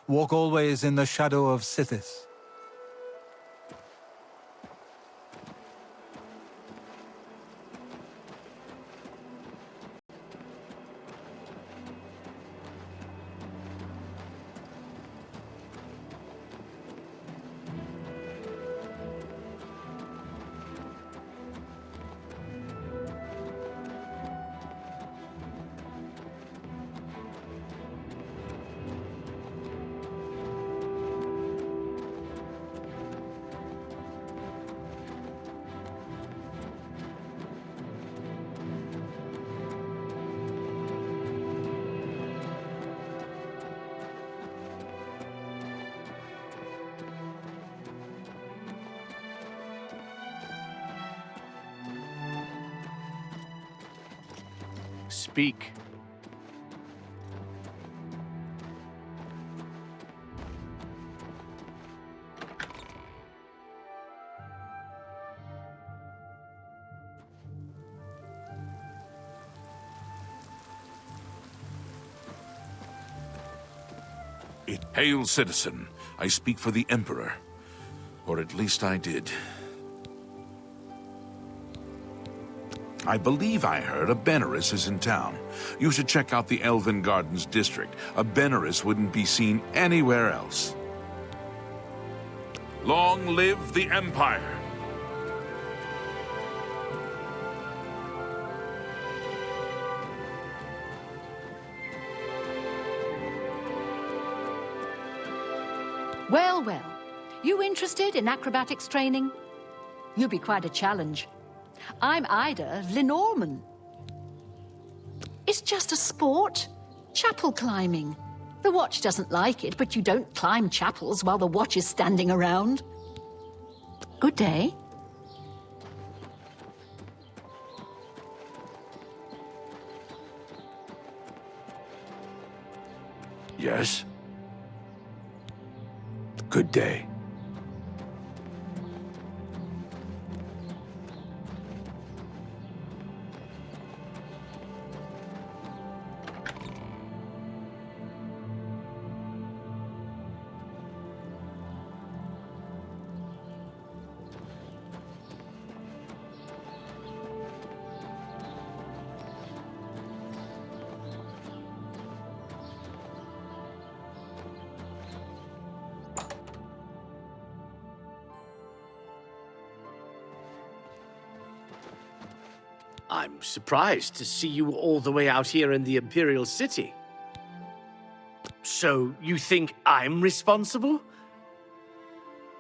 Walk always in the shadow of Sithis. Speak. Hail, citizen. I speak for the Emperor. Or at least I did. I believe I heard a Benaris is in town. You should check out the Elven Gardens district. A Benaris wouldn't be seen anywhere else. Long live the Empire! Well, well. You interested in acrobatics training? You'd be quite a challenge. I'm Ida Lenormand. It's just a sport. Chapel climbing. The watch doesn't like it, but you don't climb chapels while the watch is standing around. Good day. Yes? Good day. I'm surprised to see you all the way out here in the Imperial City. So, you think I'm responsible?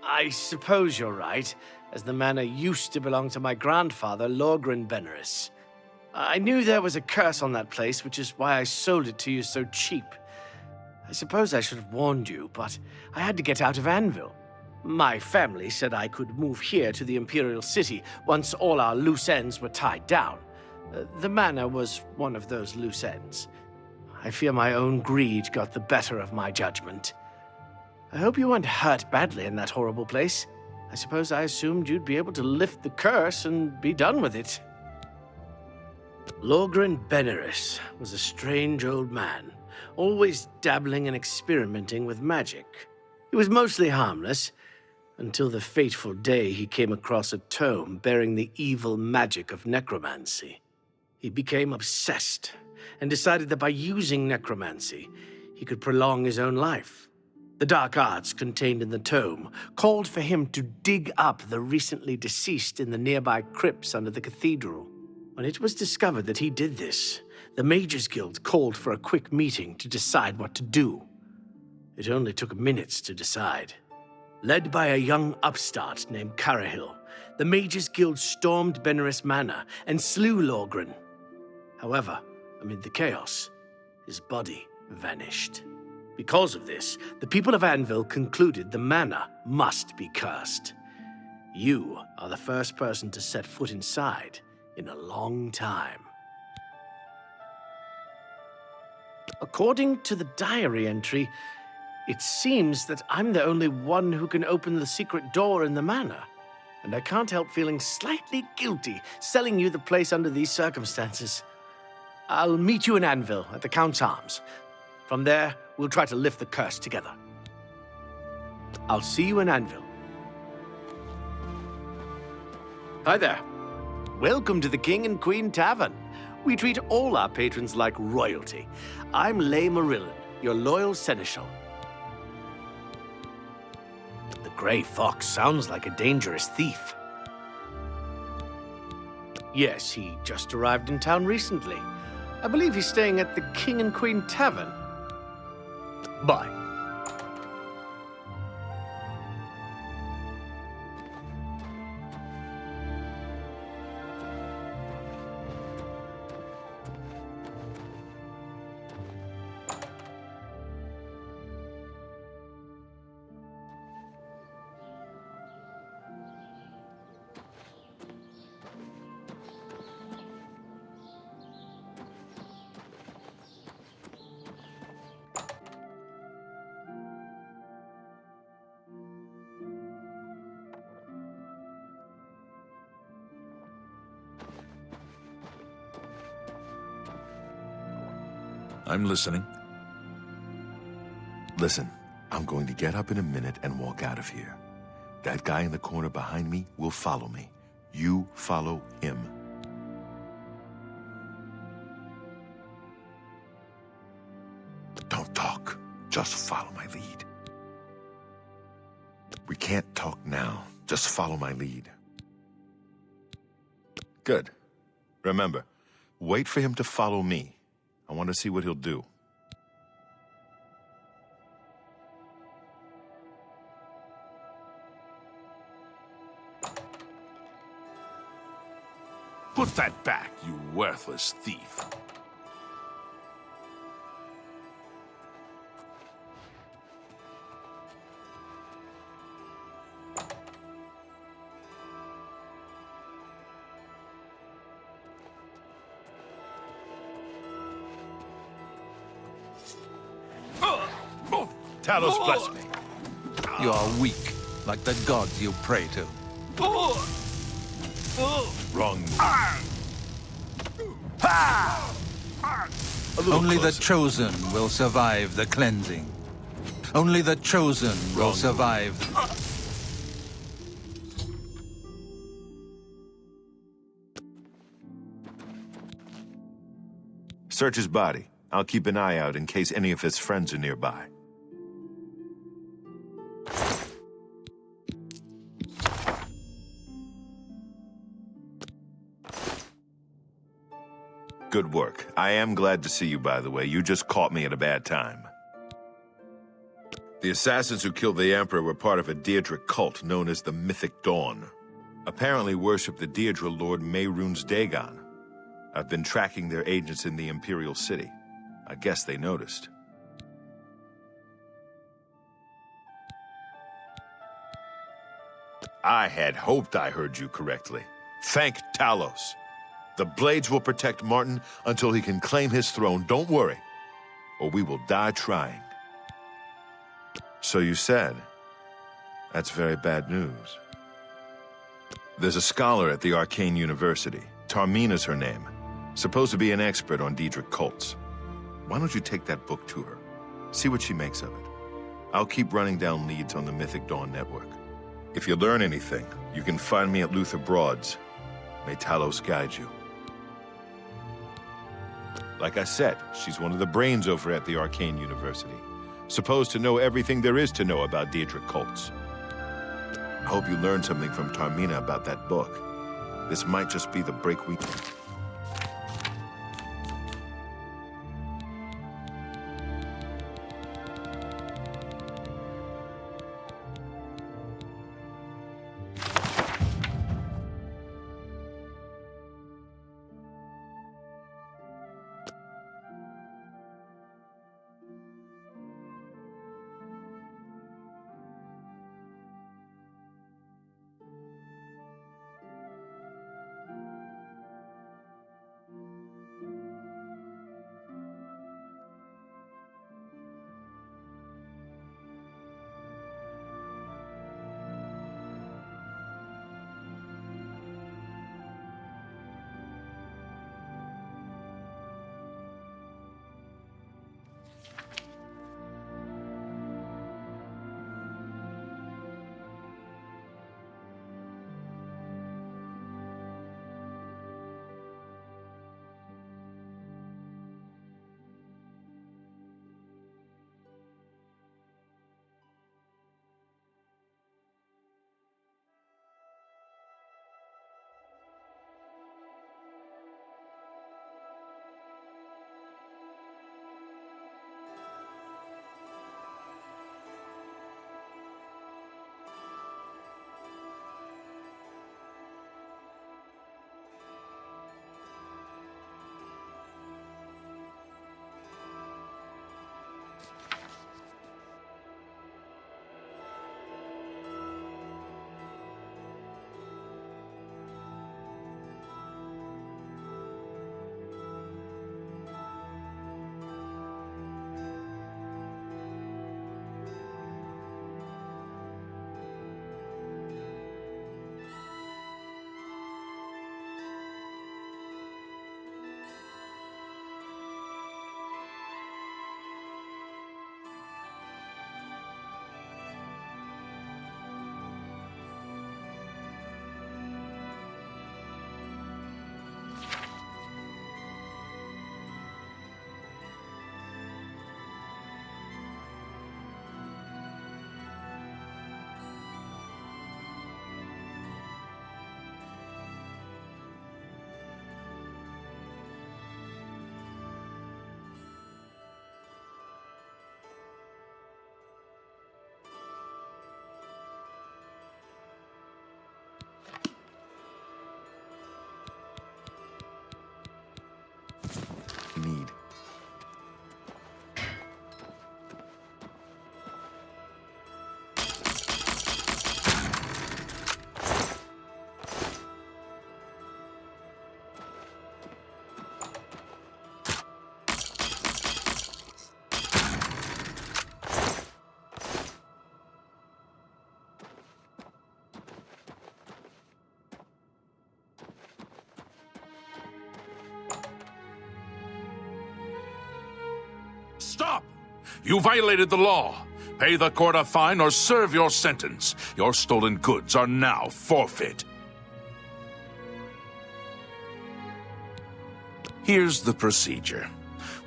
I suppose you're right, as the manor used to belong to my grandfather, Lorgren Beneris. I knew there was a curse on that place, which is why I sold it to you so cheap. I suppose I should have warned you, but I had to get out of Anvil. My family said I could move here to the Imperial City once all our loose ends were tied down. The manor was one of those loose ends. I fear my own greed got the better of my judgment. I hope you weren't hurt badly in that horrible place. I suppose I assumed you'd be able to lift the curse and be done with it. Lorgren Beneris was a strange old man, always dabbling and experimenting with magic. He was mostly harmless, until the fateful day he came across a tome bearing the evil magic of necromancy. He became obsessed and decided that by using necromancy, he could prolong his own life. The dark arts contained in the tome called for him to dig up the recently deceased in the nearby crypts under the cathedral. When it was discovered that he did this, the Mages Guild called for a quick meeting to decide what to do. It only took minutes to decide. Led by a young upstart named Carahil, the Mages Guild stormed Beneris Manor and slew Lorgren. However, amid the chaos, his body vanished. Because of this, the people of Anvil concluded the manor must be cursed. You are the first person to set foot inside in a long time. According to the diary entry, it seems that I'm the only one who can open the secret door in the manor, and I can't help feeling slightly guilty selling you the place under these circumstances. I'll meet you in Anvil at the Count's Arms. From there, we'll try to lift the curse together. I'll see you in Anvil. Hi there. Welcome to the King and Queen Tavern. We treat all our patrons like royalty. I'm Lay Marillan, your loyal seneschal. The Grey Fox sounds like a dangerous thief. Yes, he just arrived in town recently. I believe he's staying at the King and Queen Tavern. Bye. I'm listening. Listen, I'm going to get up in a minute and walk out of here. That guy in the corner behind me will follow me. You follow him. Don't talk. Just follow my lead. We can't talk now. Just follow my lead. Good. Remember, wait for him to follow me. I want to see what he'll do. Put that back, you worthless thief. Talos bless me. You are weak, like the gods you pray to. Wrong. Only the chosen will survive the cleansing. Only the chosen will survive. Search his body. I'll keep an eye out in case any of his friends are nearby. Good work. I am glad to see you, by the way. You just caught me at a bad time. The assassins who killed the Emperor were part of a Daedric cult known as the Mythic Dawn. Apparently worship the Daedra Lord Mehrunes Dagon. I've been tracking their agents in the Imperial City. I guess they noticed. I had hoped I heard you correctly. Thank Talos. The Blades will protect Martin until he can claim his throne. Don't worry, or we will die trying. So you said. That's very bad news. There's a scholar at the Arcane University. Tarmina's her name. Supposed to be an expert on Daedric cults. Why don't you take that book to her? See what she makes of it. I'll keep running down leads on the Mythic Dawn network. If you learn anything, you can find me at Luther Broad's. May Talos guide you. Like I said, she's one of the brains over at the Arcane University. Supposed to know everything there is to know about Daedric cults. I hope you learned something from Tarmina about that book. This might just be the break we... You violated the law. Pay the court a fine or serve your sentence. Your stolen goods are now forfeit. Here's the procedure.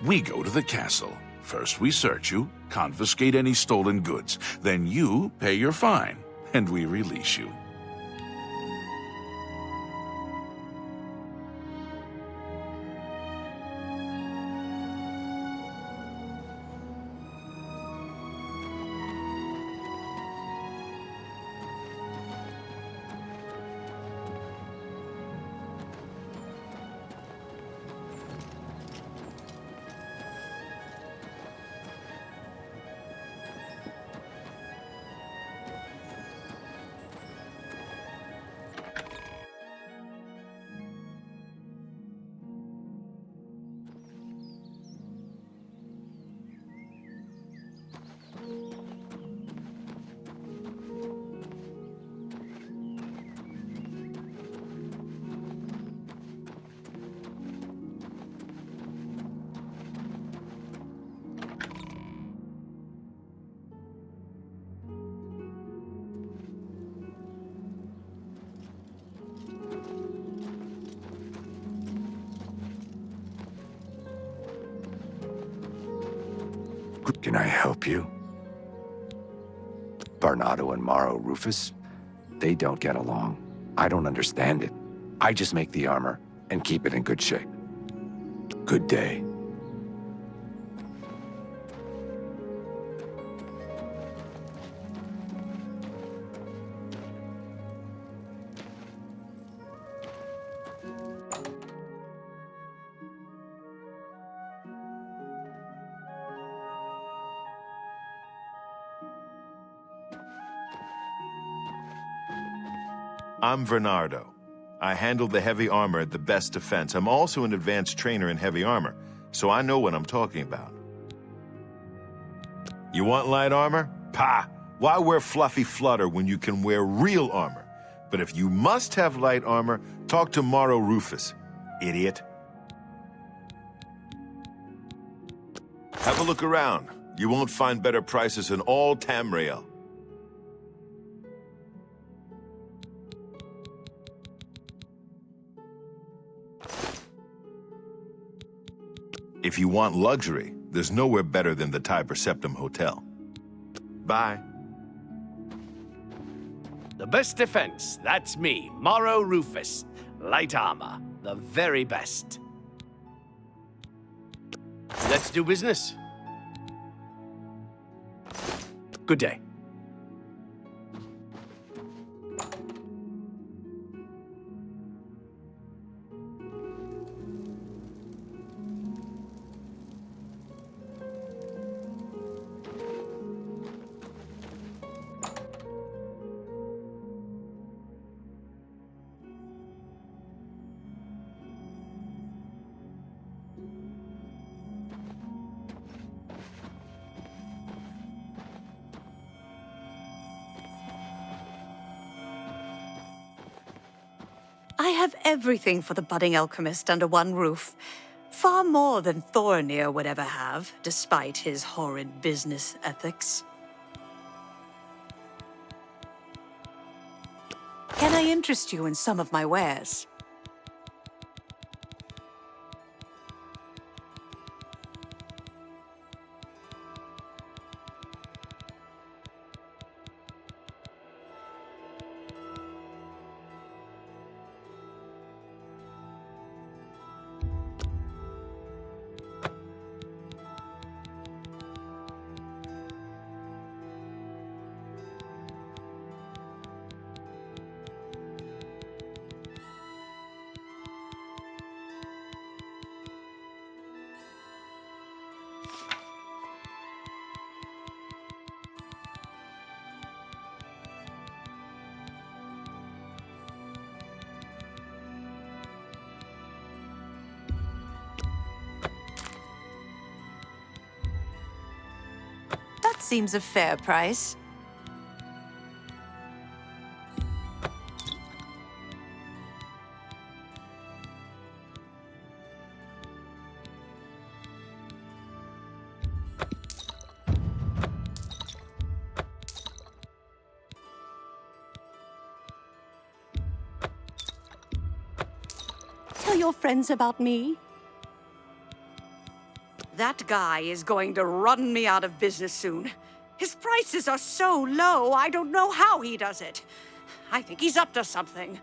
We go to the castle. First we search you, confiscate any stolen goods. Then you pay your fine, and we release you. Can I help you? Barnado and Morrow Rufus, they don't get along. I don't understand it. I just make the armor and keep it in good shape. Good day. I'm Bernardo. I handle the heavy armor at the best defense. I'm also an advanced trainer in heavy armor, so I know what I'm talking about. You want light armor? Pah! Why wear fluffy flutter when you can wear real armor? But if you must have light armor, talk to Morrow Rufus, idiot. Have a look around. You won't find better prices in all Tamriel. If you want luxury, there's nowhere better than the Tiber Septim Hotel. Bye. The best defense, that's me, Morrow Rufus. Light armor, the very best. Let's do business. Good day. I have everything for the budding alchemist under one roof. Far more than Thorinir would ever have, despite his horrid business ethics. Can I interest you in some of my wares? That seems a fair price. tell your friends about me? That guy is going to run me out of business soon. His prices are so low, I don't know how he does it. I think he's up to something.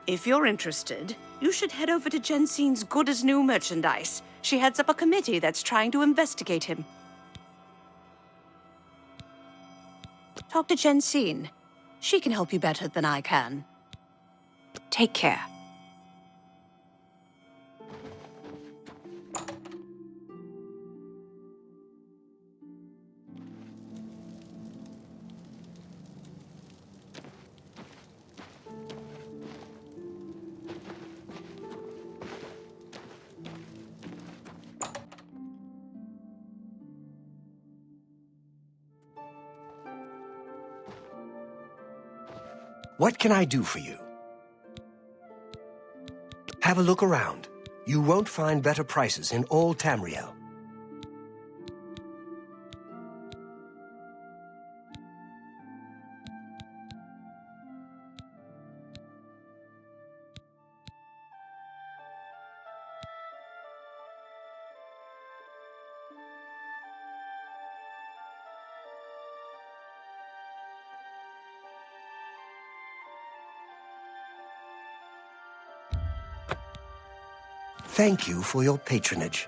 If you're interested, you should head over to Jensine's Good as New merchandise. She heads up a committee that's trying to investigate him. Talk to Jensine. She can help you better than I can. Take care. What can I do for you? Have a look around. You won't find better prices in all Tamriel. Thank you for your patronage.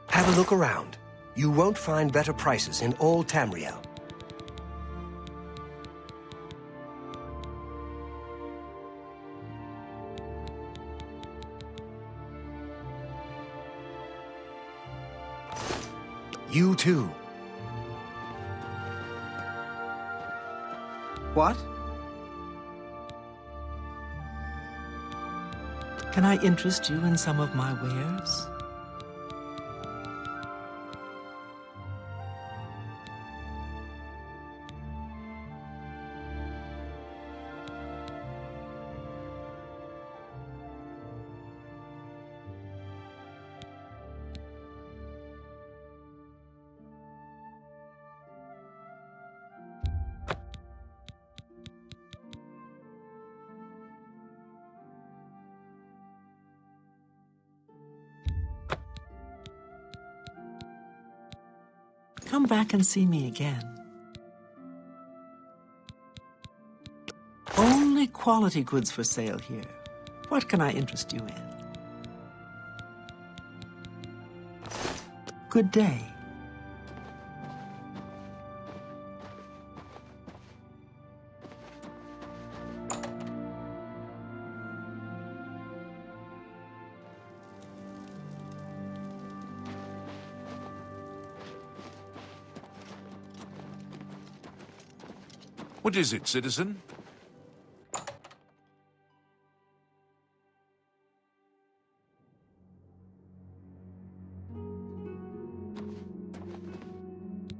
Have a look around. You won't find better prices in all Tamriel. You too. What? Can I interest you in some of my wares? Come back and see me again. Only quality goods for sale here. What can I interest you in? Good day. What is it, citizen?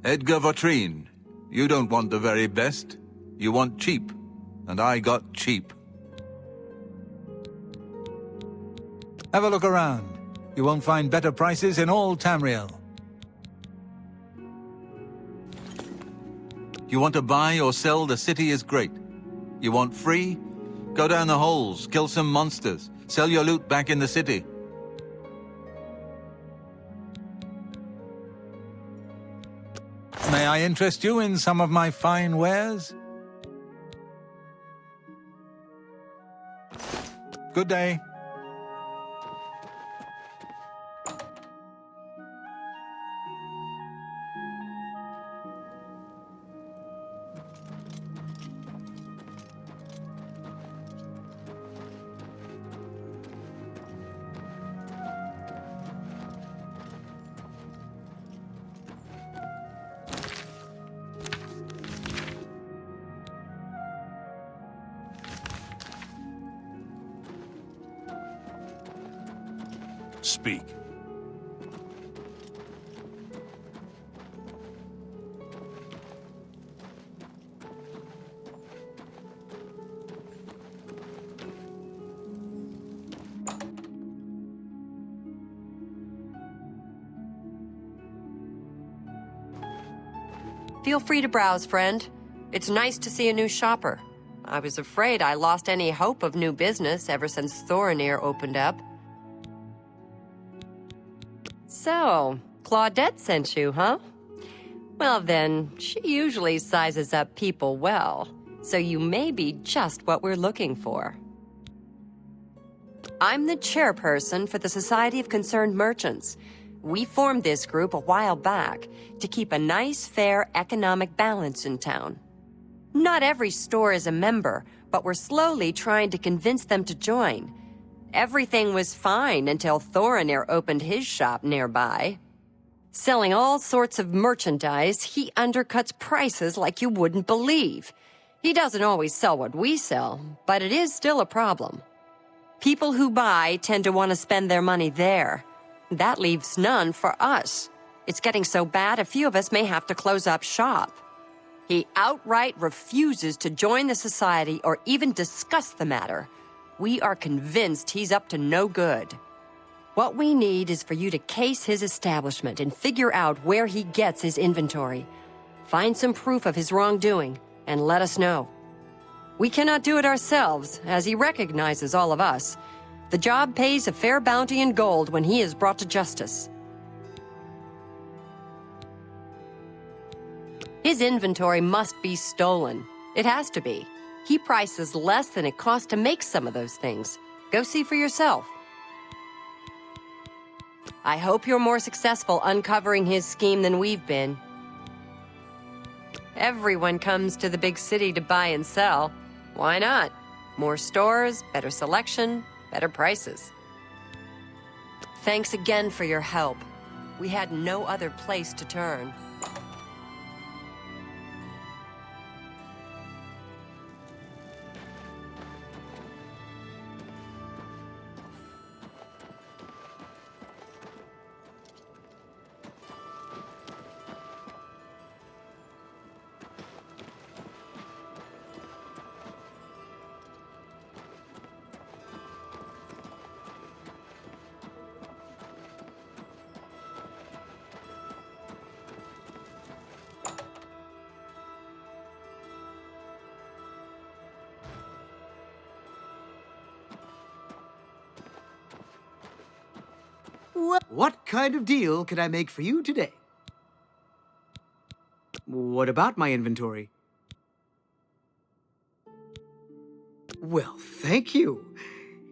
Edgar Vautrin, you don't want the very best. You want cheap, and I got cheap. Have a look around. You won't find better prices in all Tamriel. You want to buy or sell, the city is great. You want free? Go down the holes, kill some monsters, sell your loot back in the city. May I interest you in some of my fine wares? Good day. Speak. Feel free to browse, friend. It's nice to see a new shopper. I was afraid I lost any hope of new business ever since Thorinir opened up. So, Claudette sent you, huh? Well then, she usually sizes up people well, so you may be just what we're looking for. I'm the chairperson for the Society of Concerned Merchants. We formed this group a while back to keep a nice, fair economic balance in town. Not every store is a member, but we're slowly trying to convince them to join. Everything was fine until Thorinir opened his shop nearby. Selling all sorts of merchandise, he undercuts prices like you wouldn't believe. He doesn't always sell what we sell, but it is still a problem. People who buy tend to want to spend their money there. That leaves none for us. It's getting so bad a few of us may have to close up shop. He outright refuses to join the society or even discuss the matter. We are convinced he's up to no good. What we need is for you to case his establishment and figure out where he gets his inventory. Find some proof of his wrongdoing and let us know. We cannot do it ourselves, as he recognizes all of us. The job pays a fair bounty in gold when he is brought to justice. His inventory must be stolen. It has to be. He prices less than it costs to make some of those things. Go see for yourself. I hope you're more successful uncovering his scheme than we've been. Everyone comes to the big city to buy and sell. Why not? More stores, better selection, better prices. Thanks again for your help. We had no other place to turn. What kind of deal can I make for you today? What about my inventory? Well, thank you.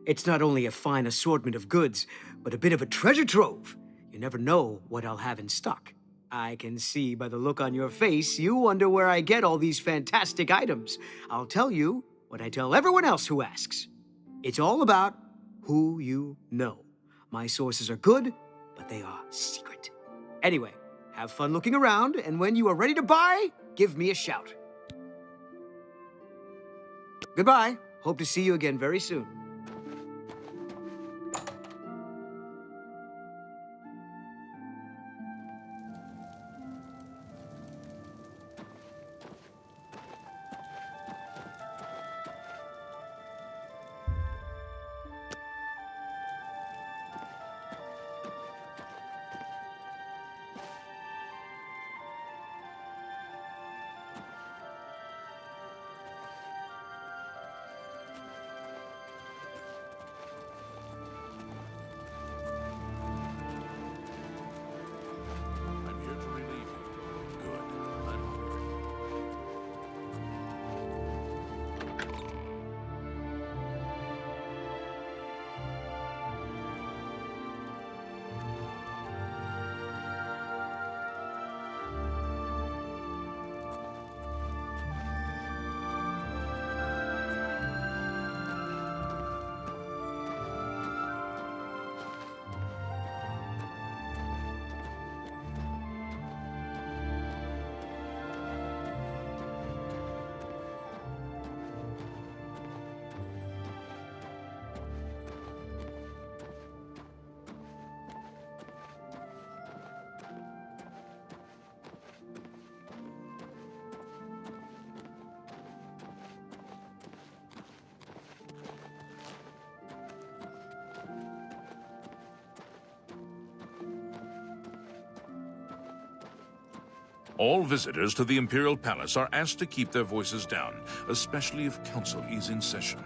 It's not only a fine assortment of goods, but a bit of a treasure trove. You never know what I'll have in stock. I can see by the look on your face you wonder where I get all these fantastic items. I'll tell you what I tell everyone else who asks. It's all about who you know. My sources are good, but they are secret. Anyway, have fun looking around, and when you are ready to buy, give me a shout. Goodbye. Hope to see you again very soon. All visitors to the Imperial Palace are asked to keep their voices down, especially if Council is in session.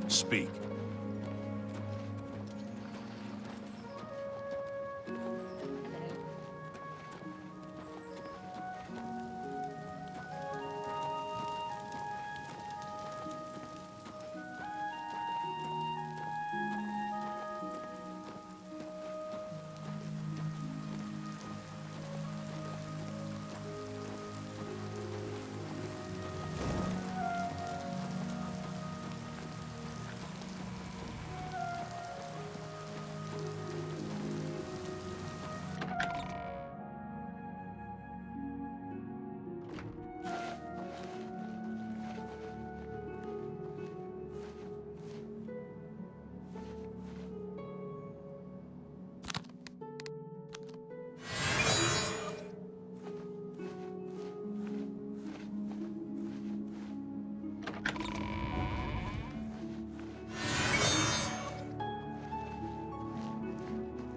Speak.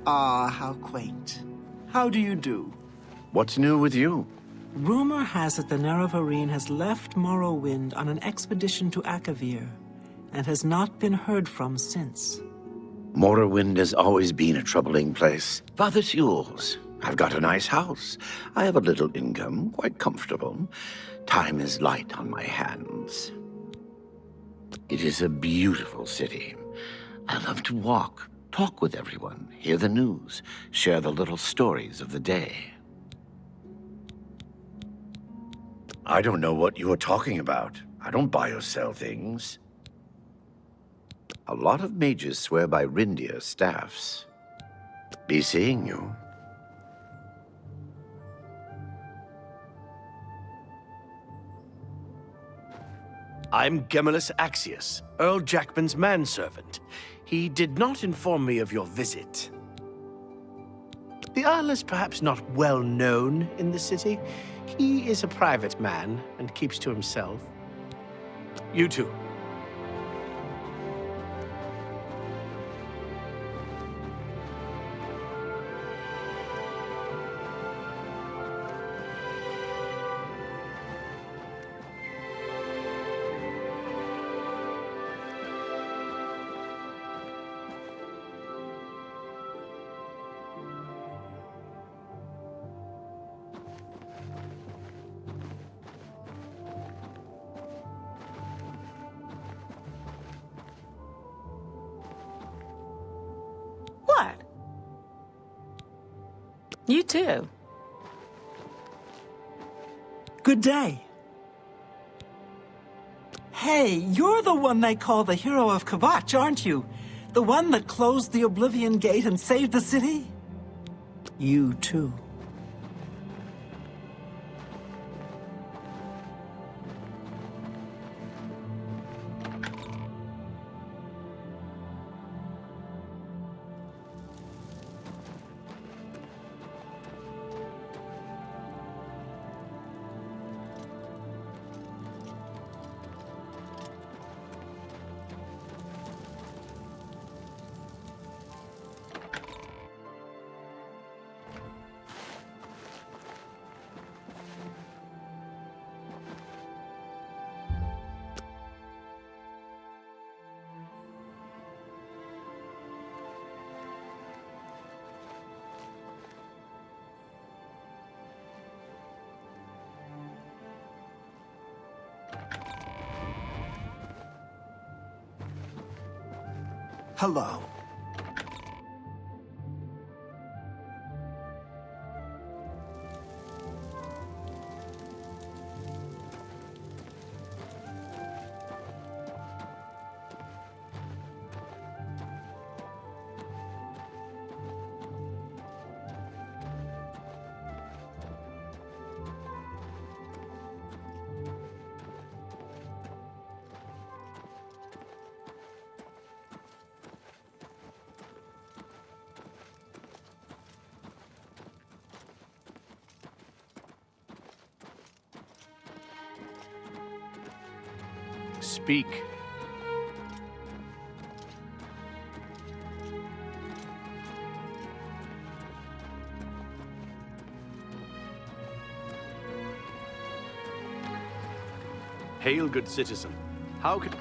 Ah, how quaint. How do you do? What's new with you? Rumor has it the Nerevarine has left Morrowind on an expedition to Akavir, and has not been heard from since. Morrowind has always been a troubling place. But it's yours. I've got a nice house. I have a little income, quite comfortable. Time is light on my hands. It is a beautiful city. I love to walk, talk with everyone, hear the news, share the little stories of the day. I don't know what you are talking about. I don't buy or sell things. A lot of mages swear by Rindia's staffs. Be seeing you. I'm Gemellus Axius, Earl Jackman's manservant. He did not inform me of your visit. The Earl is perhaps not well known in the city. He is a private man and keeps to himself. You too. What? You too. Good day. Hey, you're the one they call the hero of Kvatch, aren't you? The one that closed the Oblivion Gate and saved the city? You too. Hello. Speak. Hail, good citizen. How could...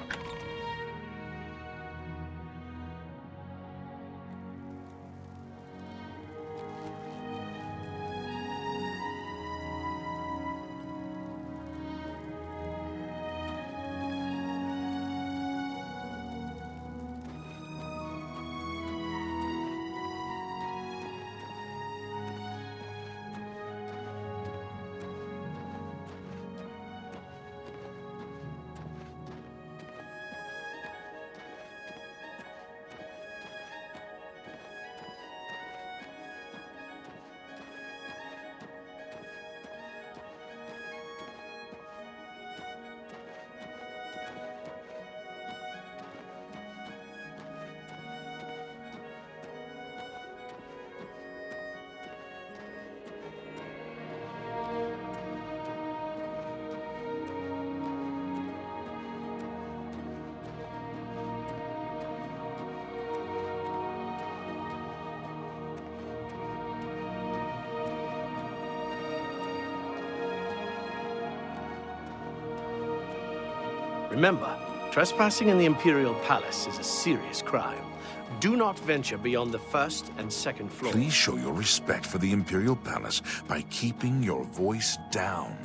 Remember, trespassing in the Imperial Palace is a serious crime. Do not venture beyond the first and second floors. Please show your respect for the Imperial Palace by keeping your voice down.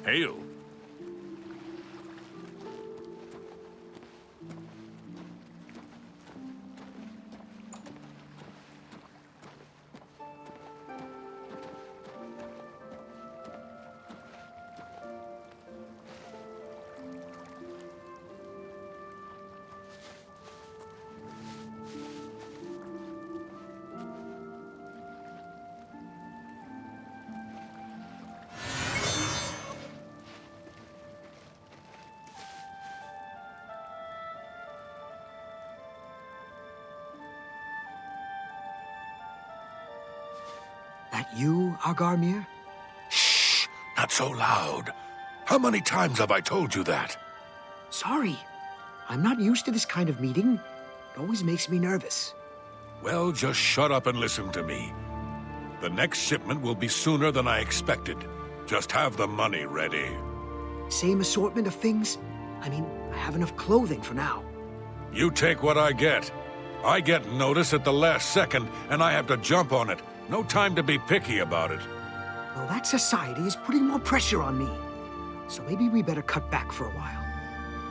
Hail. That you, Agarmir? Shh! Not so loud. How many times have I told you that? Sorry. I'm not used to this kind of meeting. It always makes me nervous. Well, just shut up and listen to me. The next shipment will be sooner than I expected. Just have the money ready. Same assortment of things? I mean, I have enough clothing for now. You take what I get. I get notice at the last second, and I have to jump on it. No time to be picky about it. Well, that society is putting more pressure on me. So maybe we better cut back for a while.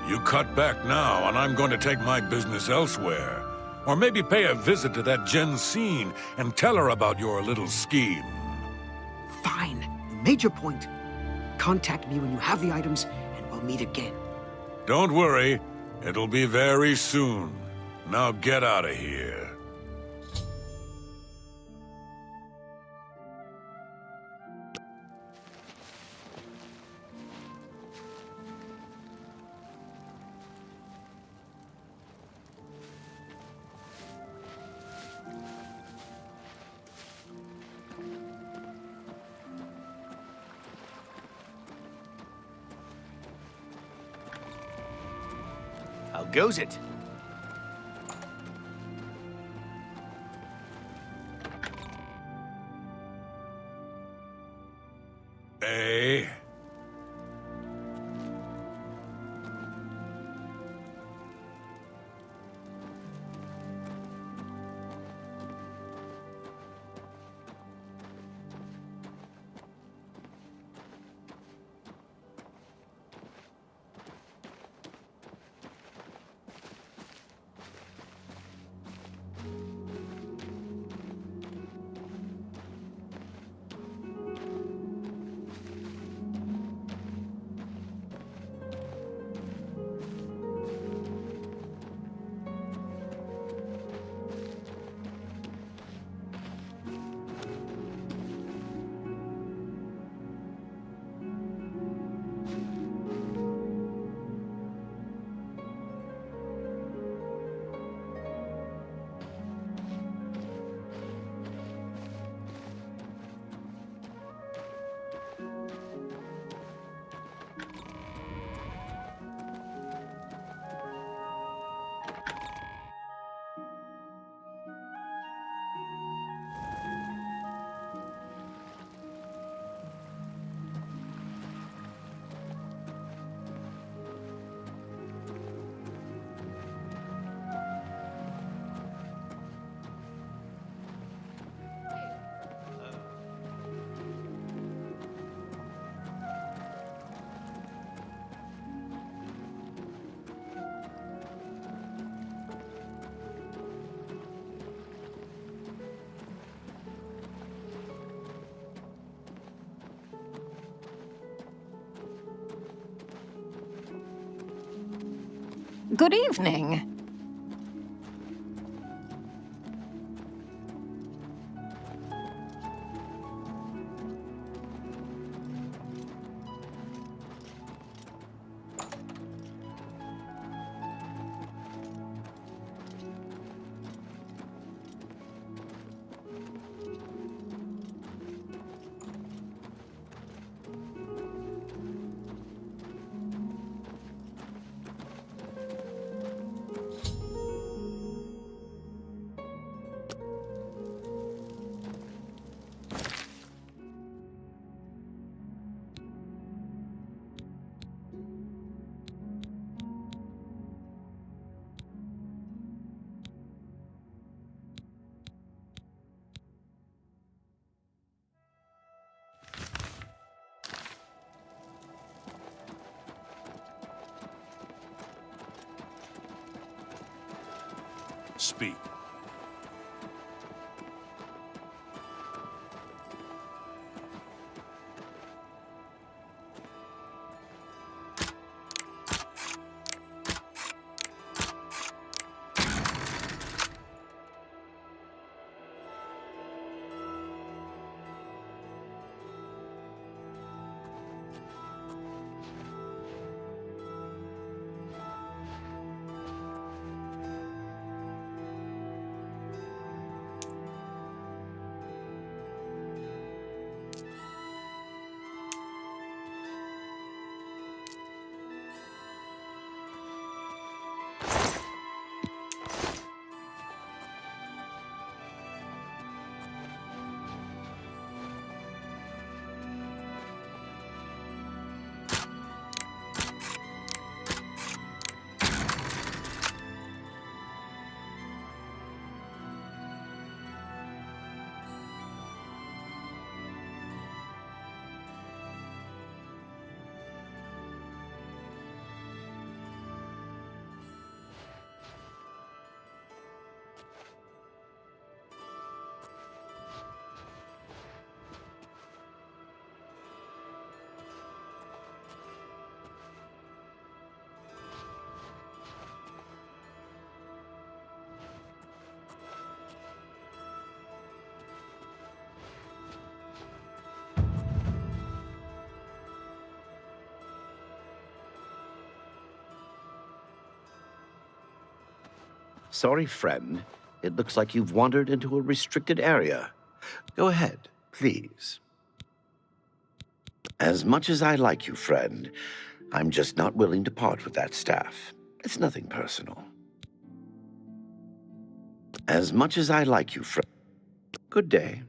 You cut back now, and I'm going to take my business elsewhere. Or maybe pay a visit to that Jensine and tell her about your little scheme. Fine. You made your point. Contact me when you have the items, and we'll meet again. Don't worry. It'll be very soon. Now get out of here. How goes it? Good evening. Speak. Sorry, friend. It looks like you've wandered into a restricted area. Go ahead, please. As much as I like you, friend, I'm just not willing to part with that staff. It's nothing personal. As much as I like you, friend. Good day.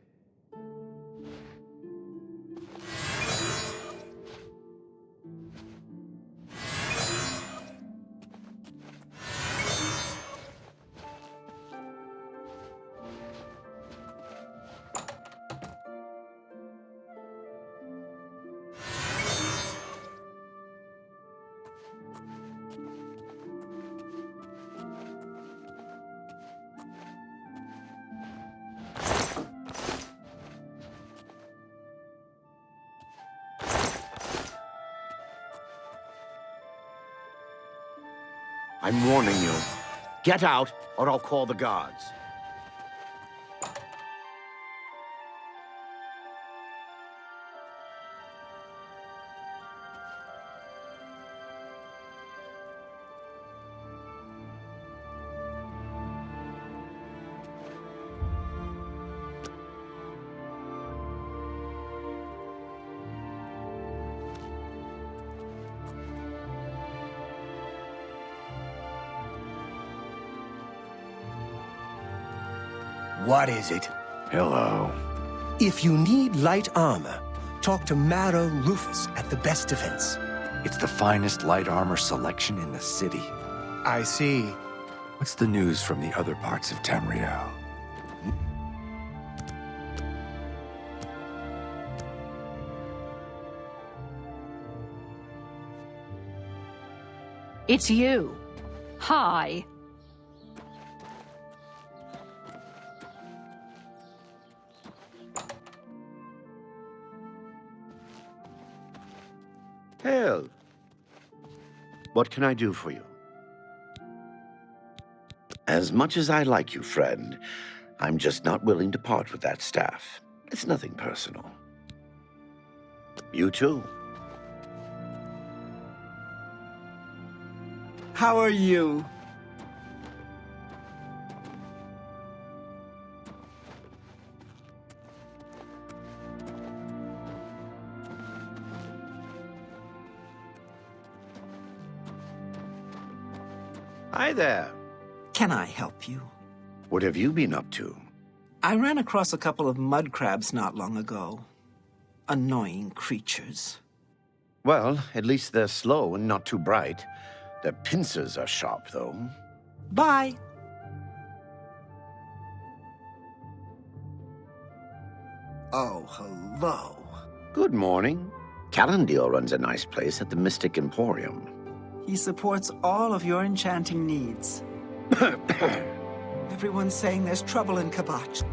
I'm warning you. Get out, or I'll call the guards. What is it? Hello. If you need light armor, talk to Mara Rufus at the Best Defense. It's the finest light armor selection in the city. I see. What's the news from the other parts of Tamriel? It's you. Hi. Hell. What can I do for you? As much as I like you, friend, I'm just not willing to part with that staff. It's nothing personal. You too. How are you? Hi there. Can I help you? What have you been up to? I ran across a couple of mud crabs not long ago. Annoying creatures. Well, at least they're slow and not too bright. Their pincers are sharp, though. Bye. Oh, hello. Good morning. Calendil runs a nice place at the Mystic Emporium. He supports all of your enchanting needs. Everyone's saying there's trouble in Kabach.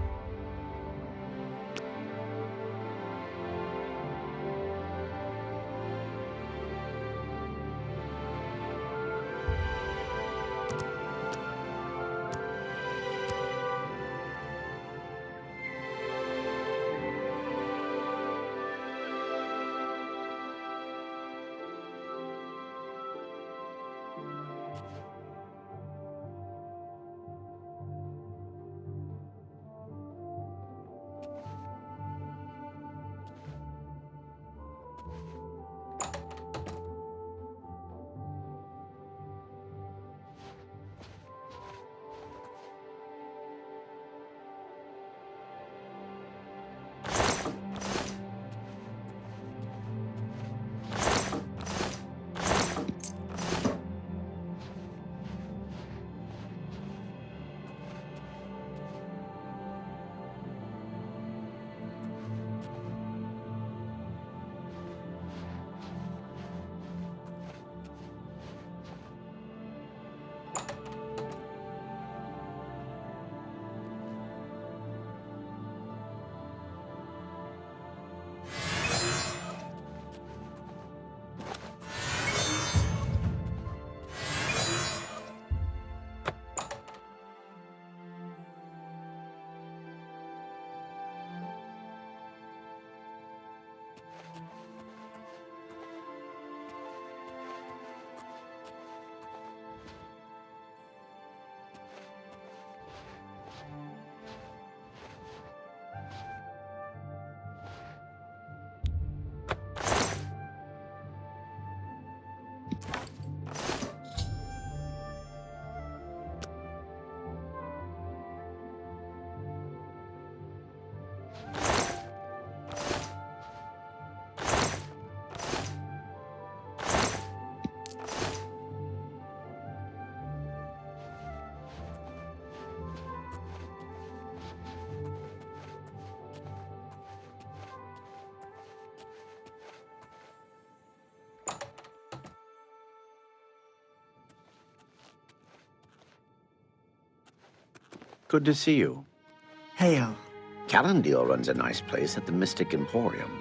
Good to see you. Hail. Calendil runs a nice place at the Mystic Emporium.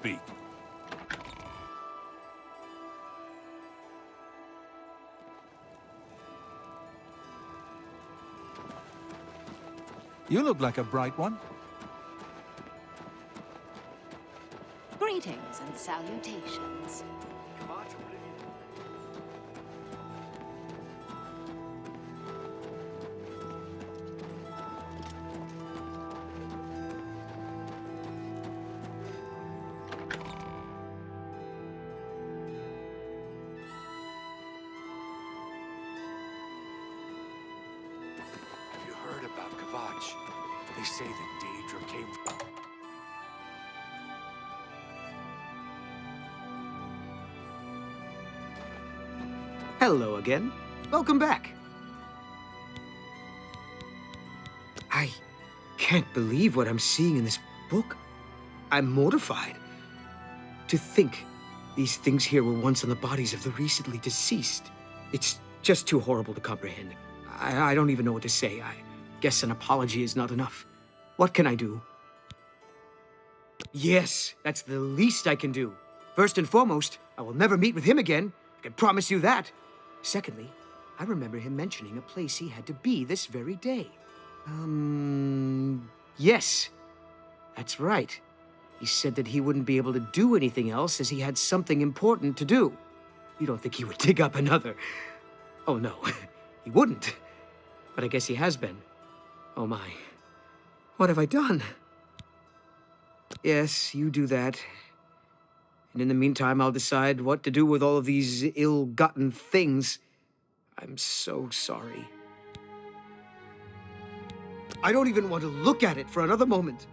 speak. You look like a bright one. Greetings and salutations. Have you heard about Kavach? They say that Daedra came from... Hello again. Welcome back. I can't believe what I'm seeing in this book. I'm mortified. To think these things here were once on the bodies of the recently deceased. It's just too horrible to comprehend. I don't even know what to say. I guess an apology is not enough. What can I do? Yes, that's the least I can do. First and foremost, I will never meet with him again. I can promise you that. Secondly, I remember him mentioning a place he had to be this very day. Yes. That's right. He said that he wouldn't be able to do anything else as he had something important to do. You don't think he would dig up another... Oh, no. He wouldn't. But I guess he has been. Oh, my. What have I done? Yes, you do that. And in the meantime, I'll decide what to do with all of these ill-gotten things. I'm so sorry. I don't even want to look at it for another moment.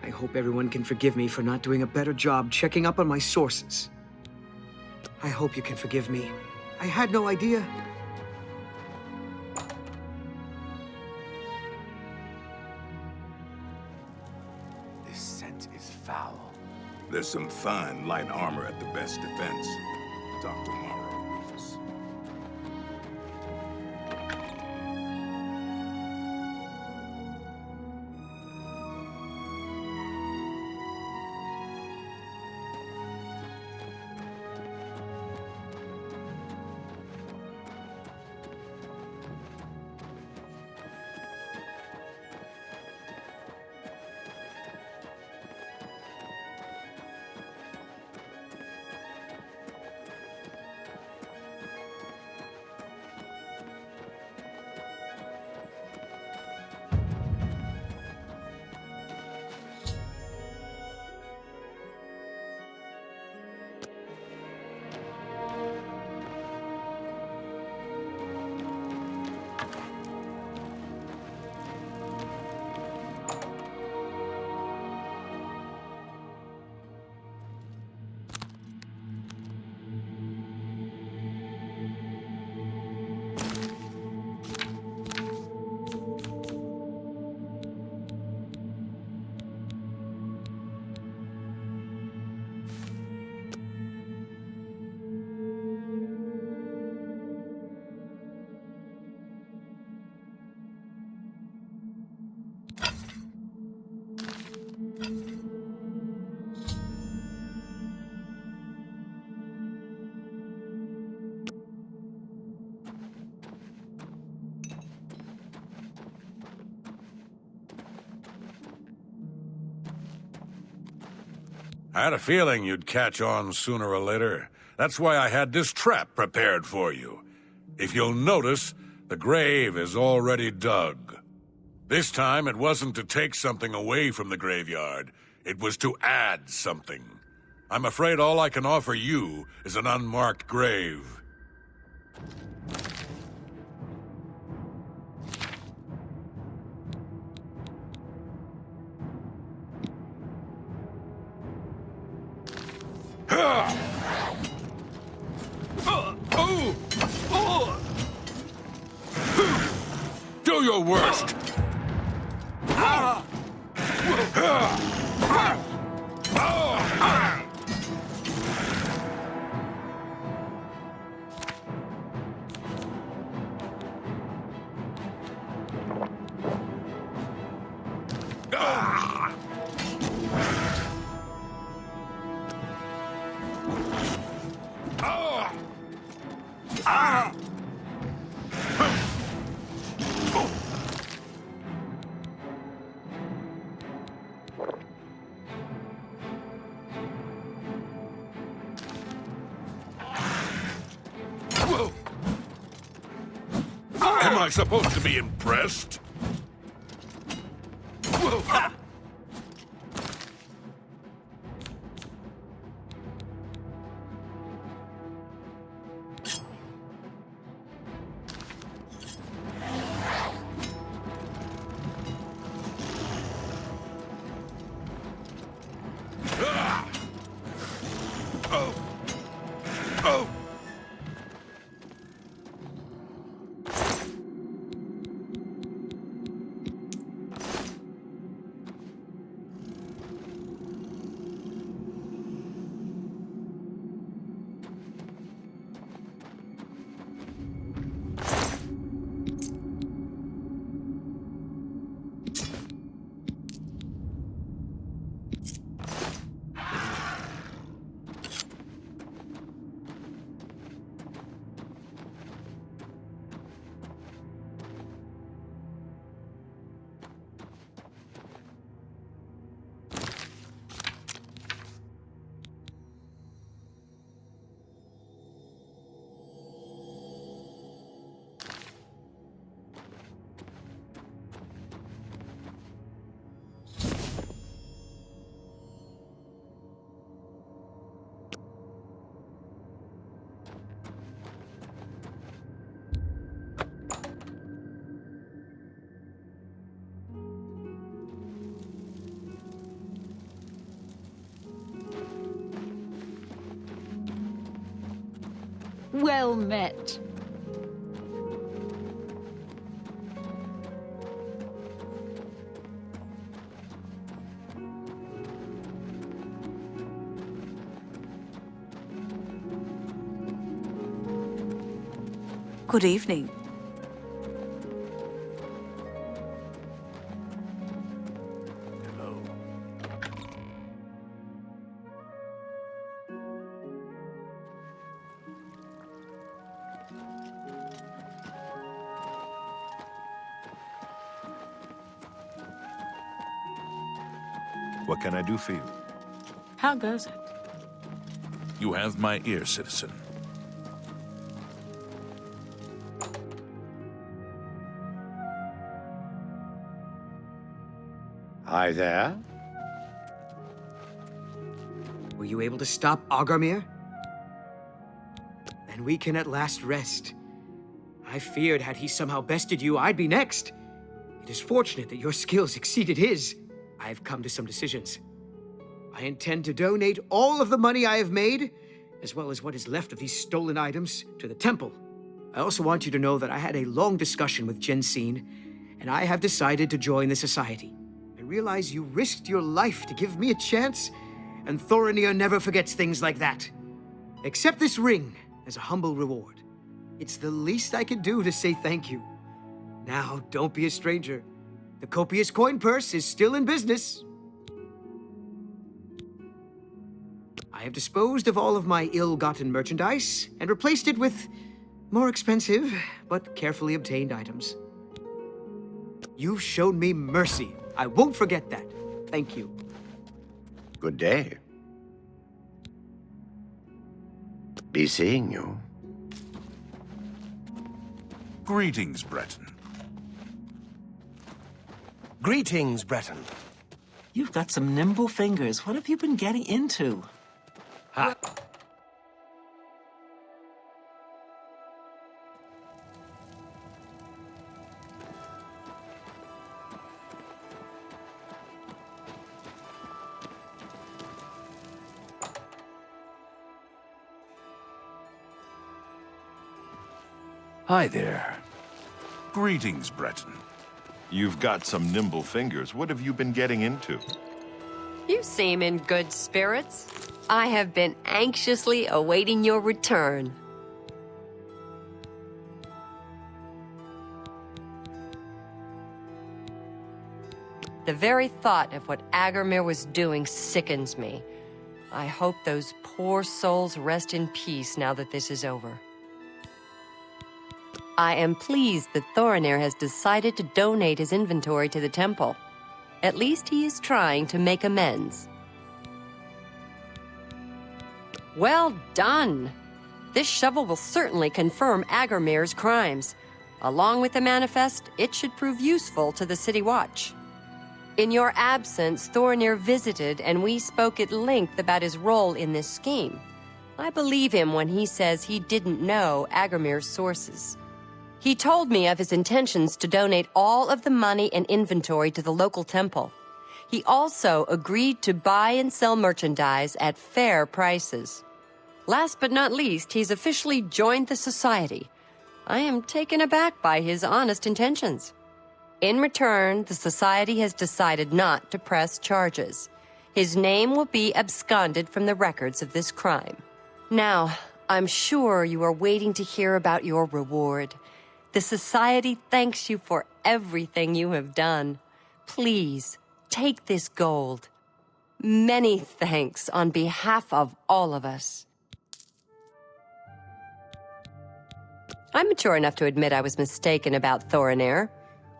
I hope everyone can forgive me for not doing a better job checking up on my sources. I hope you can forgive me. I had no idea. This scent is foul. There's some fine light armor at the best defense. Talk tomorrow, Rufus. I had a feeling you'd catch on sooner or later. That's why I had this trap prepared for you. If you'll notice, the grave is already dug. This time, it wasn't to take something away from the graveyard. It was to add something. I'm afraid all I can offer you is an unmarked grave. Do your worst! Am I supposed to be impressed? Well met. Good evening. What can I do for you? How goes it? You have my ear, citizen. Hi there. Were you able to stop Agarmir? Then we can at last rest. I feared had he somehow bested you, I'd be next. It is fortunate that your skills exceeded his. I have come to some decisions. I intend to donate all of the money I have made, as well as what is left of these stolen items, to the temple. I also want you to know that I had a long discussion with Jensine, and I have decided to join the society. I realize you risked your life to give me a chance, and Thorinir never forgets things like that. Accept this ring as a humble reward. It's the least I can do to say thank you. Now, don't be a stranger. The copious coin purse is still in business. I have disposed of all of my ill-gotten merchandise and replaced it with more expensive but carefully obtained items. You've shown me mercy. I won't forget that. Thank you. Good day. Be seeing you. Greetings, Breton. Greetings, Breton. You've got some nimble fingers. What have you been getting into? Ha. Hi there. Greetings, Breton. You've got some nimble fingers. What have you been getting into? You seem in good spirits. I have been anxiously awaiting your return. The very thought of what Agarmir was doing sickens me. I hope those poor souls rest in peace now that this is over. I am pleased that Thorinir has decided to donate his inventory to the temple. At least he is trying to make amends. Well done! This shovel will certainly confirm Agarmir's crimes. Along with the manifest, it should prove useful to the City Watch. In your absence, Thorinir visited and we spoke at length about his role in this scheme. I believe him when he says he didn't know Agarmir's sources. He told me of his intentions to donate all of the money and inventory to the local temple. He also agreed to buy and sell merchandise at fair prices. Last but not least, he's officially joined the society. I am taken aback by his honest intentions. In return, the society has decided not to press charges. His name will be absconded from the records of this crime. Now, I'm sure you are waiting to hear about your reward. The society thanks you for everything you have done. Please, take this gold. Many thanks on behalf of all of us. I'm mature enough to admit I was mistaken about Thorinir.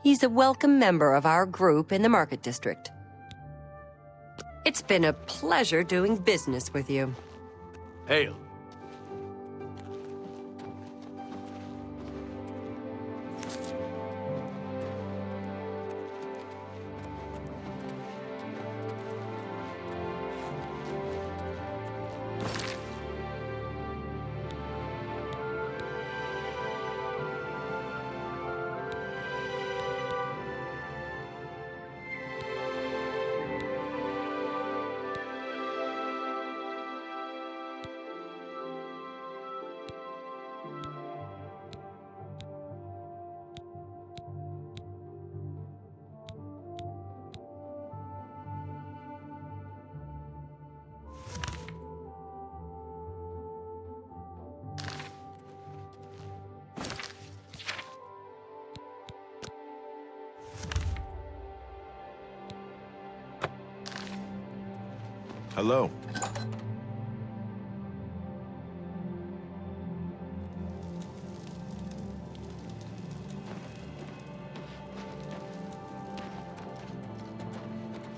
He's a welcome member of our group in the Market District. It's been a pleasure doing business with you. Hail. Hello.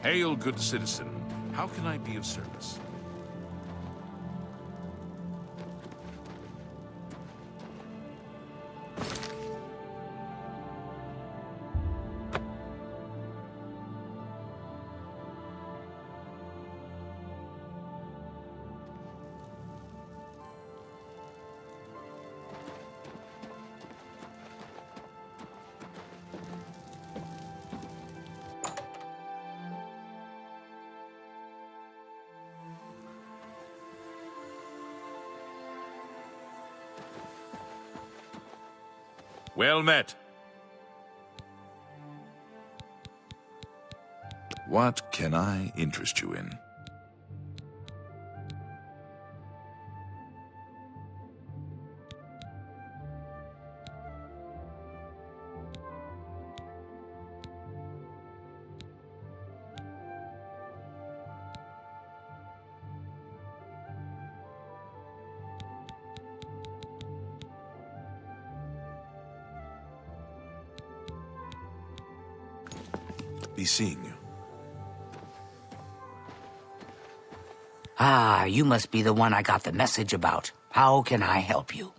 Hail, good citizen. How can I be of service? Well met. What can I interest you in? Be seeing you. Ah, you must be the one I got the message about. How can I help you?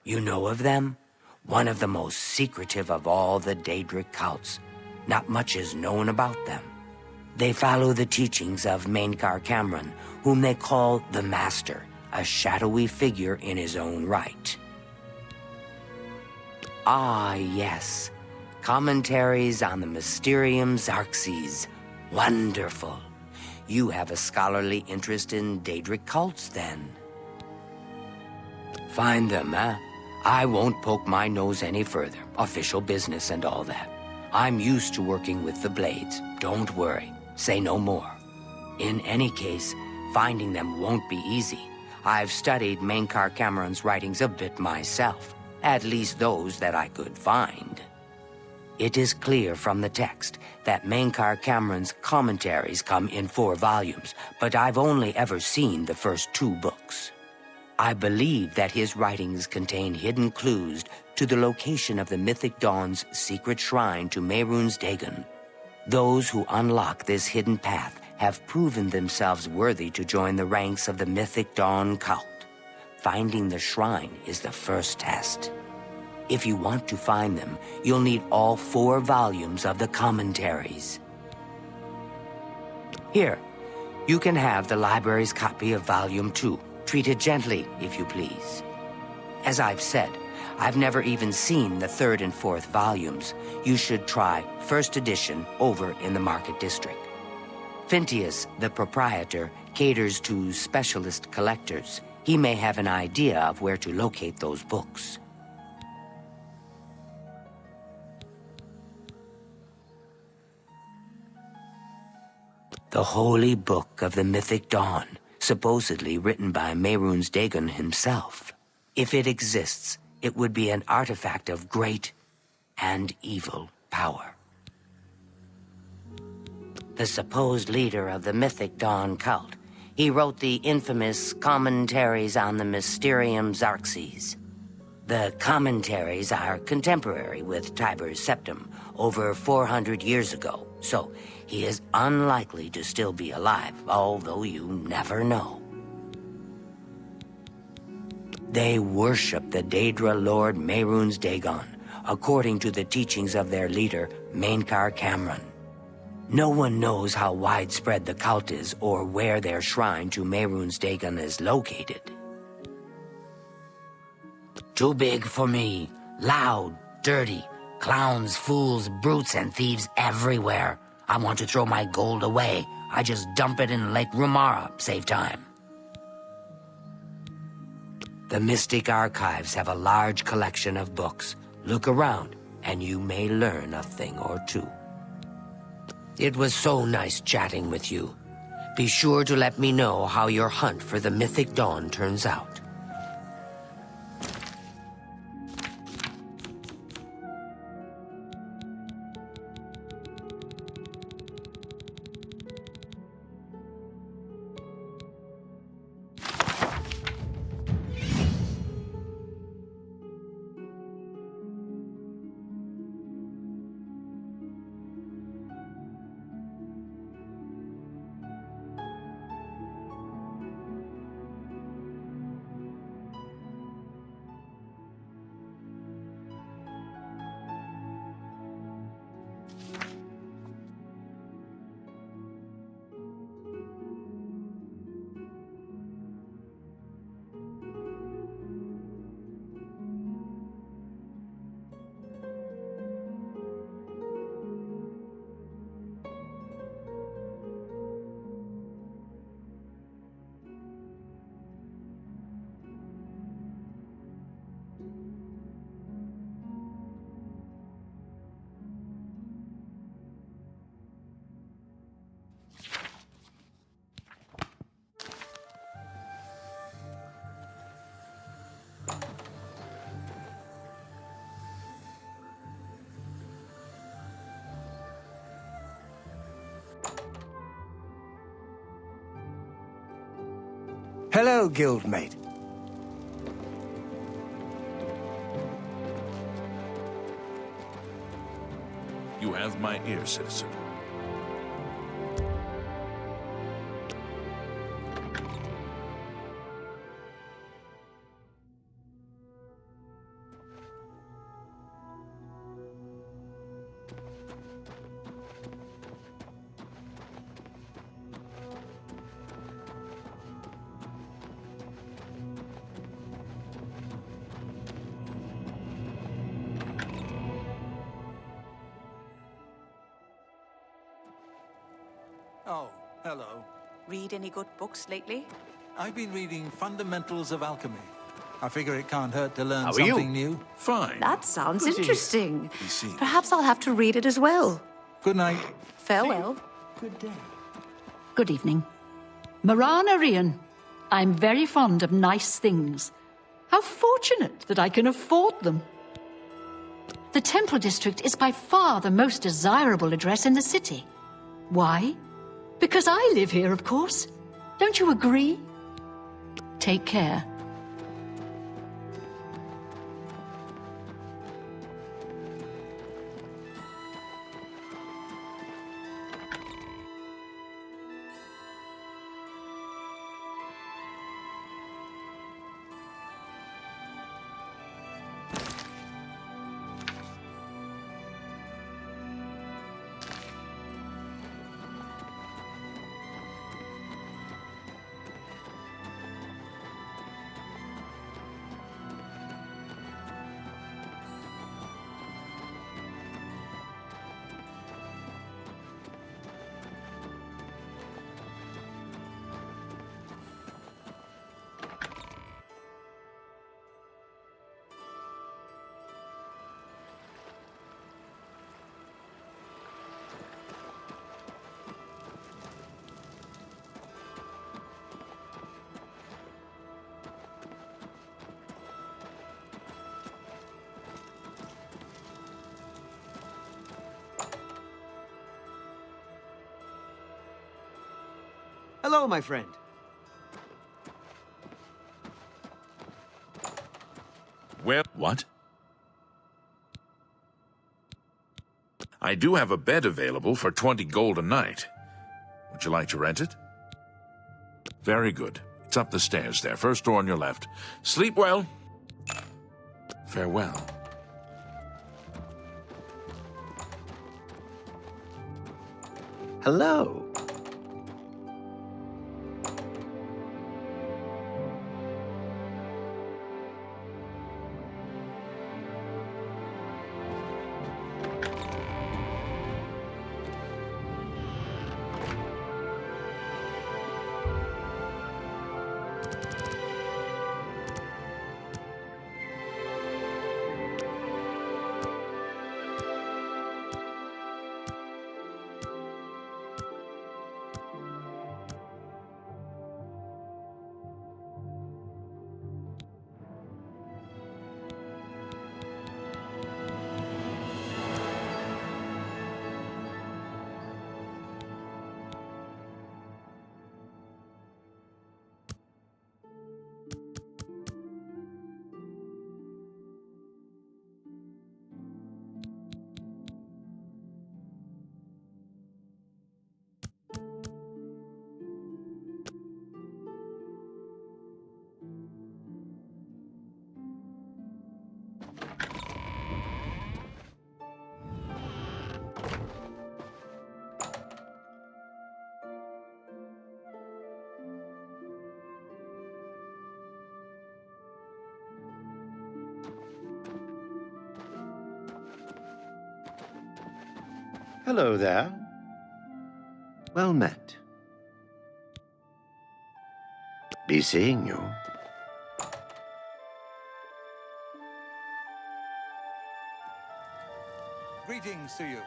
You know of them? One of the most secretive of all the Daedric cults. Not much is known about them. They follow the teachings of Mainkar Cameron, whom they call the Master, a shadowy figure in his own right. Ah, yes. Commentaries on the Mysterium Xarxes. Wonderful. You have a scholarly interest in Daedric cults, then. Find them, eh? I won't poke my nose any further. Official business and all that. I'm used to working with the Blades. Don't worry. Say no more. In any case, finding them won't be easy. I've studied Mainkar Cameron's writings a bit myself. At least those that I could find. It is clear from the text that Mainkar Cameron's commentaries come in 4 volumes, but I've only ever seen the first 2 books. I believe that his writings contain hidden clues to the location of the Mythic Dawn's secret shrine to Mehrunes Dagon. Those who unlock this hidden path have proven themselves worthy to join the ranks of the Mythic Dawn cult. Finding the shrine is the first test. If you want to find them, you'll need all 4 volumes of the commentaries. Here, you can have the library's copy of Volume 2. Treat it gently, if you please. As I've said, I've never even seen the 3rd and 4th volumes. You should try first edition over in the Market District. Phintius, the proprietor, caters to specialist collectors. He may have an idea of where to locate those books. The Holy Book of the Mythic Dawn, supposedly written by Mehrunes Dagon himself. If it exists, it would be an artifact of great and evil power. The supposed leader of the Mythic Dawn cult, he wrote the infamous Commentaries on the Mysterium Xarxes. The commentaries are contemporary with Tiber's Septum, over 400 years ago, so he is unlikely to still be alive, although you never know. They worship the Daedra Lord Mehrunes Dagon, according to the teachings of their leader, Mainkar Cameron. No one knows how widespread the cult is or where their shrine to Mehrunes Dagon is located. Too big for me. Loud, dirty, clowns, fools, brutes, and thieves everywhere. I want to throw my gold away. I just dump it in Lake Rumara, save time. The Mystic Archives have a large collection of books. Look around, and you may learn a thing or two. It was so nice chatting with you. Be sure to let me know how your hunt for the Mythic Dawn turns out. Hello, guildmate. You have my ear, citizen. Oh, hello. Read any good books lately? I've been reading Fundamentals of Alchemy. I figure it can't hurt to learn How are you? something new. Fine. That sounds Good interesting. He seems. Perhaps I'll have to read it as well. Good night. Farewell. Good day. Good evening. Moran Arian. I'm very fond of nice things. How fortunate that I can afford them. The Temple District is by far the most desirable address in the city. Why? Because I live here, of course. Don't you agree? Take care. Hello, my friend. Well, what? I do have a bed available for 20 gold a night. Would you like to rent it? Very good. It's up the stairs there, first door on your left. Sleep well. Farewell. Hello. Hello there. Well met. Be seeing you. Greetings to you.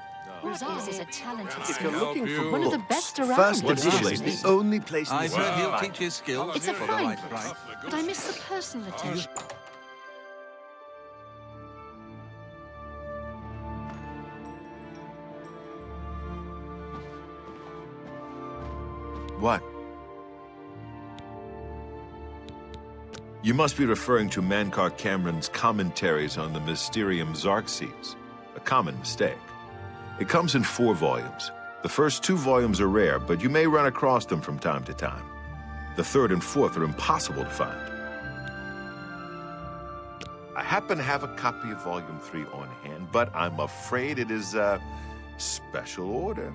Rosales is a talented If you're smith. looking for one of the books, best around. First in edition Rosales. is the only place I've heard he'll teach his skills It's a for the fine right place, price. but I miss the personal attention. What? You must be referring to Mankar Cameron's commentaries on the Mysterium Xarxes. A common mistake. It comes in 4 volumes. The first 2 volumes are rare, but you may run across them from time to time. The 3rd and 4th are impossible to find. I happen to have a copy of Volume 3 on hand, but I'm afraid it is a special order.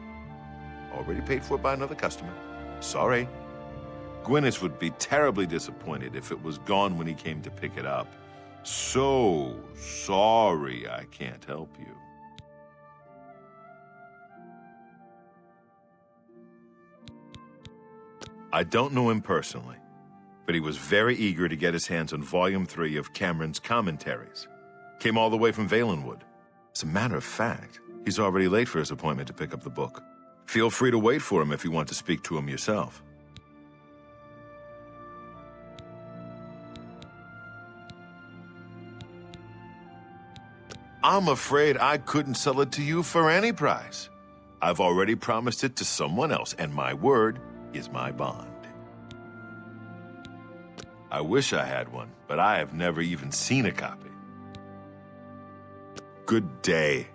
Already paid for by another customer. Sorry. Gwyneth would be terribly disappointed if it was gone when he came to pick it up. So sorry I can't help you. I don't know him personally, but he was very eager to get his hands on Volume 3 of Cameron's commentaries. Came all the way from Valenwood. As a matter of fact, he's already late for his appointment to pick up the book. Feel free to wait for him if you want to speak to him yourself. I'm afraid I couldn't sell it to you for any price. I've already promised it to someone else, and my word is my bond. I wish I had one, but I have never even seen a copy. Good day.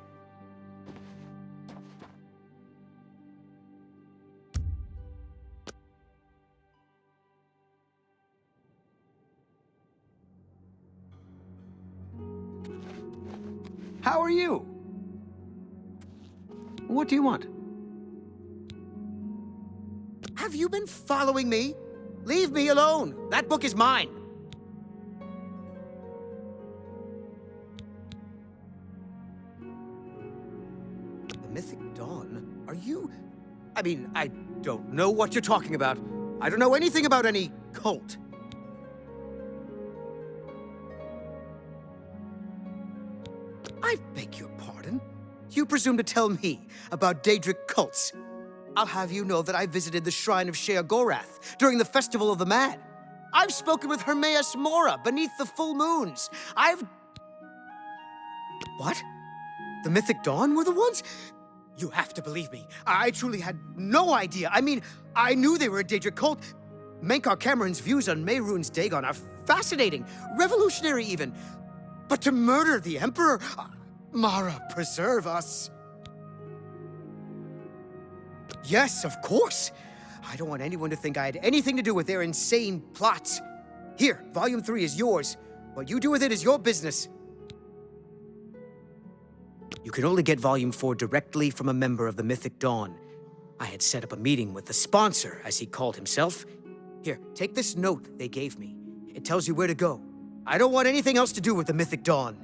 How are you? What do you want? Have you been following me? Leave me alone. That book is mine. The Mythic Dawn? Are you... I mean, I don't know what you're talking about. I don't know anything about any cult. I beg your pardon? You presume to tell me about Daedric cults? I'll have you know that I visited the shrine of Sheogorath during the Festival of the Mad. I've spoken with Hermaeus Mora beneath the full moons. What? The Mythic Dawn were the ones? You have to believe me. I truly had no idea. I mean, I knew they were a Daedric cult. Menkar Cameron's views on Mehrunes Dagon are fascinating, revolutionary even. But to murder the Emperor? Mara, preserve us. Yes, of course. I don't want anyone to think I had anything to do with their insane plots. Here, Volume 3 is yours. What you do with it is your business. You can only get Volume 4 directly from a member of the Mythic Dawn. I had set up a meeting with the sponsor, as he called himself. Here, take this note they gave me. It tells you where to go. I don't want anything else to do with the Mythic Dawn.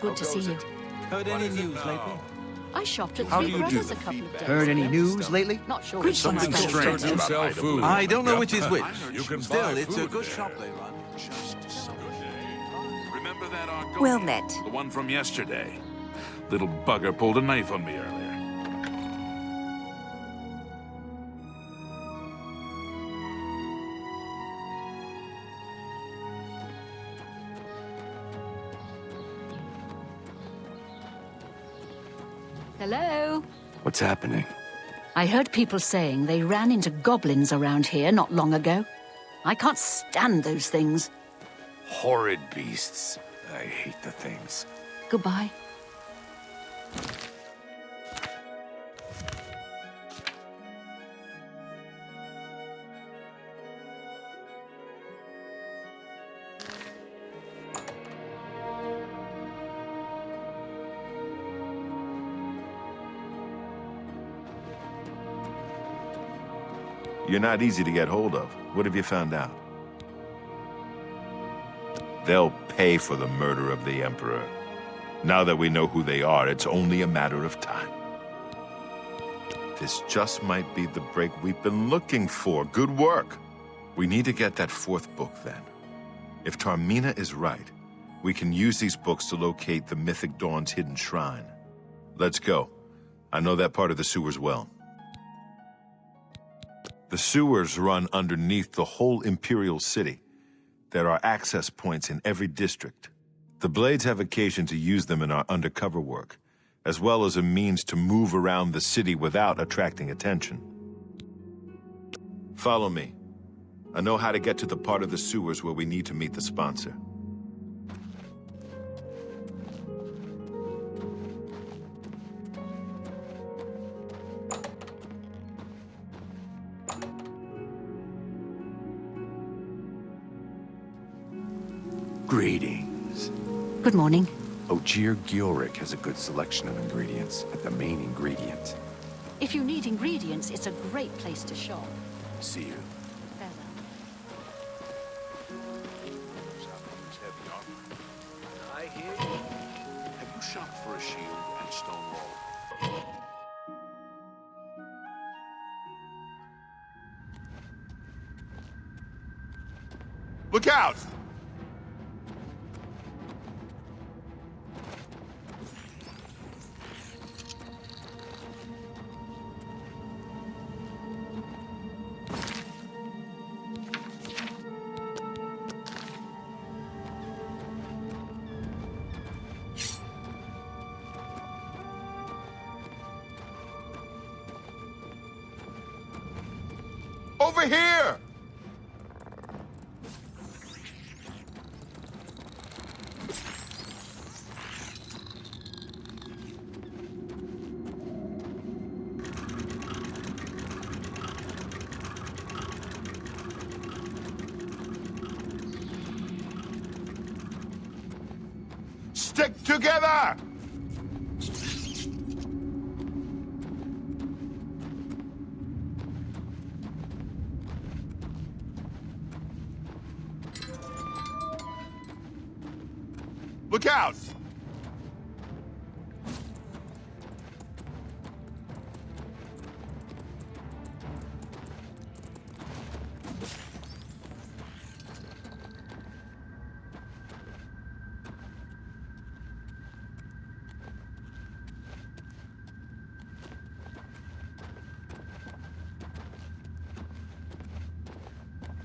Good to see you. Heard any news lately? I shopped at How Three do you Brothers do? a couple of days Heard any ago. news lately? Not sure Good which one's something better. strange about sell item. food. I don't know which is which. You can Still, buy it's a food good there. shop they run. Remember that Argonian? Well met. The one from yesterday. Little bugger pulled a knife on me earlier. Hello? What's happening? I heard people saying they ran into goblins around here not long ago. I can't stand those things. Horrid beasts. I hate the things. Goodbye. You're not easy to get hold of. What have you found out? They'll pay for the murder of the Emperor. Now that we know who they are, it's only a matter of time. This just might be the break we've been looking for. Good work. We need to get that fourth book, then. If Tarmina is right, we can use these books to locate the Mythic Dawn's hidden shrine. Let's go. I know that part of the sewers well. The sewers run underneath the whole Imperial City. There are access points in every district. The Blades have occasion to use them in our undercover work, as well as a means to move around the city without attracting attention. Follow me. I know how to get to the part of the sewers where we need to meet the sponsor. Greetings. Good morning. Ogier Gilric has a good selection of ingredients at the main ingredient. If you need ingredients, it's a great place to shop. See you. I hear you. Have you shopped for a shield and stone wall? Look out! Over here! Stick together! Look out!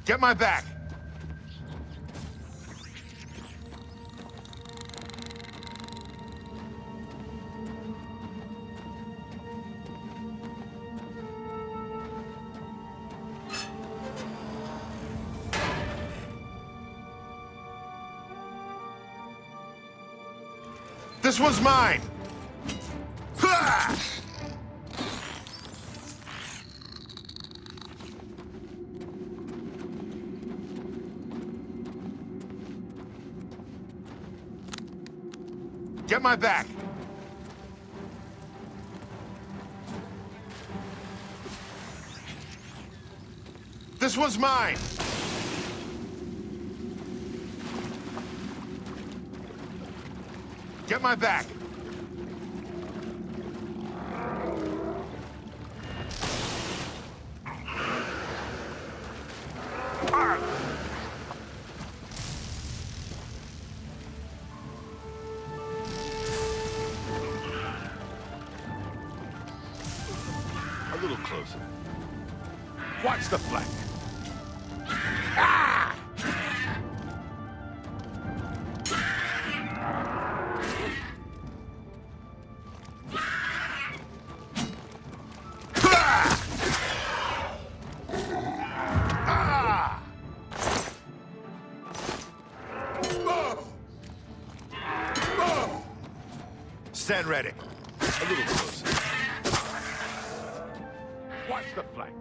Get my back! This one's mine! Get my back! This one's mine! Get my back! A little closer. Watch the flank. Ah! Stand ready. A little closer. Watch the flank.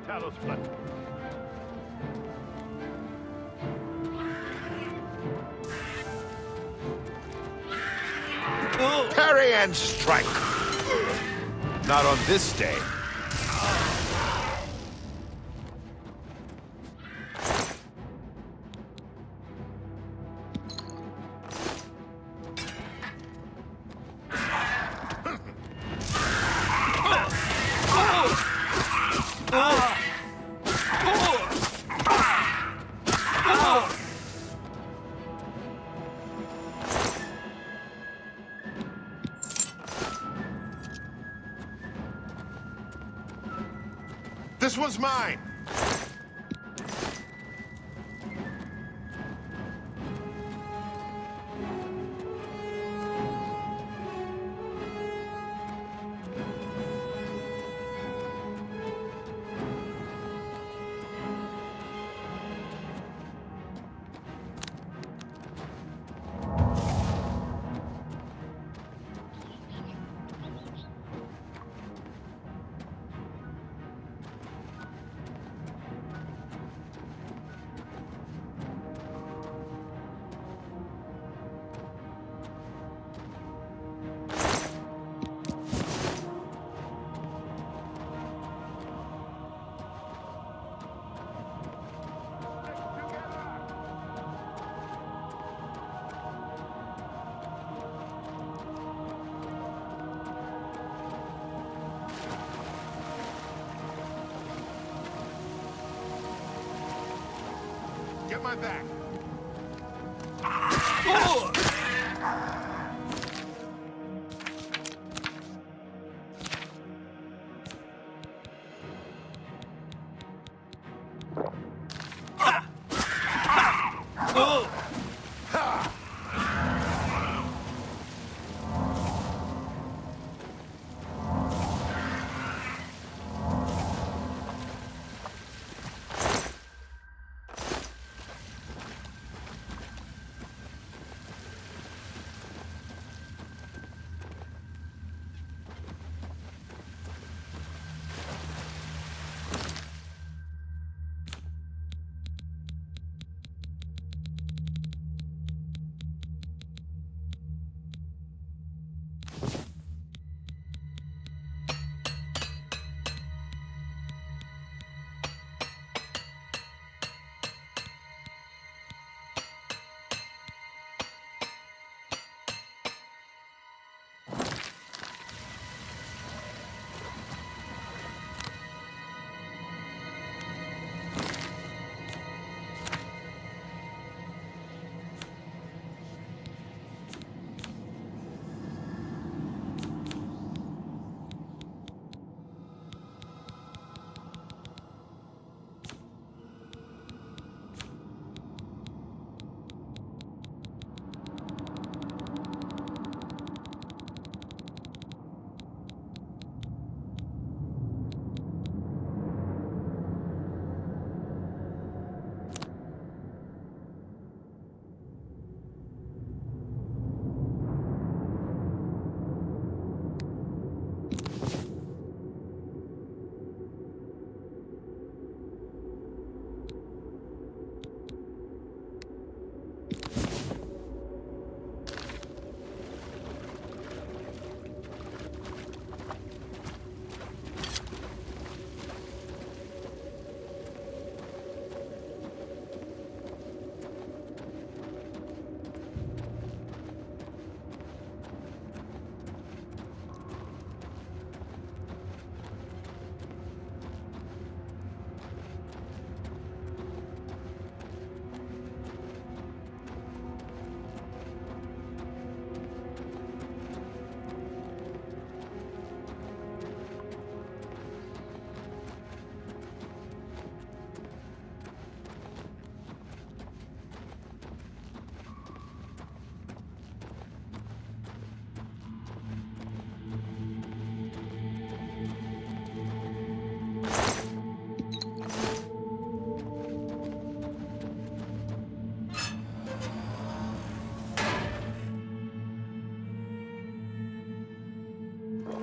Talos flank. Parry and strike. Not on this day. This one's mine! Get my back!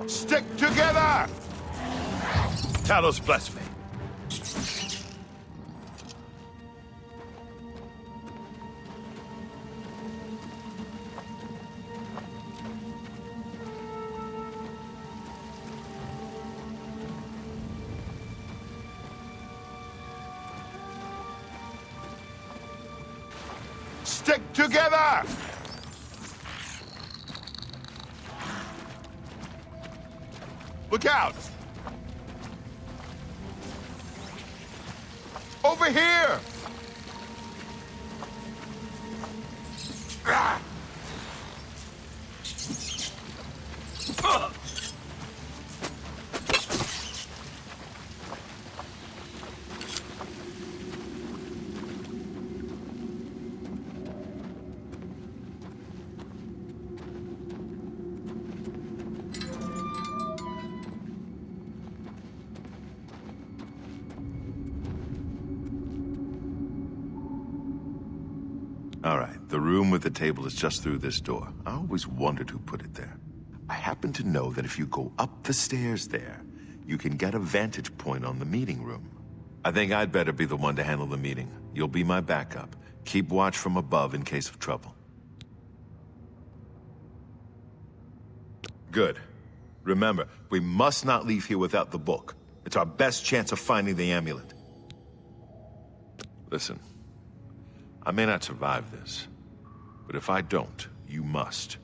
Stick together! Talos bless me. Stick together! Look out! Over here! Ah! The room with the table is just through this door. I always wondered who put it there. I happen to know that if you go up the stairs there, you can get a vantage point on the meeting room. I think I'd better be the one to handle the meeting. You'll be my backup. Keep watch from above in case of trouble. Good. Remember, we must not leave here without the book. It's our best chance of finding the amulet. Listen, I may not survive this, but if I don't, you must.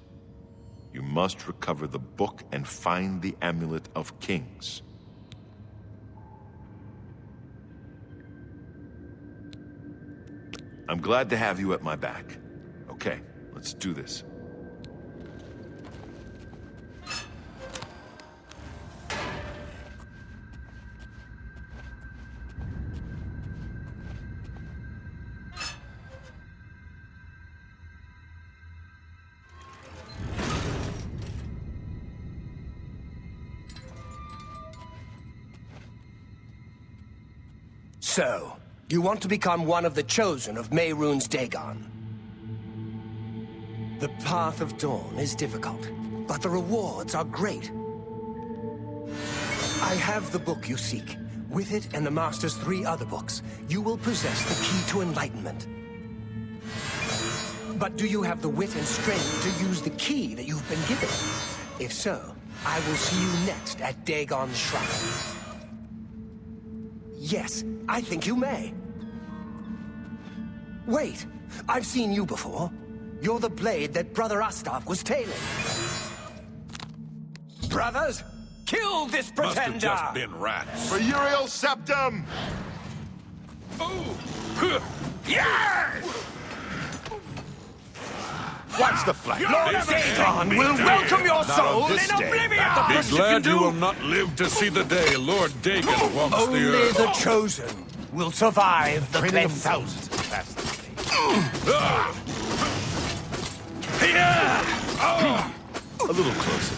You must recover the book and find the Amulet of Kings. I'm glad to have you at my back. Okay, let's do this. So, you want to become one of the chosen of Mehrunes Dagon. The path of dawn is difficult, but the rewards are great. I have the book you seek. With it and the Master's 3 other books, you will possess the key to enlightenment. But do you have the wit and strength to use the key that you've been given? If so, I will see you next at Dagon's Shrine. Yes, I think you may. Wait, I've seen you before. You're the blade that Brother Astaf was tailing. Brothers, kill this pretender! Must have just been rats. For Uriel's septum! Watch the flash. Lord of Dagon will welcome your soul in oblivion! Be glad you will not live to see the day Lord Dagon walks the Only earth. the chosen will survive the Training of cleansing. thousands to pass this stage. A little closer.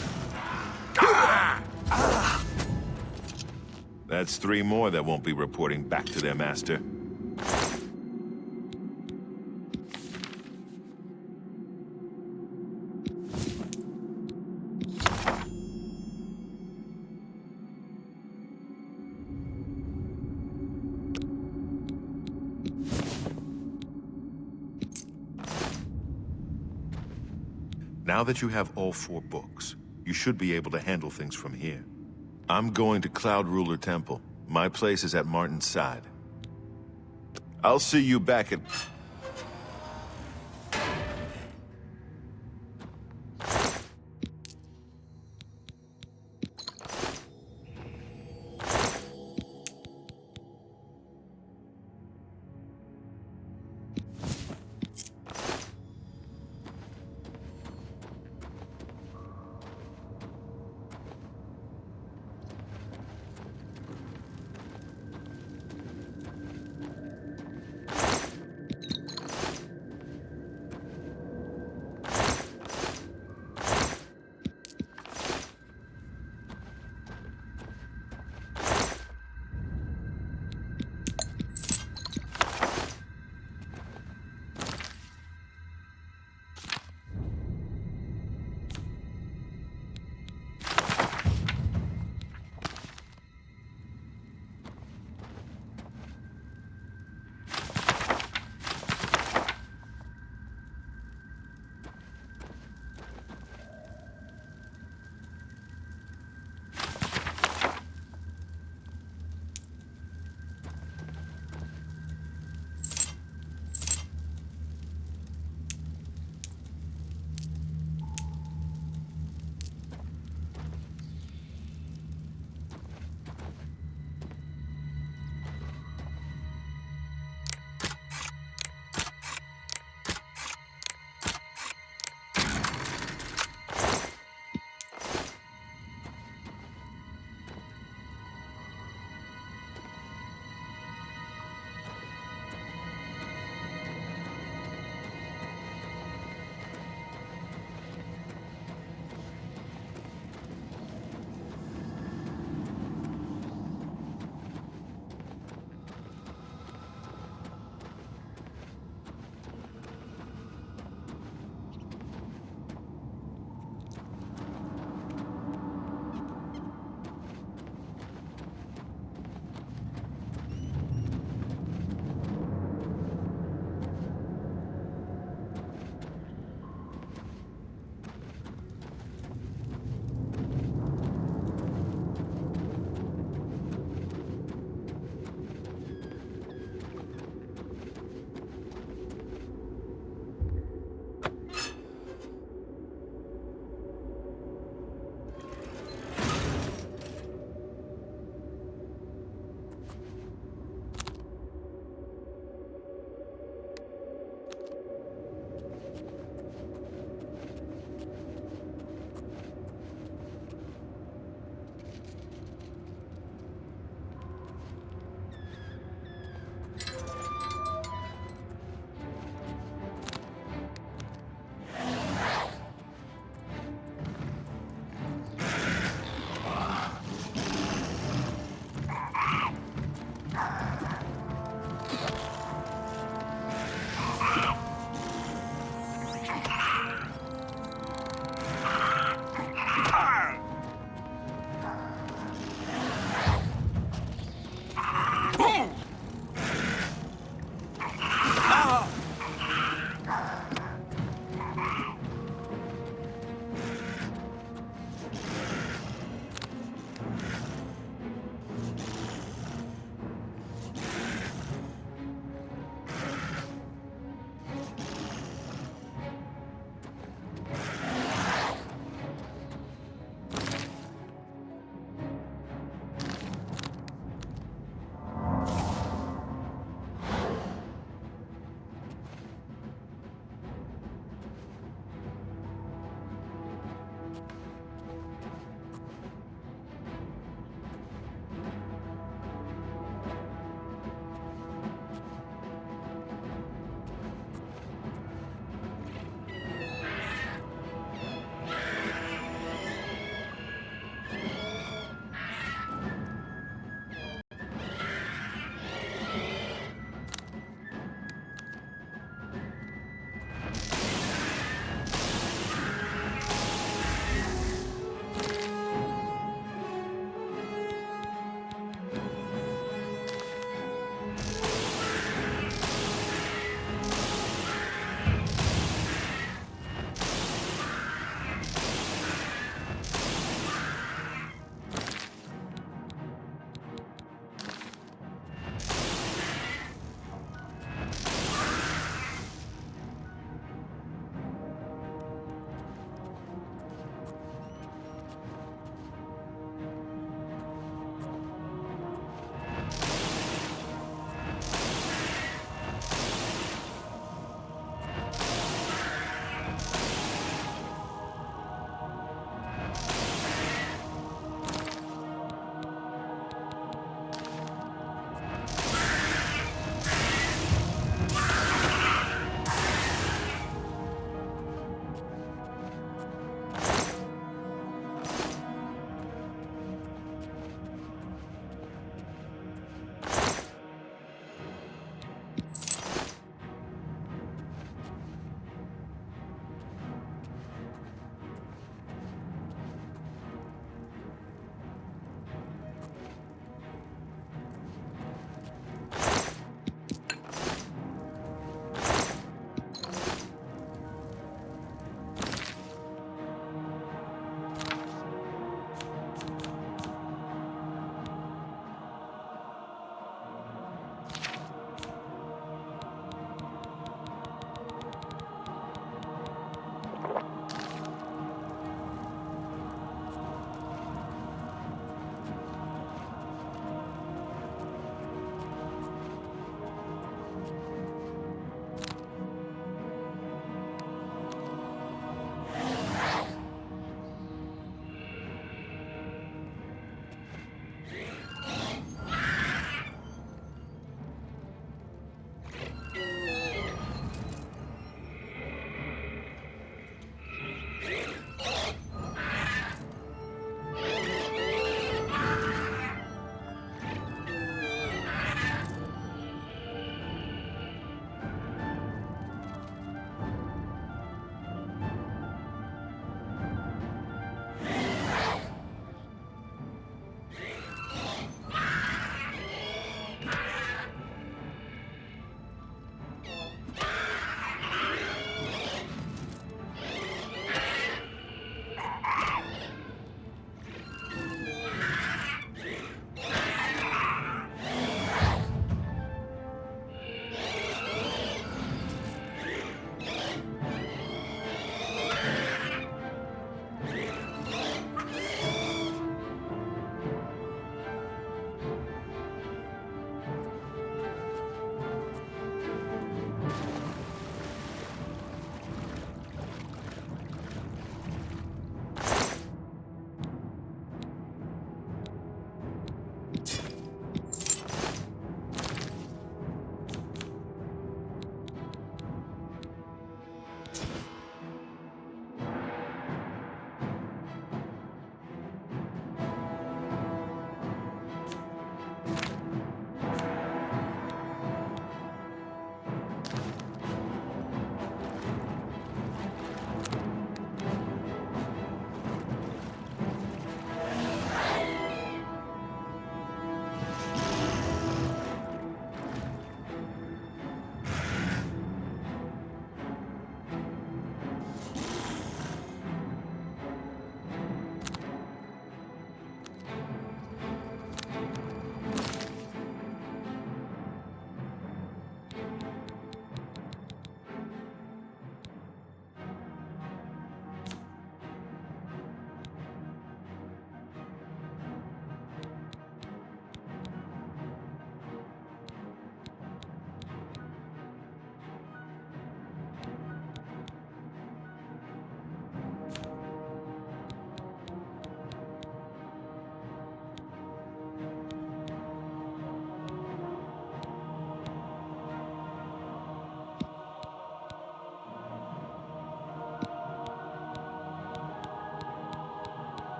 That's 3 more that won't be reporting back to their master. Now that you have all 4 books, you should be able to handle things from here. I'm going to Cloud Ruler Temple. My place is at Martin's side. I'll see you back at...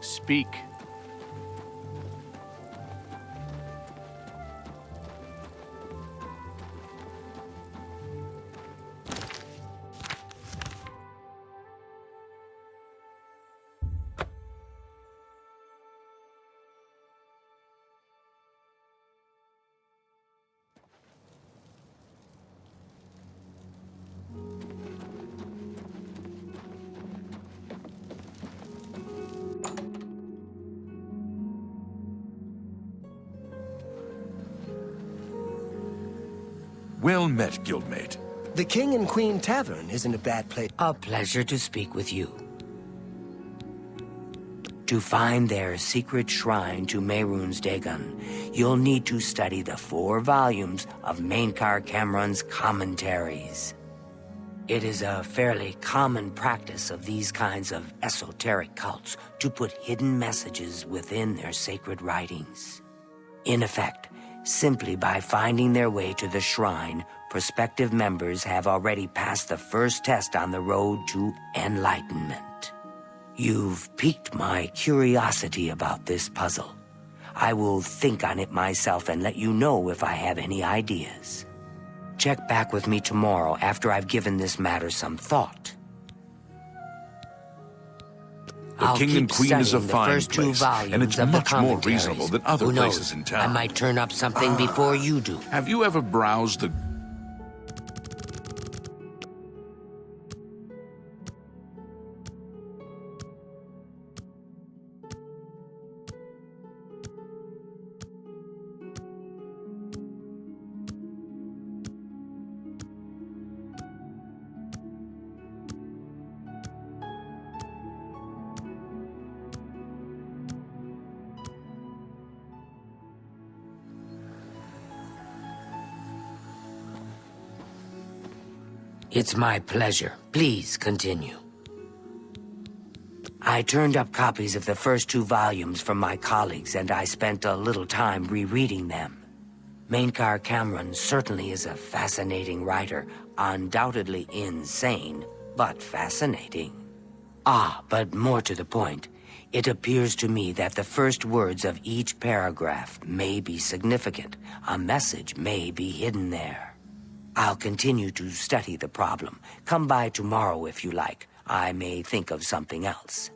Speak. Well met, guildmate. The King and Queen Tavern isn't a bad place. A pleasure to speak with you. To find their secret shrine to Mehrunes Dagon, you'll need to study the 4 volumes of Mainkar Cameron's commentaries. It is a fairly common practice of these kinds of esoteric cults to put hidden messages within their sacred writings. In effect, simply by finding their way to the shrine, prospective members have already passed the first test on the road to enlightenment. You've piqued my curiosity about this puzzle. I will think on it myself and let you know if I have any ideas. Check back with me tomorrow after I've given this matter some thought. The I'll King keep and Queen is a studying the fine first 2 place, volumes and it's of the much more commentaries. reasonable than other Who knows? places in town. I might turn up something before you do. Have you ever browsed the... It's my pleasure. Please continue. I turned up copies of the first 2 volumes from my colleagues, and I spent a little time rereading them. Mainkar Cameron certainly is a fascinating writer, undoubtedly insane, but fascinating. But more to the point, it appears to me that the first words of each paragraph may be significant. A message may be hidden there. I'll continue to study the problem. Come by tomorrow if you like. I may think of something else.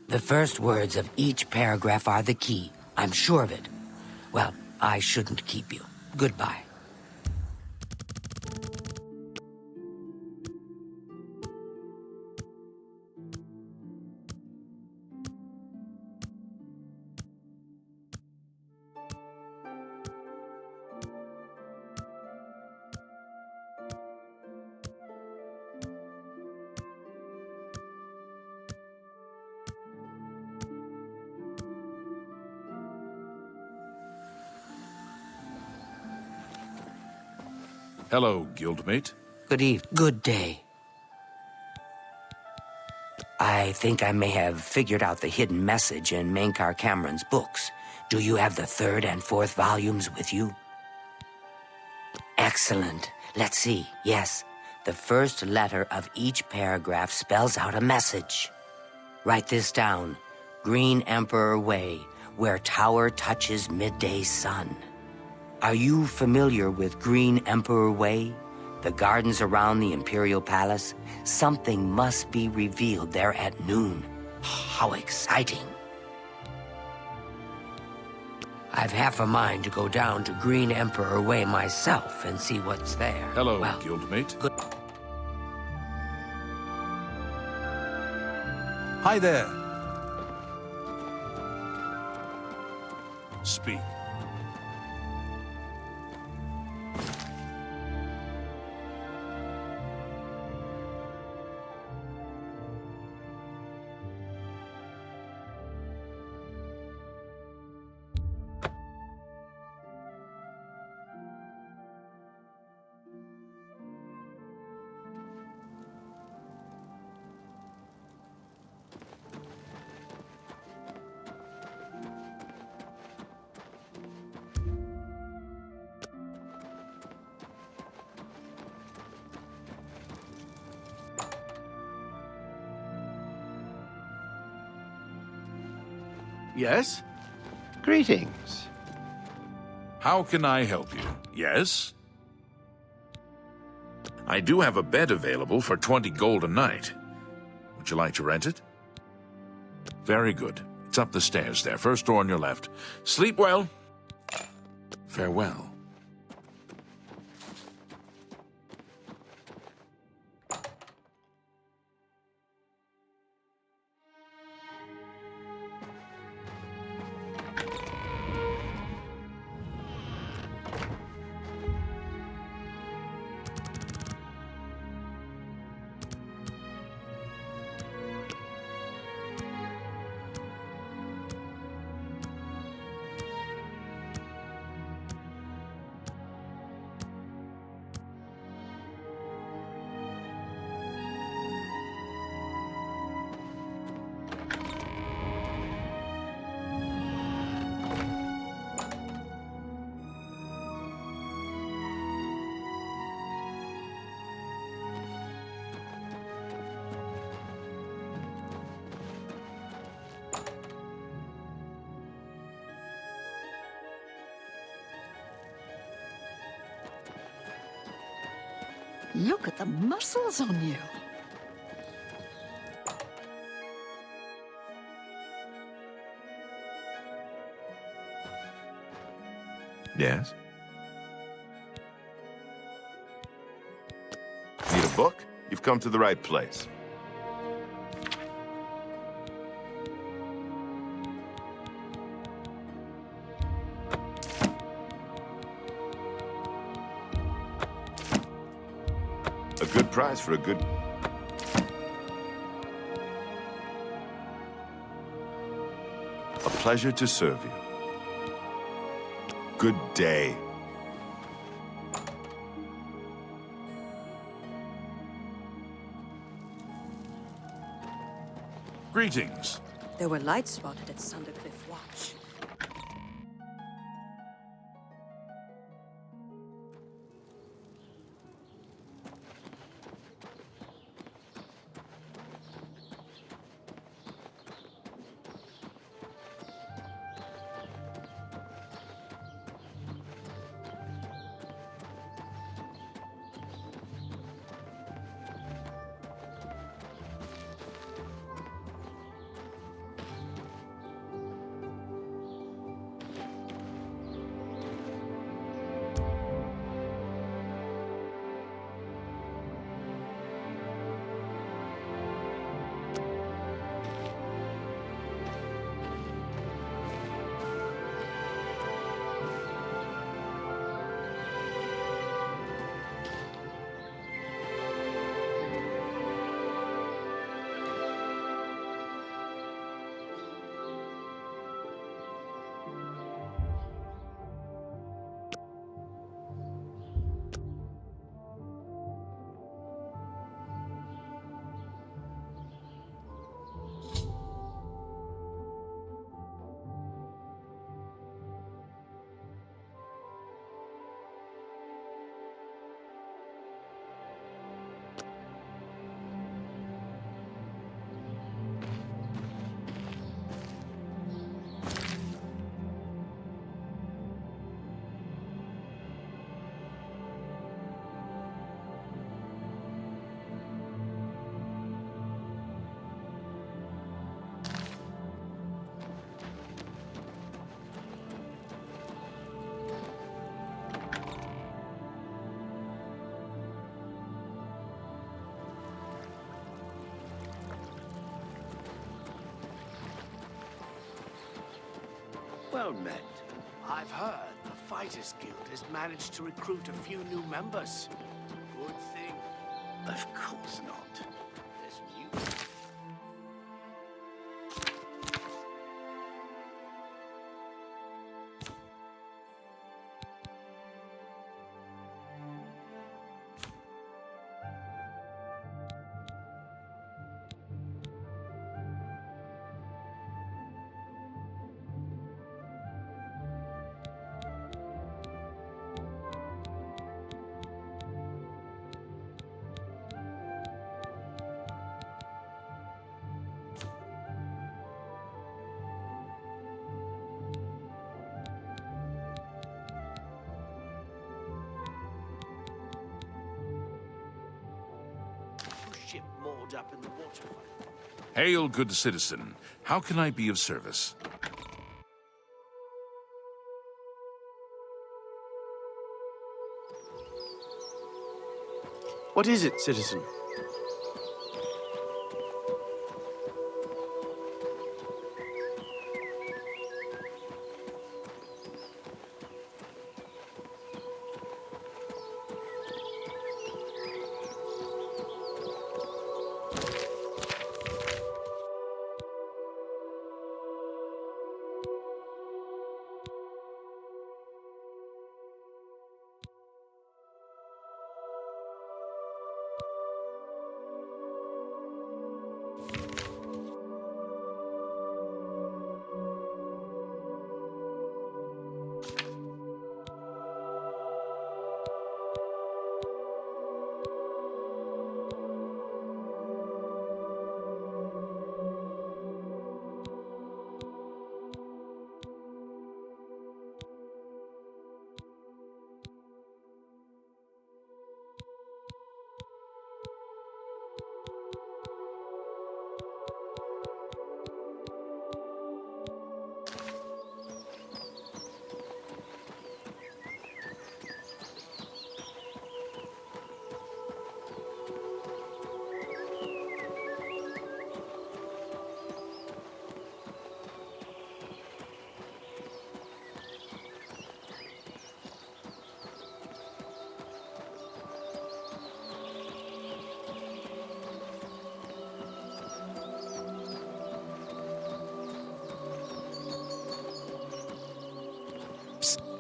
The first words of each paragraph are the key. I'm sure of it. Well, I shouldn't keep you. Goodbye. Hello, guildmate. Good day. I think I may have figured out the hidden message in Mainkar Cameron's books. Do you have the 3rd and 4th volumes with you? Excellent. Let's see. Yes, the first letter of each paragraph spells out a message. Write this down. Green Emperor Way, where tower touches midday sun. Are you familiar with Green Emperor Way? The gardens around the Imperial Palace? Something must be revealed there at noon. How exciting. I've half a mind to go down to Green Emperor Way myself and see what's there. Hello, guildmate. Good. Hi there. Speak. Yes? Greetings. How can I help you? Yes? I do have a bed available for 20 gold a night. Would you like to rent it? Very good. It's up the stairs there, first door on your left. Sleep well. Farewell. Look at the muscles on you. Yes? Need a book? You've come to the right place. A good price for a good... A pleasure to serve you. Good day. Greetings. There were lights spotted at Sundercliff Watch. Well met. I've heard the Fighters Guild has managed to recruit a few new members. Good thing. Of course not. There's new... ship moored up in the waterfront. Hail, good citizen. How can I be of service? What is it, citizen?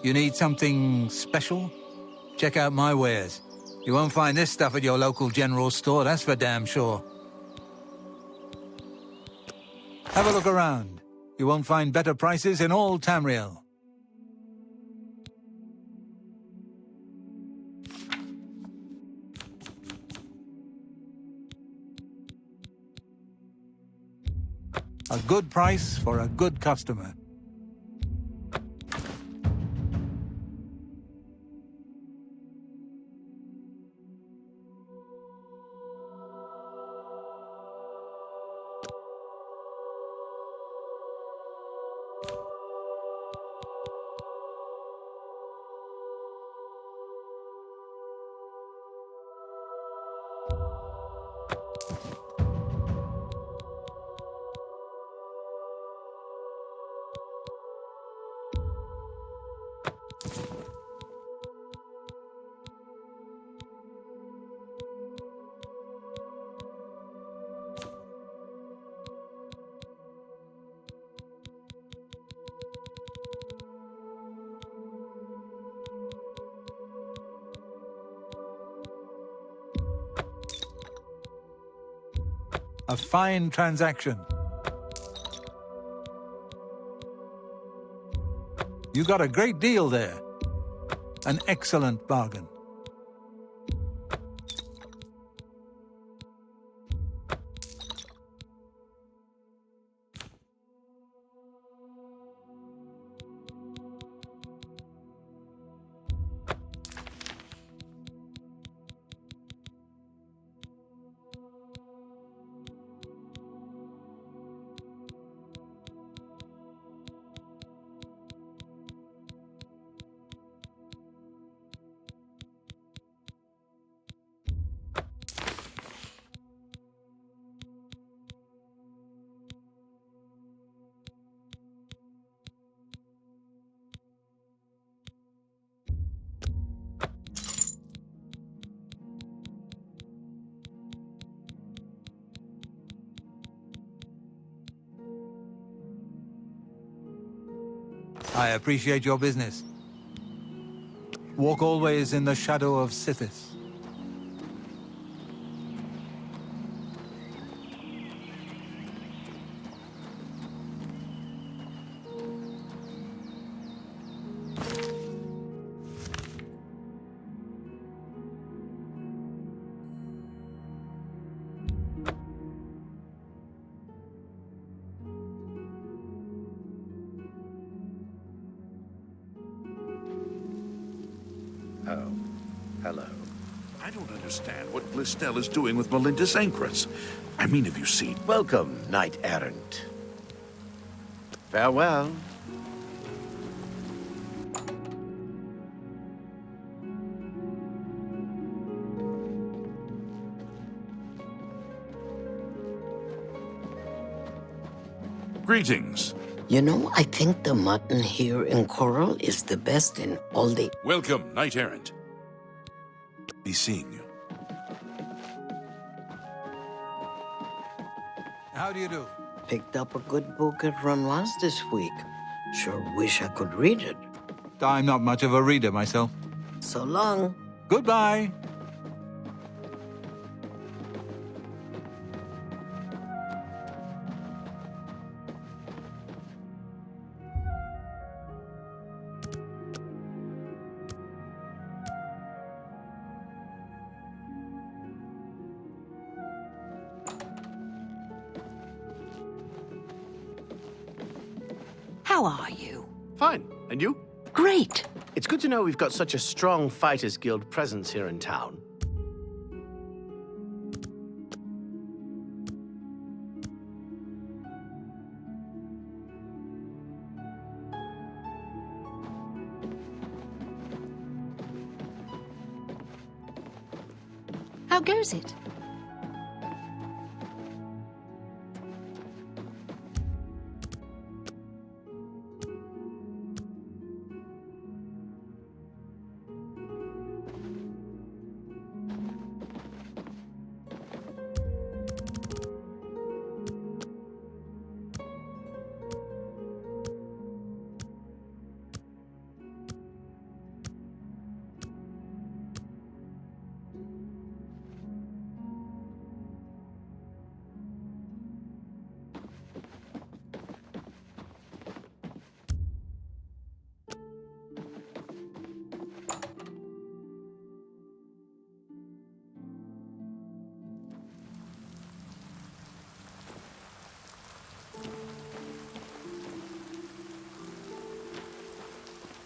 You need something special? Check out my wares. You won't find this stuff at your local general store, that's for damn sure. Have a look around. You won't find better prices in all Tamriel. A good price for a good customer. A fine transaction. You got a great deal there. An excellent bargain. I appreciate your business. Walk always in the shadow of Sithis. Oh, hello. understand what Listel is doing with Melinda's anchors. I mean, have you seen? Welcome, Knight Errant. Farewell. Greetings. You know, I think the mutton here in Coral is the best in all the... Welcome, Knight Errant. Be seeing you. How do you do? Picked up a good book at Renoir's this week. Sure wish I could read it. I'm not much of a reader myself. So long. Goodbye. How are you? Fine. And you? Great. It's good to know we've got such a strong Fighters Guild presence here in town. How goes it?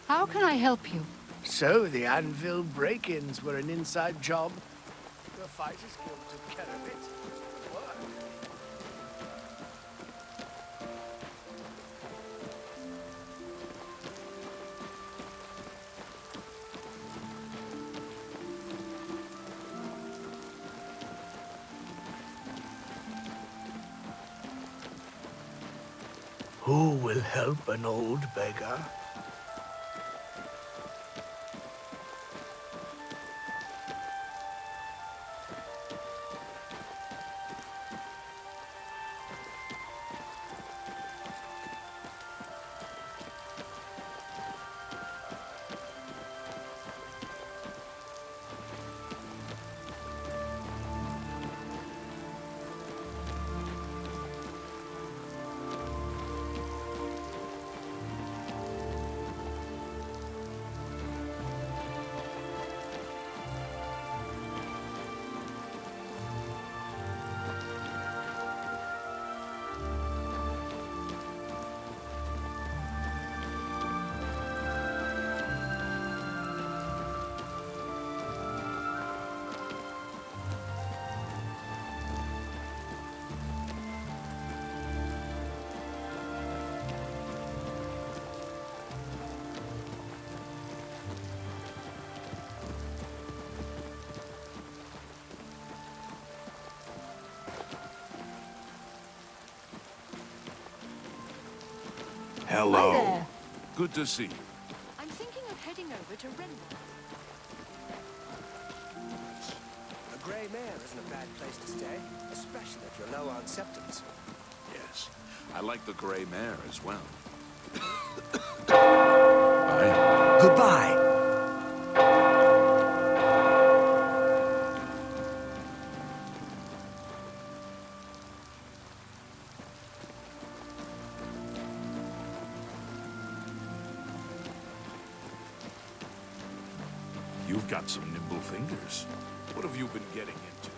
How can I help you? So, the Anvil break-ins were an inside job? The Fighters Guild took care of it. Good work. Who will help an old beggar? Hello. Hi there. Good to see you. I'm thinking of heading over to Renmore. A Grey Mare isn't a bad place to stay, especially if you're low on septums. Yes, I like the Grey Mare as well. Bye. Goodbye. You've got some nimble fingers. What have you been getting into?